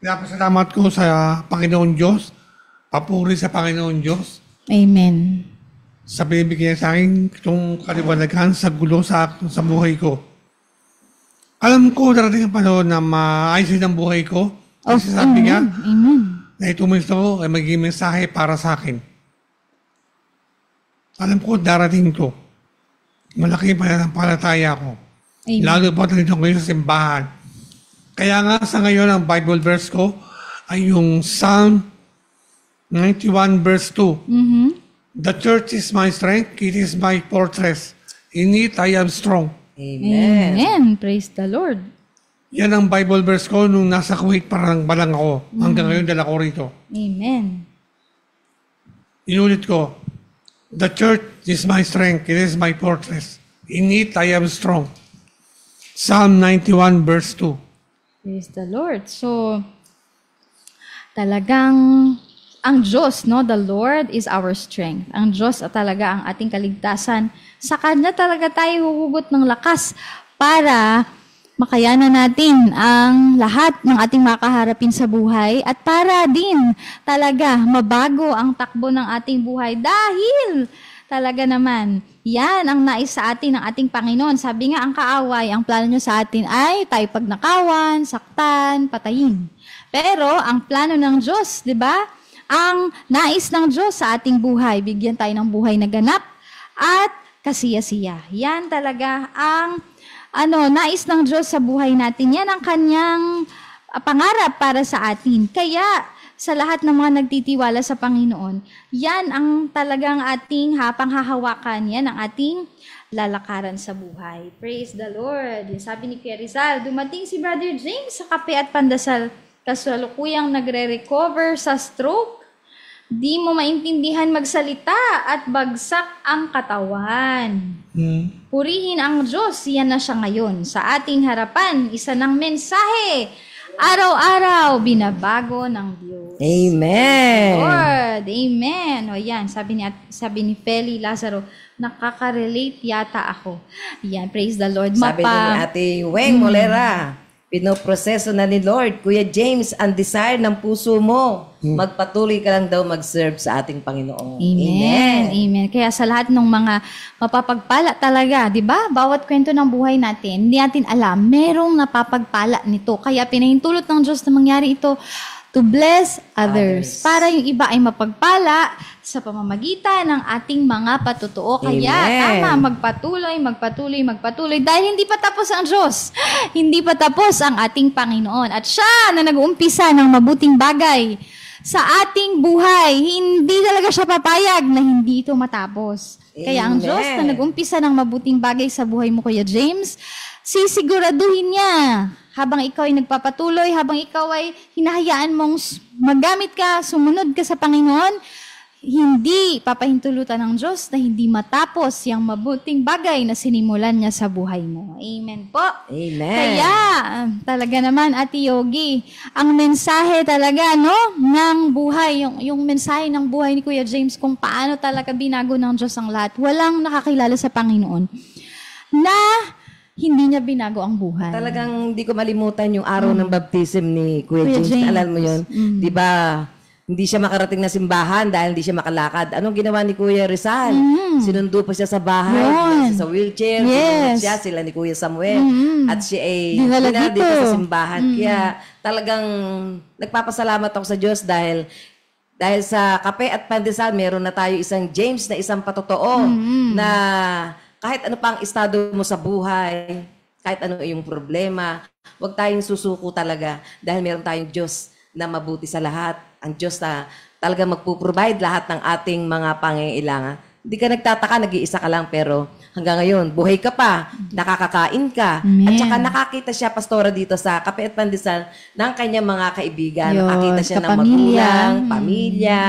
pinapasalamat ko sa Panginoon Diyos. Papuri sa Panginoon Diyos. Amen. Sa binibigyan sa akin itong kaliwanagan sa gulo sa buhay ko. Alam ko darating ang panahon na maayusin ang buhay ko. Kasi sabi niya, na itong ito ay magiging mensahe para sa akin. Alam ko darating ito. Malaki pananampalataya ko. Amen. Lalo pa dito ngayon sa simbahan. Kaya nga sa ngayon ang Bible verse ko ay yung Psalm 91 verse 2. The church is my strength, it is my fortress. In it I am strong. Amen. Amen. Praise the Lord. Yan ang Bible verse ko nung nasa Kuwait parang balang ako. Hanggang ngayon dala ko rito. Amen. Inulit ko, the church is my strength, it is my fortress. In it I am strong. Psalm 91 verse 2. Praise the Lord. So, talagang ang Diyos, no? The Lord is our strength. Ang Diyos talaga ang ating kaligtasan. Sa Kanya talaga tayo huhugot ng lakas para makayanan natin ang lahat ng ating makaharapin sa buhay at para din talaga mabago ang takbo ng ating buhay dahil talaga naman, yan ang nais sa atin ng ating Panginoon. Sabi nga, ang kaaway, ang plano niya sa atin ay tayo pagnakawan, saktan, patayin. Pero ang plano ng Diyos, di ba? Ang nais ng Diyos sa ating buhay, bigyan tayo ng buhay na ganap at kasiya-siya. Yan talaga ang nais ng Diyos sa buhay natin. Yan ang kanyang pangarap para sa atin. Kaya, sa lahat ng mga nagtitiwala sa Panginoon, yan ang talagang ating panghahawakan, yan ang ating lalakaran sa buhay. Praise the Lord. Yung sabi ni Kuya Rizal, dumating si Brother James sa kape at pandasal, kasalukuyang nagre-recover sa stroke. Di mo maintindihan magsalita at bagsak ang katawan. Purihin ang Diyos, yan na siya ngayon. Sa ating harapan, isa ng mensahe, araw-araw, binabago ng Diyos. Amen. Lord, amen. O yan, sabi ni Feli Lazaro, nakaka-relate yata ako. Yan, praise the Lord. Sabi ni Ate Weng Molera, pinoproseso na ni Lord, Kuya James, ang desire ng puso mo. Magpatuloy ka lang daw mag-serve sa ating Panginoon. Amen. Amen. Kaya sa lahat ng mga mapapagpala talaga, di ba? Bawat kwento ng buhay natin, hindi natin alam, merong napapagpala nito. Kaya pinahintulot ng Diyos na mangyari ito to bless others. Para yung iba ay mapagpala sa pamamagitan ng ating mga patutuo. Kaya tama, magpatuloy. Dahil hindi pa tapos ang Diyos. Hindi pa tapos ang ating Panginoon. At siya na nag-uumpisa ng mabuting bagay sa ating buhay, hindi talaga siya papayag na hindi ito matapos. Kaya ang Diyos na nag-umpisa ng mabuting bagay sa buhay mo, Kuya James, sisiguraduhin niya habang ikaw ay nagpapatuloy, habang ikaw ay hinahayaan mong magamit ka, sumunod ka sa Panginoon, hindi papahintulutan ng Diyos na hindi matapos yung mabuting bagay na sinimulan niya sa buhay mo. Amen po. Amen. Kaya, talaga naman, Ate Yogi, ang mensahe talaga, no, ng buhay, yung mensahe ng buhay ni Kuya James, kung paano talaga binago ng Diyos ang lahat. Walang nakakilala sa Panginoon na hindi niya binago ang buhay. Talagang hindi ko malimutan yung araw ng baptism ni Kuya James. Alam mo yun? Di ba? Hindi siya makarating na simbahan dahil hindi siya makalakad. Anong ginawa ni Kuya Rizal? Sinundo pa siya sa bahay, sa wheelchair, siya, sila ni Kuya Samuel. At siya ay dinala dito sa simbahan. Kaya talagang nagpapasalamat ako sa Diyos dahil Dahil sa kape at pandesal, meron na tayo isang James na isang patotoo na kahit ano pang estado mo sa buhay, kahit ano yung problema, huwag tayong susuko talaga dahil meron tayong Diyos na mabuti sa lahat. Ang Diyos na talaga magpo-provide lahat ng ating mga pangangailangan. Hindi ka nagtataka, nag-iisa ka lang, pero hanggang ngayon, buhay ka pa, nakakakain ka. Amen. At saka nakakita siya, Pastora, dito sa Kape at Pandesal ng kanyang mga kaibigan. Yun, Nakakita siya ng kapamilya. magulang, pamilya,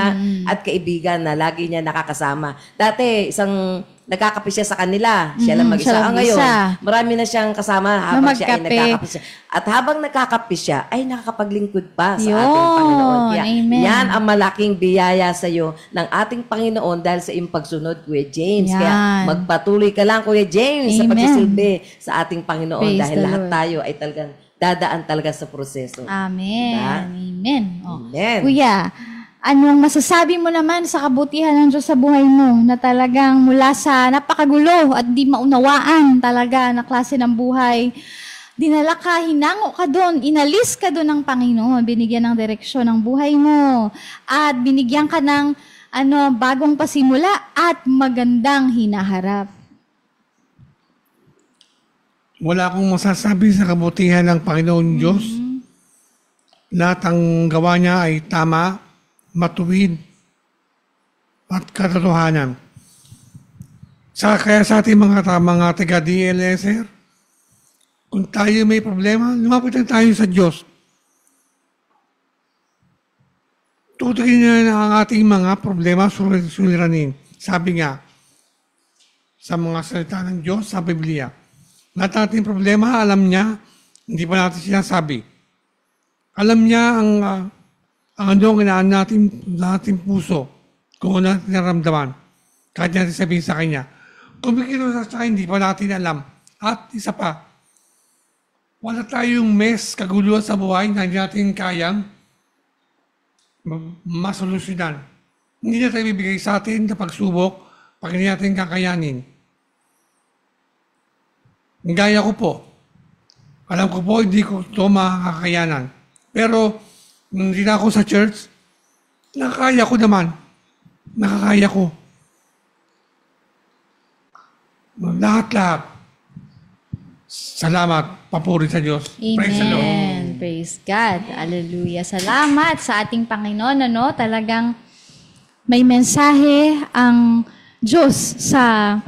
at kaibigan na lagi niya nakakasama. Dati, isang nagkakape siya sa kanila. Siya lang mag-isa. siya lang Ngayon, mag-isa. marami na siyang kasama habang siya ay magkape. nagkakape siya. At habang nagkakape siya, ay nakakapaglingkod pa sa Yun, ating Panginoon. Kaya amen. yan ang malaking biyaya sa iyo ng ating Panginoon dahil sa iyong pagsunod, Kuya James. Yan. Kaya magpatuloy ka lang, Kuya James, sa Amen. pagsisilbi sa ating Panginoon Praise dahil the lahat Lord. tayo ay talagang dadaan talaga sa proseso. Amen. Diba? Amen. Oh. Amen. Kuya, anong masasabi mo naman sa kabutihan ng Diyos sa buhay mo na talagang mula sa napakagulo at di maunawaan talaga na klase ng buhay, dinala ka, hinango ka doon, inalis ka doon ng Panginoon, binigyan ng direksyon ng buhay mo, at binigyan ka ng bagong pasimula at magandang hinaharap. Wala akong masasabi sa kabutihan ng Panginoon Diyos. Lahat ang gawa niya ay tama, matuwid, at katotohanan. Kaya sa ating mga taga-DLSR, kung tayo may problema, lumapit lang tayo sa Diyos. Tutukin niya na ang ating mga problema, suliranin. Sabi nga, sa mga salita ng Diyos sa Biblia, lahat ng ating problema, alam niya, hindi pa natin sinasabi. Alam niya ang anong inaan natin sa ating puso, kung ano natin naramdaman, kahit natin sabihin sa Kanya. Kung bigyan sa akin, hindi pa natin alam. At isa pa, wala tayong kaguluhan sa buhay na hindi natin kayang masolusyonan. Hindi na tayo bibigay sa atin na pagsubok pag hindi natin kakayanin. Gaya ko po. Alam ko po, hindi ko ito makakayanan. Pero, nung hindi na ako sa church, nakakaya ko naman. Nakakaya ko. Lahat-lahat. Salamat. Papuri sa Diyos. Praise the Lord. Amen. Praise God. Hallelujah. Salamat sa ating Panginoon. Talagang may mensahe ang Diyos sa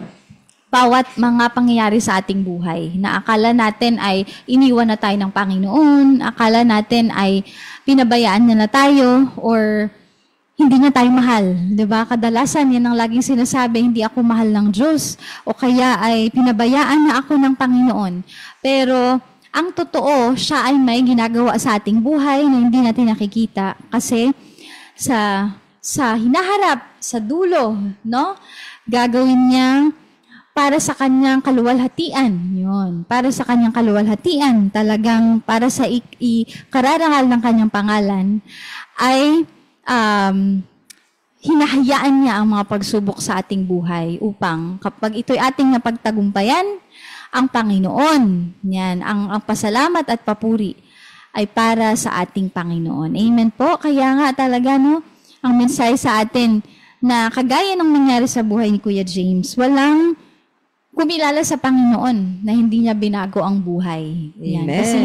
bawat mga pangyayari sa ating buhay. Na akala natin ay iniwan na tayo ng Panginoon. Akala natin ay pinabayaan niya na tayo or hindi niya tayo mahal. Diba? Kadalasan yan ang laging sinasabi, hindi ako mahal ng Diyos o kaya ay pinabayaan na ako ng Panginoon. Pero ang totoo, siya ay may ginagawa sa ating buhay na hindi natin nakikita kasi sa hinaharap, sa dulo, no? Gagawin niya para sa kanyang kaluwalhatian. Yun. Para sa kanyang kaluwalhatian, talagang para sa ikararangal ng kanyang pangalan, ay hinahayaan niya ang mga pagsubok sa ating buhay upang kapag ito'y ating napagtagumpayan, ang Panginoon, yan, ang pasalamat at papuri ay para sa ating Panginoon. Amen po. Kaya nga talaga, no, ang mensahe sa atin na kagaya ng nangyari sa buhay ni Kuya James, walang kumilala sa Panginoon na hindi niya binago ang buhay. Yan. Amen. Kasi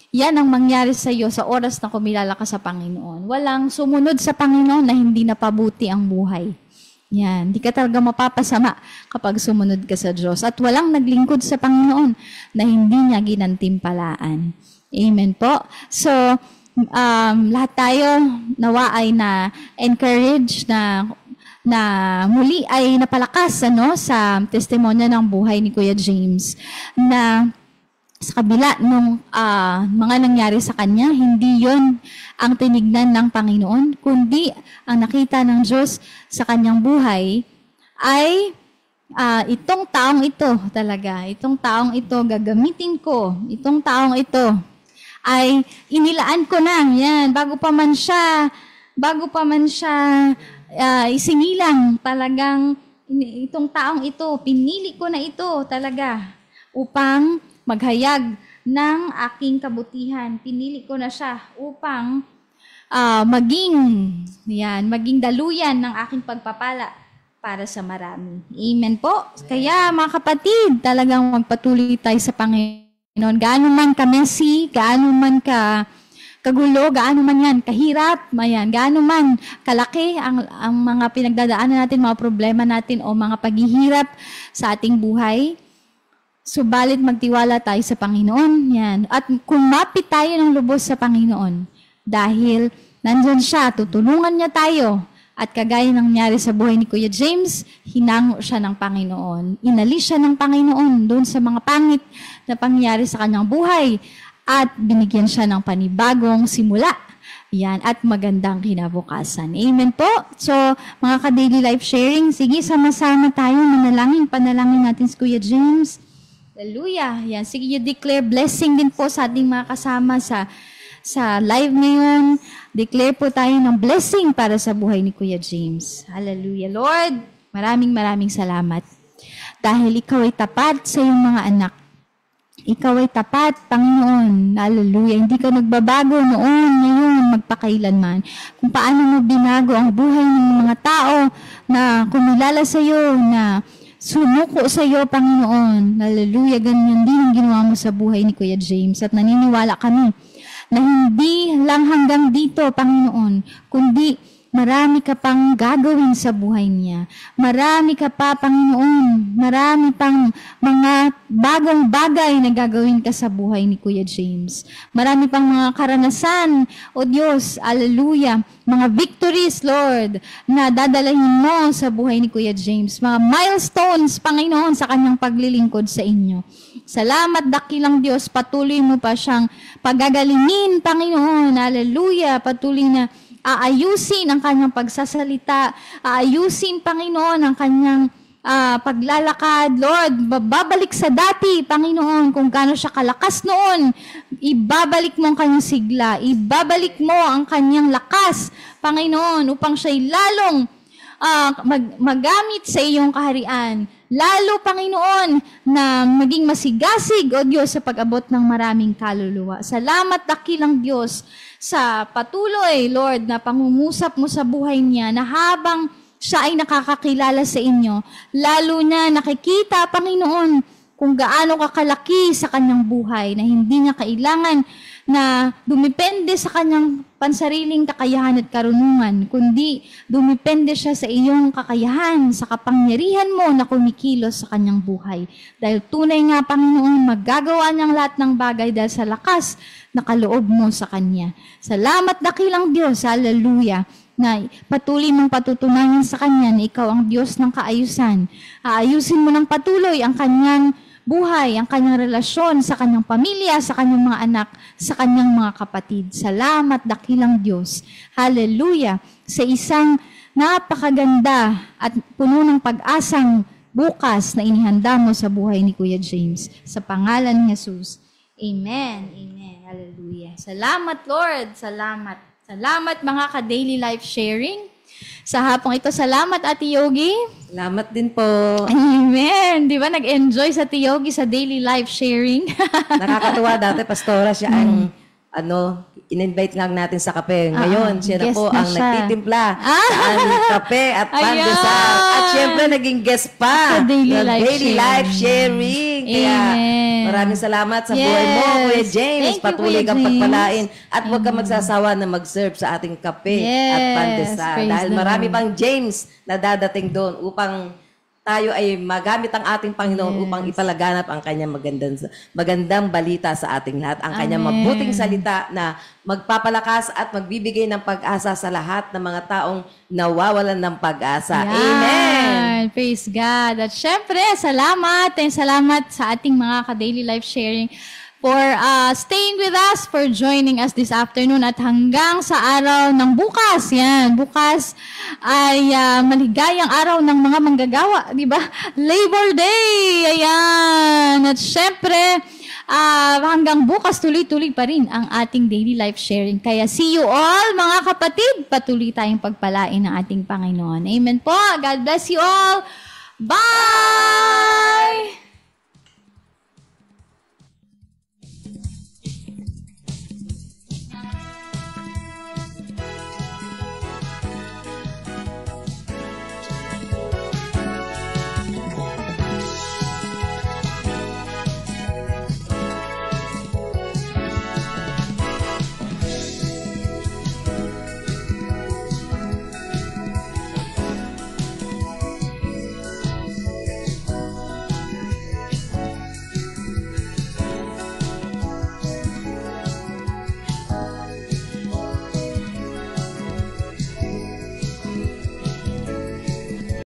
yan ang mangyari sa iyo sa oras na kumilala ka sa Panginoon. Walang sumunod sa Panginoon na hindi napabuti ang buhay. Yan. Hindi ka talaga mapapasama kapag sumunod ka sa Diyos. At walang naglingkod sa Panginoon na hindi niya ginantimpalaan. Amen po. So, lahat tayo nawa ay na-encourage na muli ay napalakas sa testimonya ng buhay ni Kuya James na sa kabila nung mga nangyari sa kanya, hindi yon ang tinignan ng Panginoon, kundi ang nakita ng Diyos sa kanyang buhay ay itong taong ito talaga, itong taong ito gagamitin ko, itong taong ito ay inilaan ko na, yan, bago pa man siya isinilang, talagang itong taong ito, pinili ko na ito talaga upang maghayag ng aking kabutihan. Pinili ko na siya upang maging daluyan ng aking pagpapala para sa marami. Amen po. Kaya mga kapatid, talagang magpatuloy tayo sa Panginoon. Gaano man ka-messy, gaano man kagulo, gaano man yan, kahirap, gaano man kalaki ang mga pinagdadaanan natin, mga problema natin o mga paghihirap sa ating buhay. Subalit magtiwala tayo sa Panginoon. Yan. At kumapit tayo ng lubos sa Panginoon dahil nandyan siya, tutulungan niya tayo. At kagaya ng nangyari sa buhay ni Kuya James, hinango siya ng Panginoon. Inalis siya ng Panginoon doon sa mga pangit na pangyayari sa kanyang buhay. At binigyan siya ng panibagong simula. Yan, at magandang kinabukasan. Amen po. So, mga ka-daily life sharing, sige, sama-sama tayo, panalangin natin si Kuya James. Hallelujah. Yan, sige, you declare blessing din po sa ating mga kasama sa live ngayon. Declare po tayo ng blessing para sa buhay ni Kuya James. Hallelujah. Lord, maraming salamat. Dahil ikaw ay tapat sa iyong mga anak. Ikaw ay tapat, Panginoon. Hallelujah. Hindi ka nagbabago noon, ngayon, magpakailanman. Kung paano mo binago ang buhay ng mga tao na kumilala sa iyo, na sumuko sa iyo, Panginoon. Hallelujah. Ganyan din ang ginawa mo sa buhay ni Kuya James. At naniniwala kami na hindi lang hanggang dito, Panginoon, kundi marami ka pang gagawin sa buhay niya. Marami ka pa, Panginoon. Marami pang mga bagong bagay na gagawin ka sa buhay ni Kuya James. Marami pang mga karanasan, O Diyos, hallelujah, mga victories, Lord, na dadalahin mo sa buhay ni Kuya James. Mga milestones, Panginoon, sa kanyang paglilingkod sa inyo. Salamat, dakilang Diyos, patuloy mo pa siyang pagagalingin, Panginoon. Hallelujah, patuloy na aayusin ang kanyang pagsasalita, aayusin, Panginoon, ang kanyang paglalakad. Lord, babalik sa dati, Panginoon, kung gaano siya kalakas noon, ibabalik mo ang kanyang sigla, ibabalik mo ang kanyang lakas, Panginoon, upang siya'y lalong magamit sa iyong kaharian. Lalo, Panginoon, na maging masigasig, O Diyos, sa pag-abot ng maraming kaluluwa. Salamat, dakilang Diyos, sa patuloy, Lord, na pangungusap mo sa buhay niya, na habang siya ay nakakakilala sa inyo, lalo na nakikita, Panginoon, kung gaano kakalaki sa kanyang buhay, na hindi niya kailangan na dumipende sa kanyang pansariling kakayahan at karunungan, kundi dumipende siya sa iyong kakayahan, sa kapangyarihan mo na kumikilos sa kanyang buhay. Dahil tunay nga, Panginoon, maggagawa niyang lahat ng bagay dahil sa lakas na kaloob mo sa kanya. Salamat, dakilang Diyos, hallelujah, na patuloy mong patutunayan sa kanya na ikaw ang Diyos ng kaayusan. Aayusin mo ng patuloy ang kanyang buhay, ang kanyang relasyon sa kanyang pamilya, sa kanyang mga anak, sa kanyang mga kapatid. Salamat, dakilang Diyos. Hallelujah. Sa isang napakaganda at puno ng pag-asang bukas na inihanda mo sa buhay ni Kuya James. Sa pangalan ni Jesus. Amen. Amen. Hallelujah. Salamat, Lord. Salamat. Salamat, mga ka-daily life sharing. Sa hapong ito, salamat, Ate Yogi. Salamat din po. Amen. Di ba, nag-enjoy sa Ate Yogi sa daily life sharing? Nakakatuwa dati, Pastora, siya ang, in-invite lang natin sa kape. Ngayon, siya na guest po na ang siya. nagtitimpla sa kape at pandesal. At syempre, naging guest pa Sa daily ng life daily sharing. life sharing. Kaya, Amen. maraming salamat sa buhay mo, Yes. Kuya James. Thank you, Patuloy Kuya kang James. pagpalain. At huwag kang magsasawa na mag-serve sa ating kape at Yes. pandesal. Praise Dahil the marami Lord. pang James na dadating doon upang tayo ay magamit ang ating Panginoon upang ipalaganap ang kanyang magandang balita sa ating lahat. Ang kanyang Amen. mabuting salita na magpapalakas at magbibigay ng pag-asa sa lahat ng mga taong nawawalan ng pag-asa. Yan. Amen! Praise God. At syempre, salamat. And salamat sa ating mga ka-daily life sharing for staying with us, for joining us this afternoon at hanggang sa araw ng bukas. Yan, bukas ay maligayang araw ng mga manggagawa, di ba? Labor Day! Ayan! At syempre, hanggang bukas tuloy-tuloy pa rin ang ating daily life sharing. Kaya see you all, mga kapatid. Patuloy tayong pagpalain ng ating Panginoon. Amen po. God bless you all. Bye!